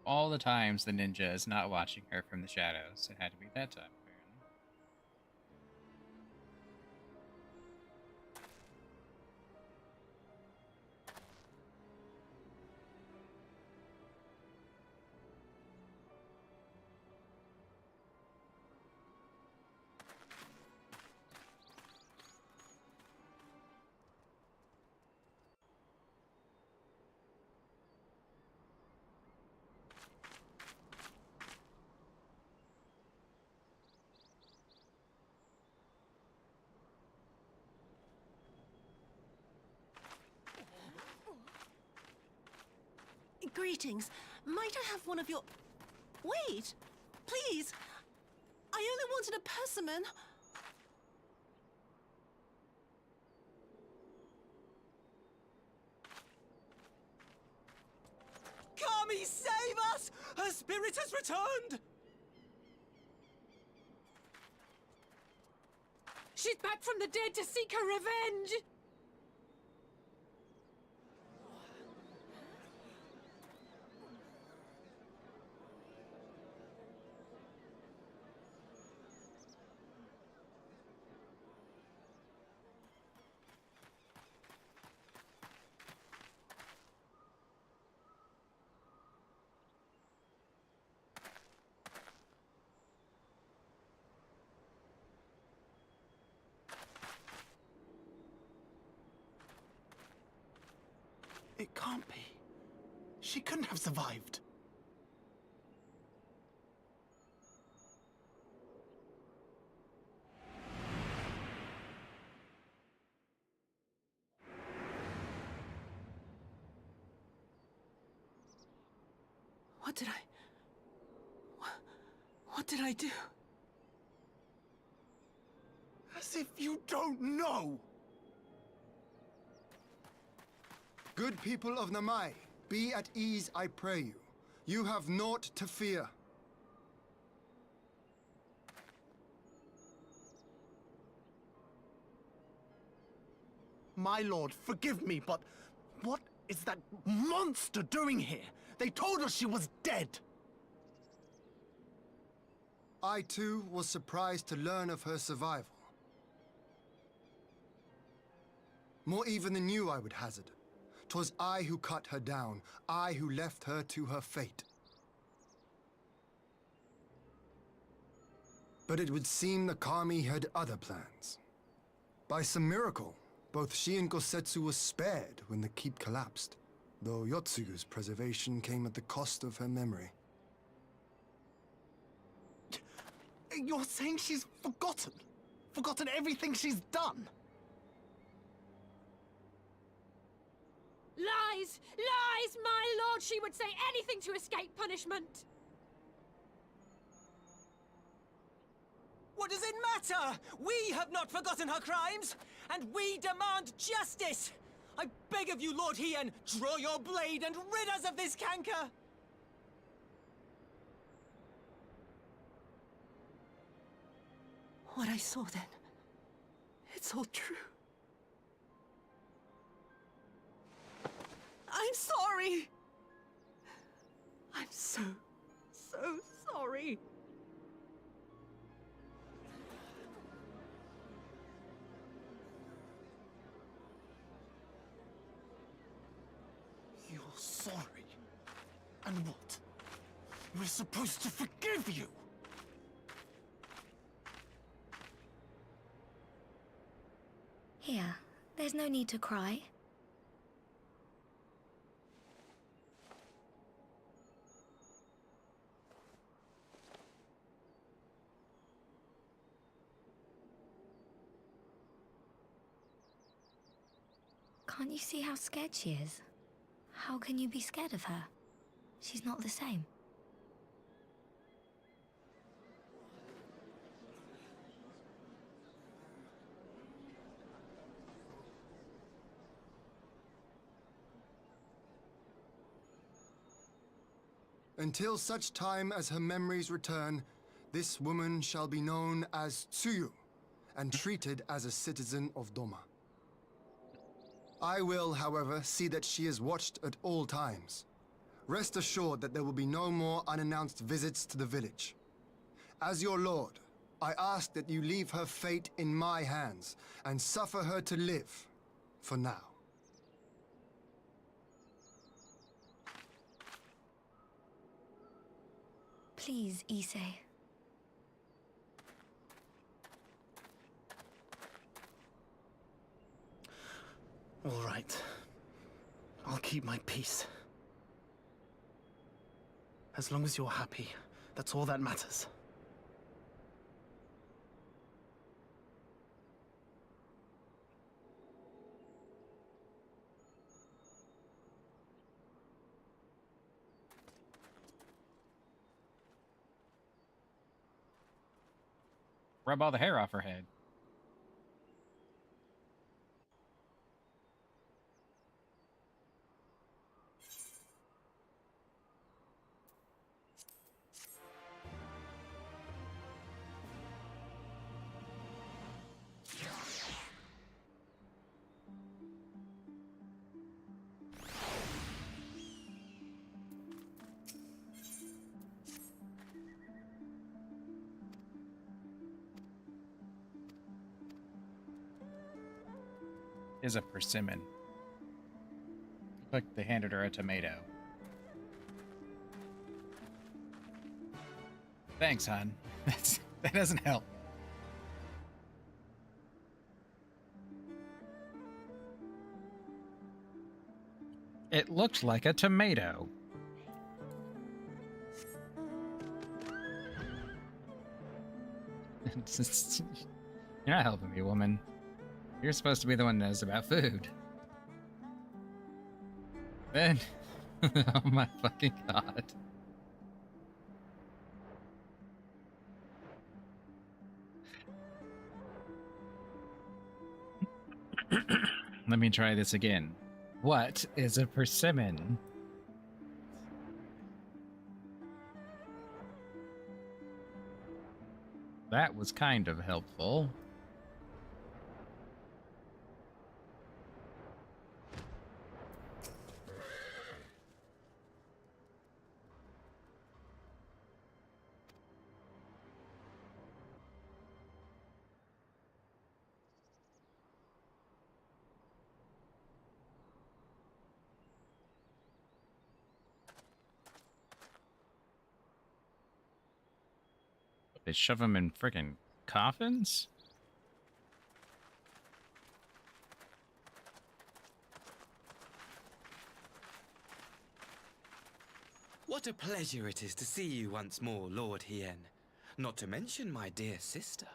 All the times the ninja is not watching her from the shadows. It had to be that time, apparently. Greetings. Might I have one of your... Wait! Please! I only wanted a persimmon. Kami, save us! Her spirit has returned! She's back from the dead to seek her revenge! It can't be. She couldn't have survived. What did I do? As if you don't know! Good people of Namai, be at ease, I pray you. You have naught to fear. My lord, forgive me, but what is that monster doing here? They told us she was dead! I too was surprised to learn of her survival. More even than you, I would hazard. 'Twas I who cut her down, I who left her to her fate. But it would seem the Kami had other plans. By some miracle, both she and Gosetsu were spared when the keep collapsed, though Yotsugu's preservation came at the cost of her memory. You're saying she's forgotten? Forgotten everything she's done? Lies! Lies, my lord! She would say anything to escape punishment! What does it matter? We have not forgotten her crimes, and we demand justice! I beg of you, Lord Hien, draw your blade and rid us of this canker! What I saw then, it's all true. I'm sorry! I'm so sorry. You're sorry? And what? We're supposed to forgive you! Here, there's no need to cry. Can't you see how scared she is? How can you be scared of her? She's not the same. Until such time as her memories return, this woman shall be known as Tsuyu, and treated as a citizen of Doma. I will, however, see that she is watched at all times. Rest assured that there will be no more unannounced visits to the village. As your lord, I ask that you leave her fate in my hands, and suffer her to live, for now. Please, Issei. All right. I'll keep my peace. As long as you're happy, that's all that matters. rub all the hair off her head. Is a persimmon. Look, they handed her a tomato. Thanks, hon. That doesn't help. It looked like a tomato. You're not helping me, woman. You're supposed to be the one that knows about food. Then, oh my fucking god. Let me try this again. What is a persimmon? That was kind of helpful. They shove them in friggin' coffins? What a pleasure it is to see you once more, Lord Hien. Not to mention my dear sister.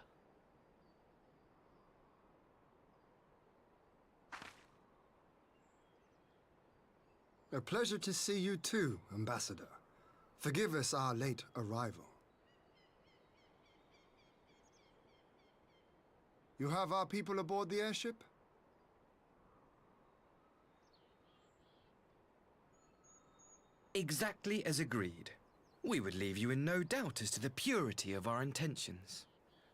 A pleasure to see you too, Ambassador. Forgive us our late arrival. You have our people aboard the airship? Exactly as agreed. We would leave you in no doubt as to the purity of our intentions.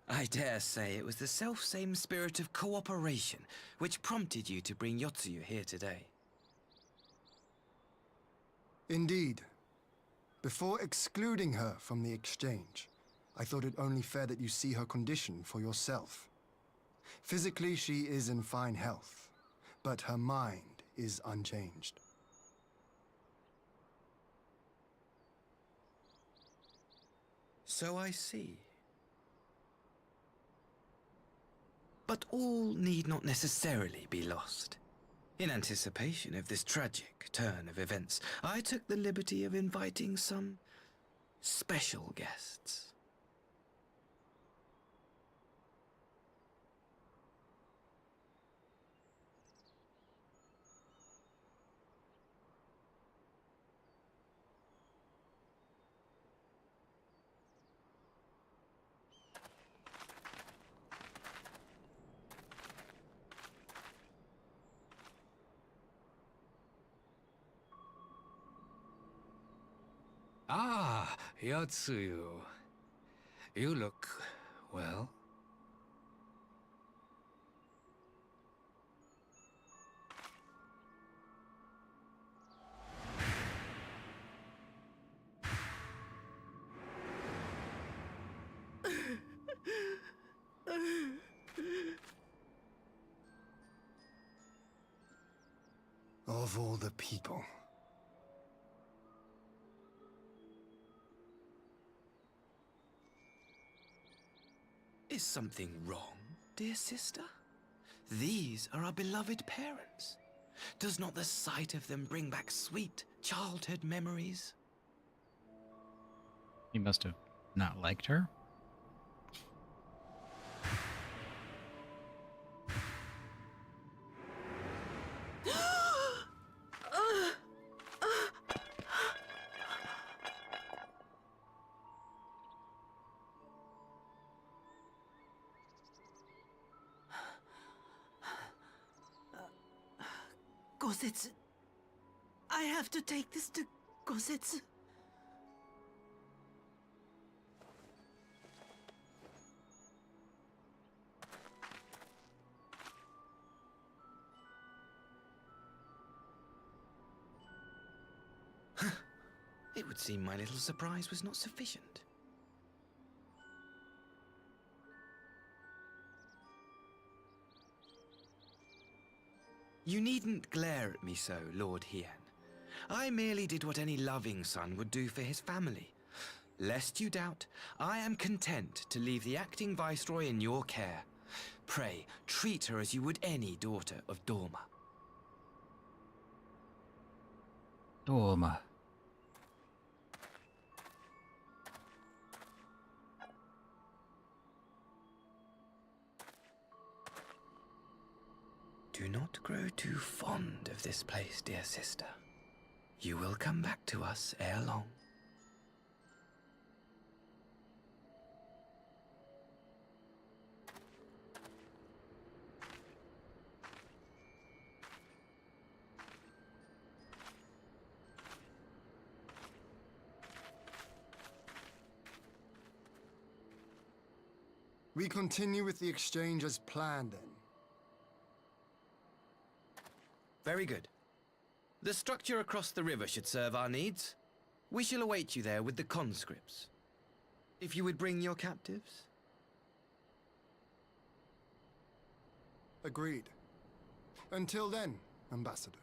I dare say it was the self-same spirit of cooperation which prompted you to bring Yotsuyu here today. Indeed. Before excluding her from the exchange, I thought it only fair that you see her condition for yourself. Physically, she is in fine health, but her mind is unchanged. So I see. But all need not necessarily be lost. In anticipation of this tragic turn of events, I took the liberty of inviting some special guests. Ah, Yotsuyu. You look, well. Of all the people. Is something wrong, dear sister? These are our beloved parents. Does not the sight of them bring back sweet childhood memories? He must have not liked her. Gosetsu. I have to take this to Gosetsu. It would seem my little surprise was not sufficient. You needn't glare at me so, Lord Hien. I merely did what any loving son would do for his family. Lest you doubt, I am content to leave the acting viceroy in your care. Pray, treat her as you would any daughter of Dorma. Dorma. Do not grow too fond of this place, dear sister. You will come back to us ere long. We continue with the exchange as planned, then. Very good. The structure across the river should serve our needs. We shall await you there with the conscripts. If you would bring your captives. Agreed. Until then, Ambassador.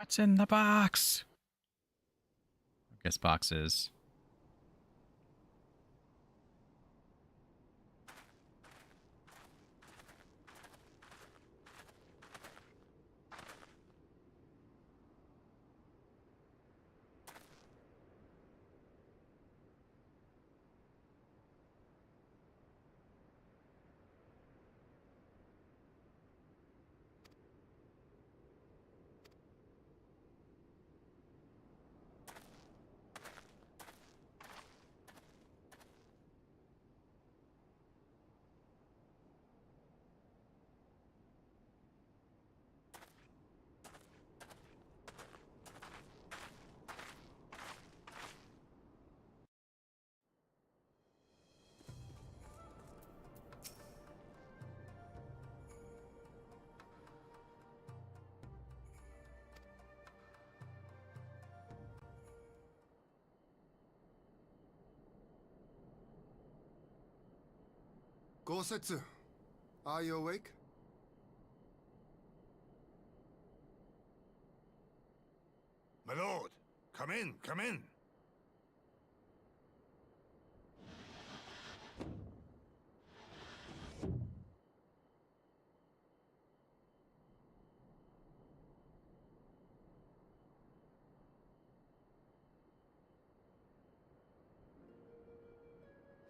What's in the box? I guess boxes. Gosetsu, are you awake? My lord, come in, come in.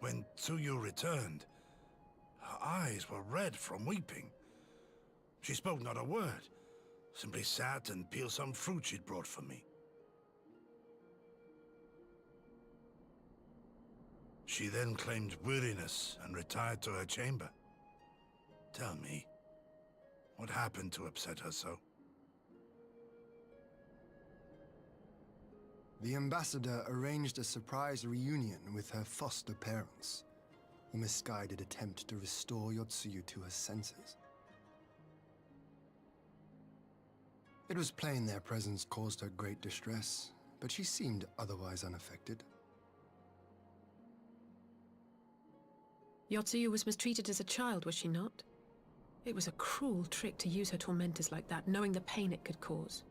When Tsuyu returned, her eyes were red from weeping. She spoke not a word, simply sat and peeled some fruit she'd brought for me. She then claimed weariness and retired to her chamber. Tell me, what happened to upset her so? The ambassador arranged a surprise reunion with her foster parents. A misguided attempt to restore Yotsuyu to her senses. It was plain their presence caused her great distress, but she seemed otherwise unaffected. Yotsuyu was mistreated as a child, was she not? It was a cruel trick to use her tormentors like that, knowing the pain it could cause.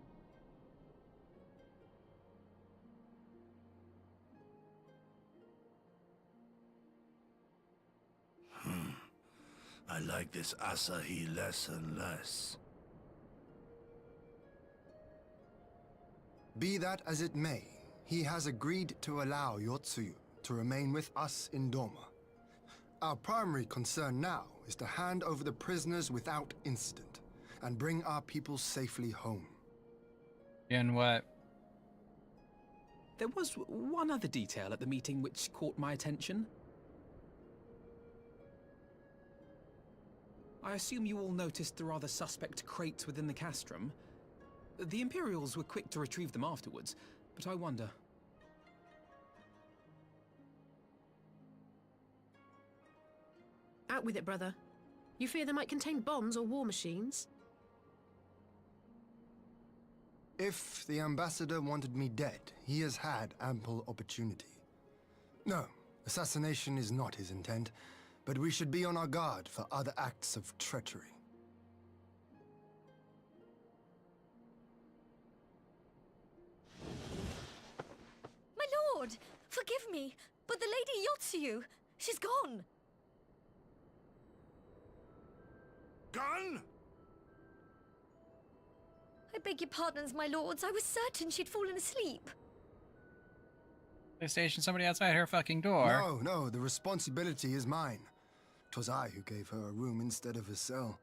I like this Asahi less and less. Be that as it may, he has agreed to allow Yotsuyu to remain with us in Dorma. Our primary concern now is to hand over the prisoners without incident and bring our people safely home. And what? There was one other detail at the meeting which caught my attention. I assume you all noticed the rather suspect crates within the castrum. The Imperials were quick to retrieve them afterwards, but I wonder... Out with it, brother. You fear they might contain bombs or war machines? If the ambassador wanted me dead, he has had ample opportunity. No, assassination is not his intent, but we should be on our guard for other acts of treachery. My lord! Forgive me, but the Lady Yotsu, she's gone! Gone? I beg your pardons, my lords. I was certain she'd fallen asleep. They stationed somebody outside her fucking door. No, the responsibility is mine. 'Twas I who gave her a room instead of a cell.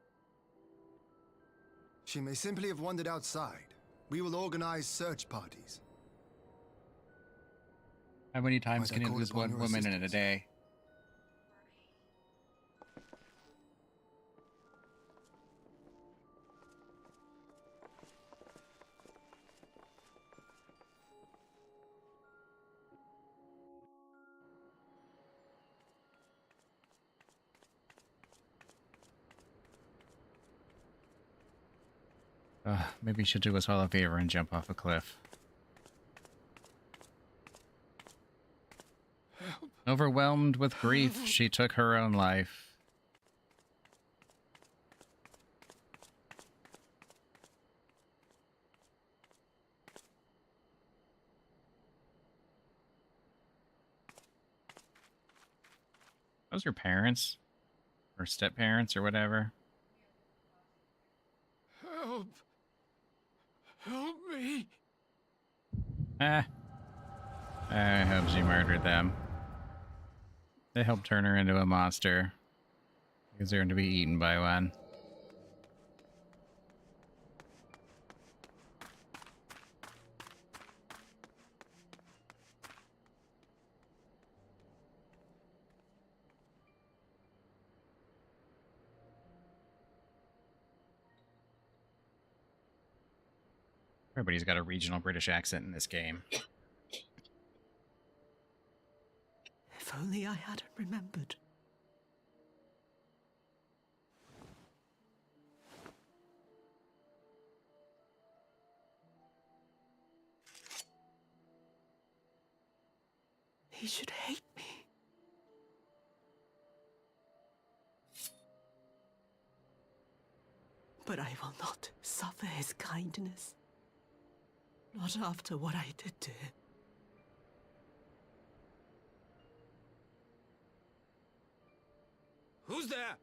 She may simply have wandered outside. We will organize search parties. How many times Might I can you call lose upon one your woman in a assistance? day? Maybe you should do us all a favor and jump off a cliff. Help. Overwhelmed with grief, she took her own life. Those are parents? Or step-parents or whatever? Help. Help me. I hope she murdered them. They helped turn her into a monster. He deserved to be eaten by one. Everybody's got a regional British accent in this game. If only I hadn't remembered. He should hate me. But I will not suffer his kindness. Not after what I did to him. Who's there?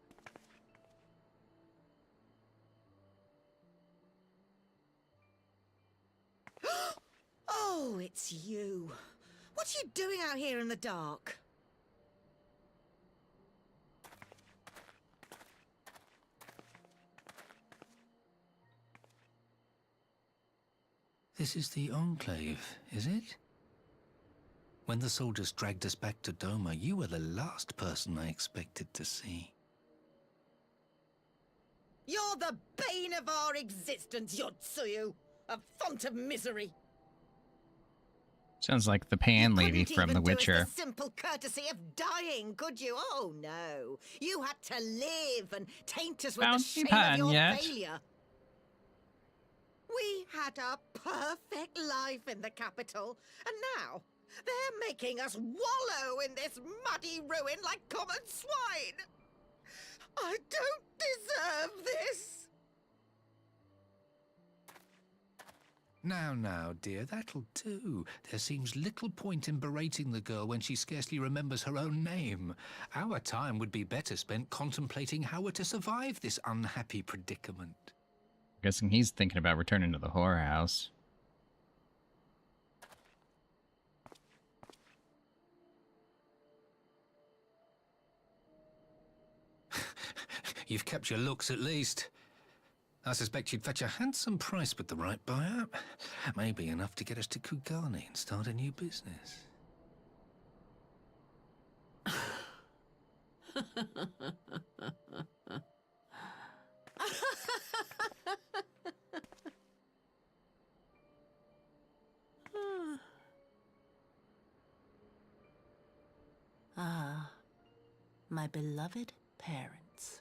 Oh, it's you. What are you doing out here in the dark? This is the Enclave, is it? When the soldiers dragged us back to Doma, you were the last person I expected to see. You're the bane of our existence, Yotsuyu. A font of misery. Sounds like the Pan lady from The Witcher. Do us the simple courtesy of dying, could you? Oh no. You had to live and taint us with the shame of your failure. We had a perfect life in the capital, and now they're making us wallow in this muddy ruin like common swine. I don't deserve this. Now, dear, that'll do. There seems little point in berating the girl when she scarcely remembers her own name. Our time would be better spent contemplating how we're to survive this unhappy predicament. Guessing he's thinking about returning to the whorehouse. You've kept your looks at least. I suspect you'd fetch a handsome price with the right buyer. Maybe enough to get us to Kugani and start a new business. Ah, my beloved parents.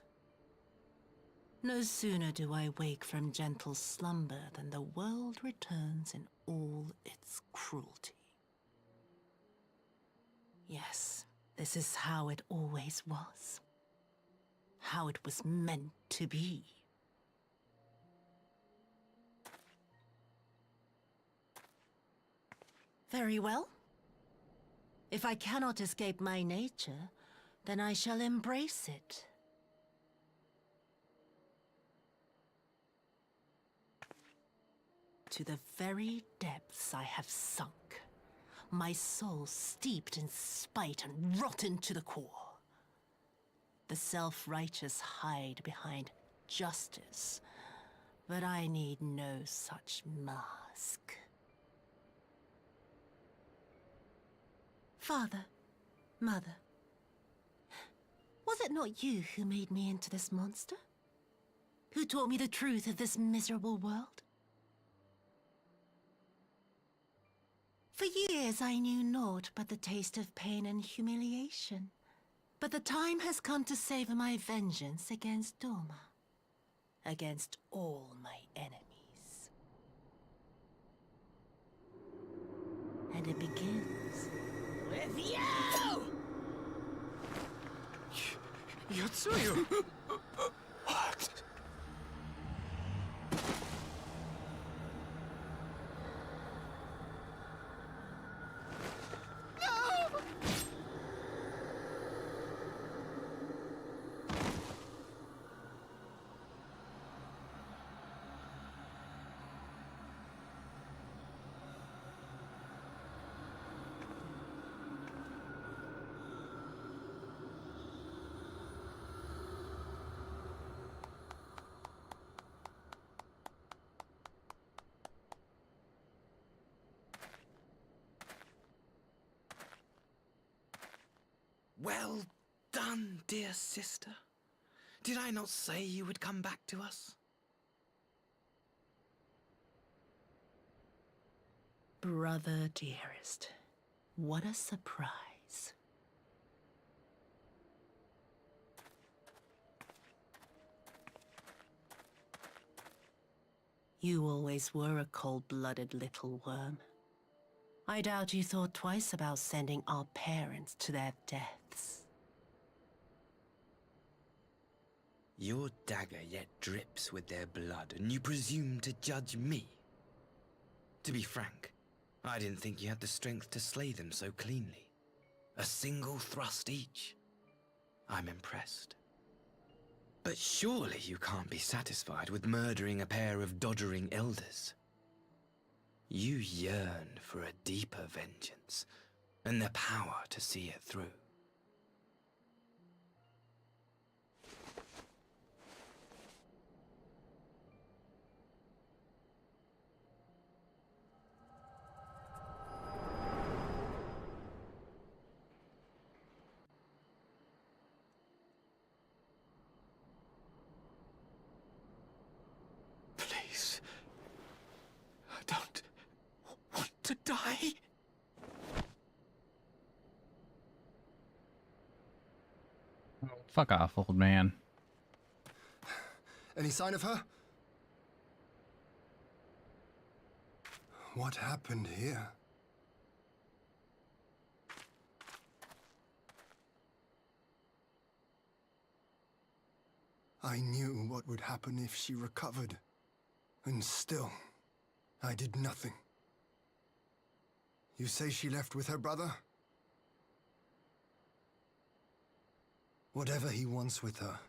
No sooner do I wake from gentle slumber than the world returns in all its cruelty. Yes, this is how it always was. How it was meant to be. Very well. If I cannot escape my nature, then I shall embrace it. To the very depths I have sunk, my soul steeped in spite and rotten to the core. The self-righteous hide behind justice, but I need no such mask. Father, Mother, was it not you who made me into this monster? Who taught me the truth of this miserable world? For years I knew naught but the taste of pain and humiliation. But the time has come to savor my vengeance against Doma. Against all my enemies. And it begins with you! Yotsuyu! What? Well done, dear sister. Did I not say you would come back to us? Brother dearest, what a surprise. You always were a cold-blooded little worm. I doubt you thought twice about sending our parents to their deaths. Your dagger yet drips with their blood, and you presume to judge me? To be frank, I didn't think you had the strength to slay them so cleanly. A single thrust each. I'm impressed. But surely you can't be satisfied with murdering a pair of doddering elders. You yearn for a deeper vengeance, and the power to see it through. Please. I don't want to die. Fuck off, old man. Any sign of her? What happened here? I knew what would happen if she recovered. And still, I did nothing. You say she left with her brother? Whatever he wants with her,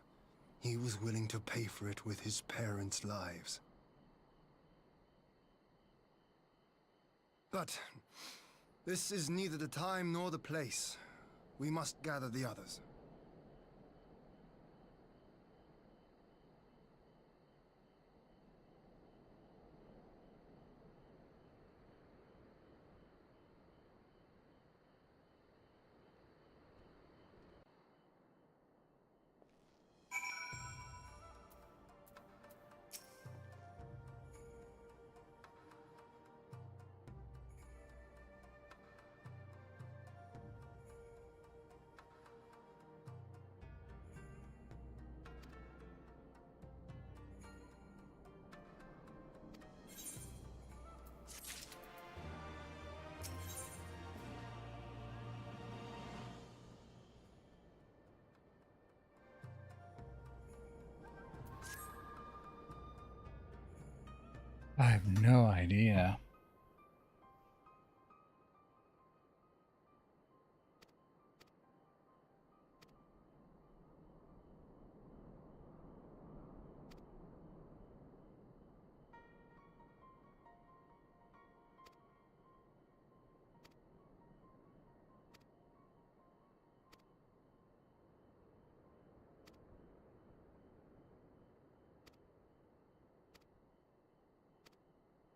he was willing to pay for it with his parents' lives. But this is neither the time nor the place. We must gather the others. I have no idea.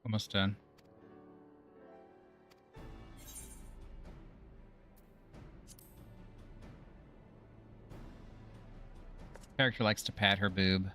Almost done. Character likes to pat her boob.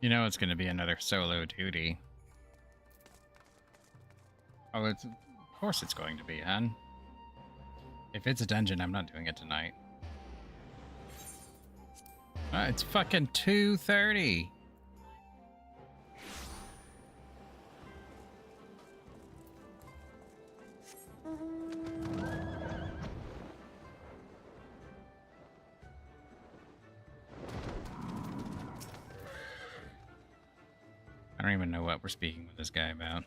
You know it's going to be another solo duty. Oh, of course it's going to be, hon. If it's a dungeon, I'm not doing it tonight. It's fucking 2:30. I don't even know what we're speaking with this guy about.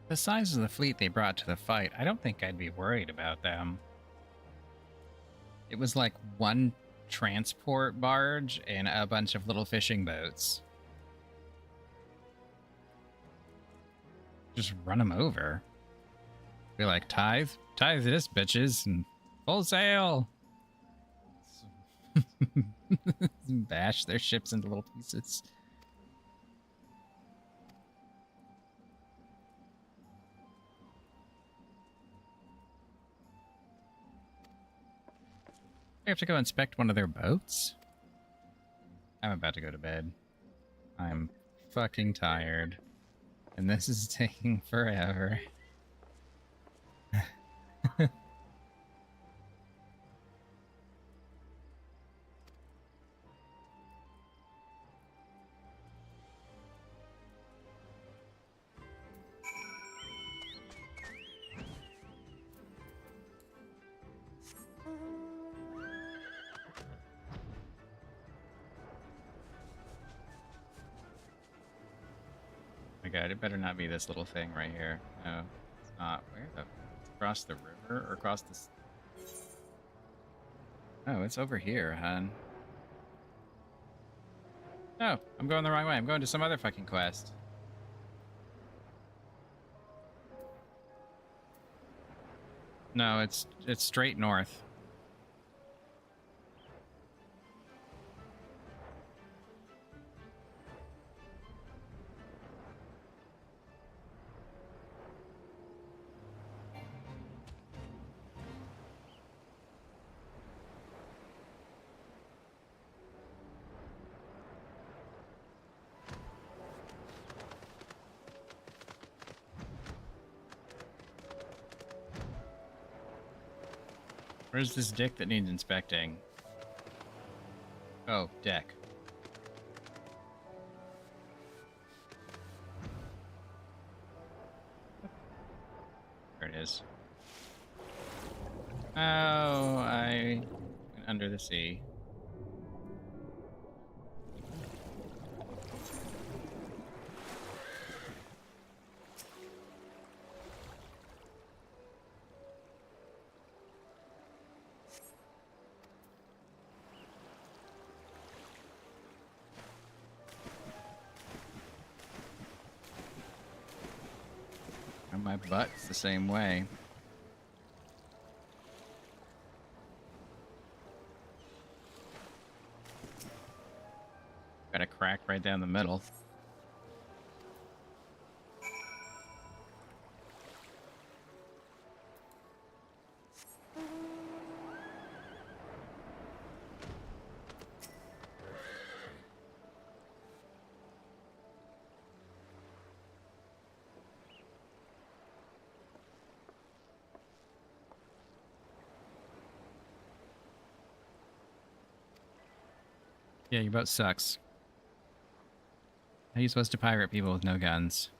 The size of the fleet they brought to the fight, I don't think I'd be worried about them. It was like one transport barge and a bunch of little fishing boats. Just run them over. Be like, tithe this, bitches, and full sail. Bash their ships into little pieces. I have to go inspect one of their boats? I'm about to go to bed. I'm fucking tired. And this is taking forever. My god, it better not be this little thing right here. No, it's not. Where the... Across the river? Or across the... Oh, it's over here, hun. No, I'm going the wrong way. I'm going to some other fucking quest. No, it's straight north. Where's this dick that needs inspecting? Oh, deck. There it is. Oh, I went under the sea. My butt's the same way. Got a crack right down the middle. Yeah, your boat sucks. How are you supposed to pirate people with no guns?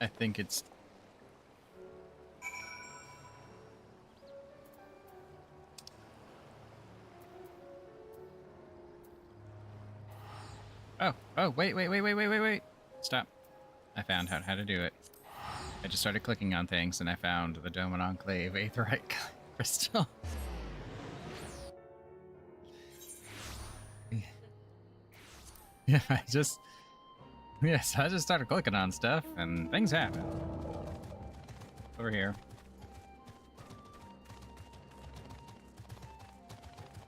I think it's... Oh, wait. Stop. I found out how to do it. I just started clicking on things and I found the Dome and Enclave Aetheryte Crystal. Yeah, I just started clicking on stuff and things happen. Over here.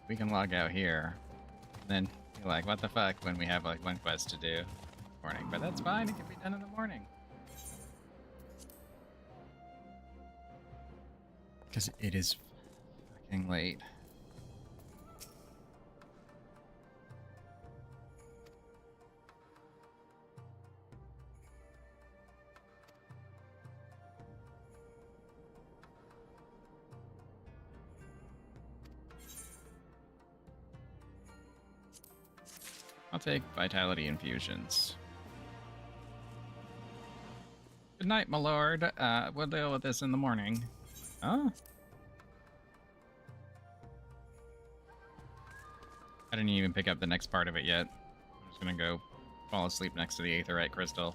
We can log out here. And then you're like, what the fuck, when we have like one quest to do in the morning. But that's fine, it can be done in the morning. Because it is fucking late. I'll take vitality infusions. Good night, my lord. We'll deal with this in the morning. Huh? I didn't even pick up the next part of it yet. I'm just gonna go fall asleep next to the aetherite crystal.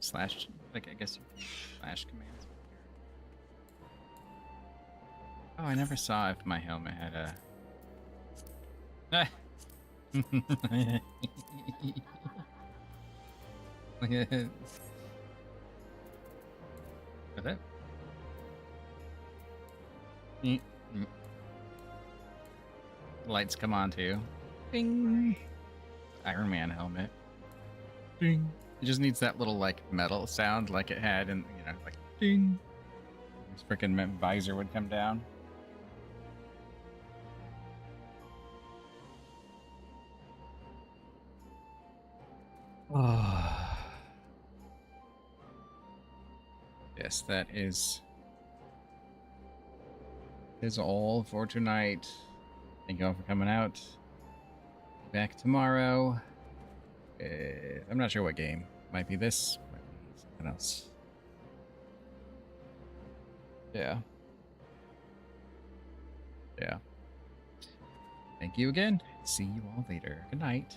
Slash, like, I guess you can slash commands. Oh, I never saw if my helmet had a... Look at it. With it? Lights come on too. Bing! Iron Man helmet. Bing! It just needs that little, like, metal sound like it had in, you know, like, ding. This freaking visor would come down. Oh. Yes, that is all for tonight. Thank you all for coming out. Back tomorrow. I'm not sure what game. Might be this, might be something else. Yeah. Yeah. Thank you again. See you all later. Good night.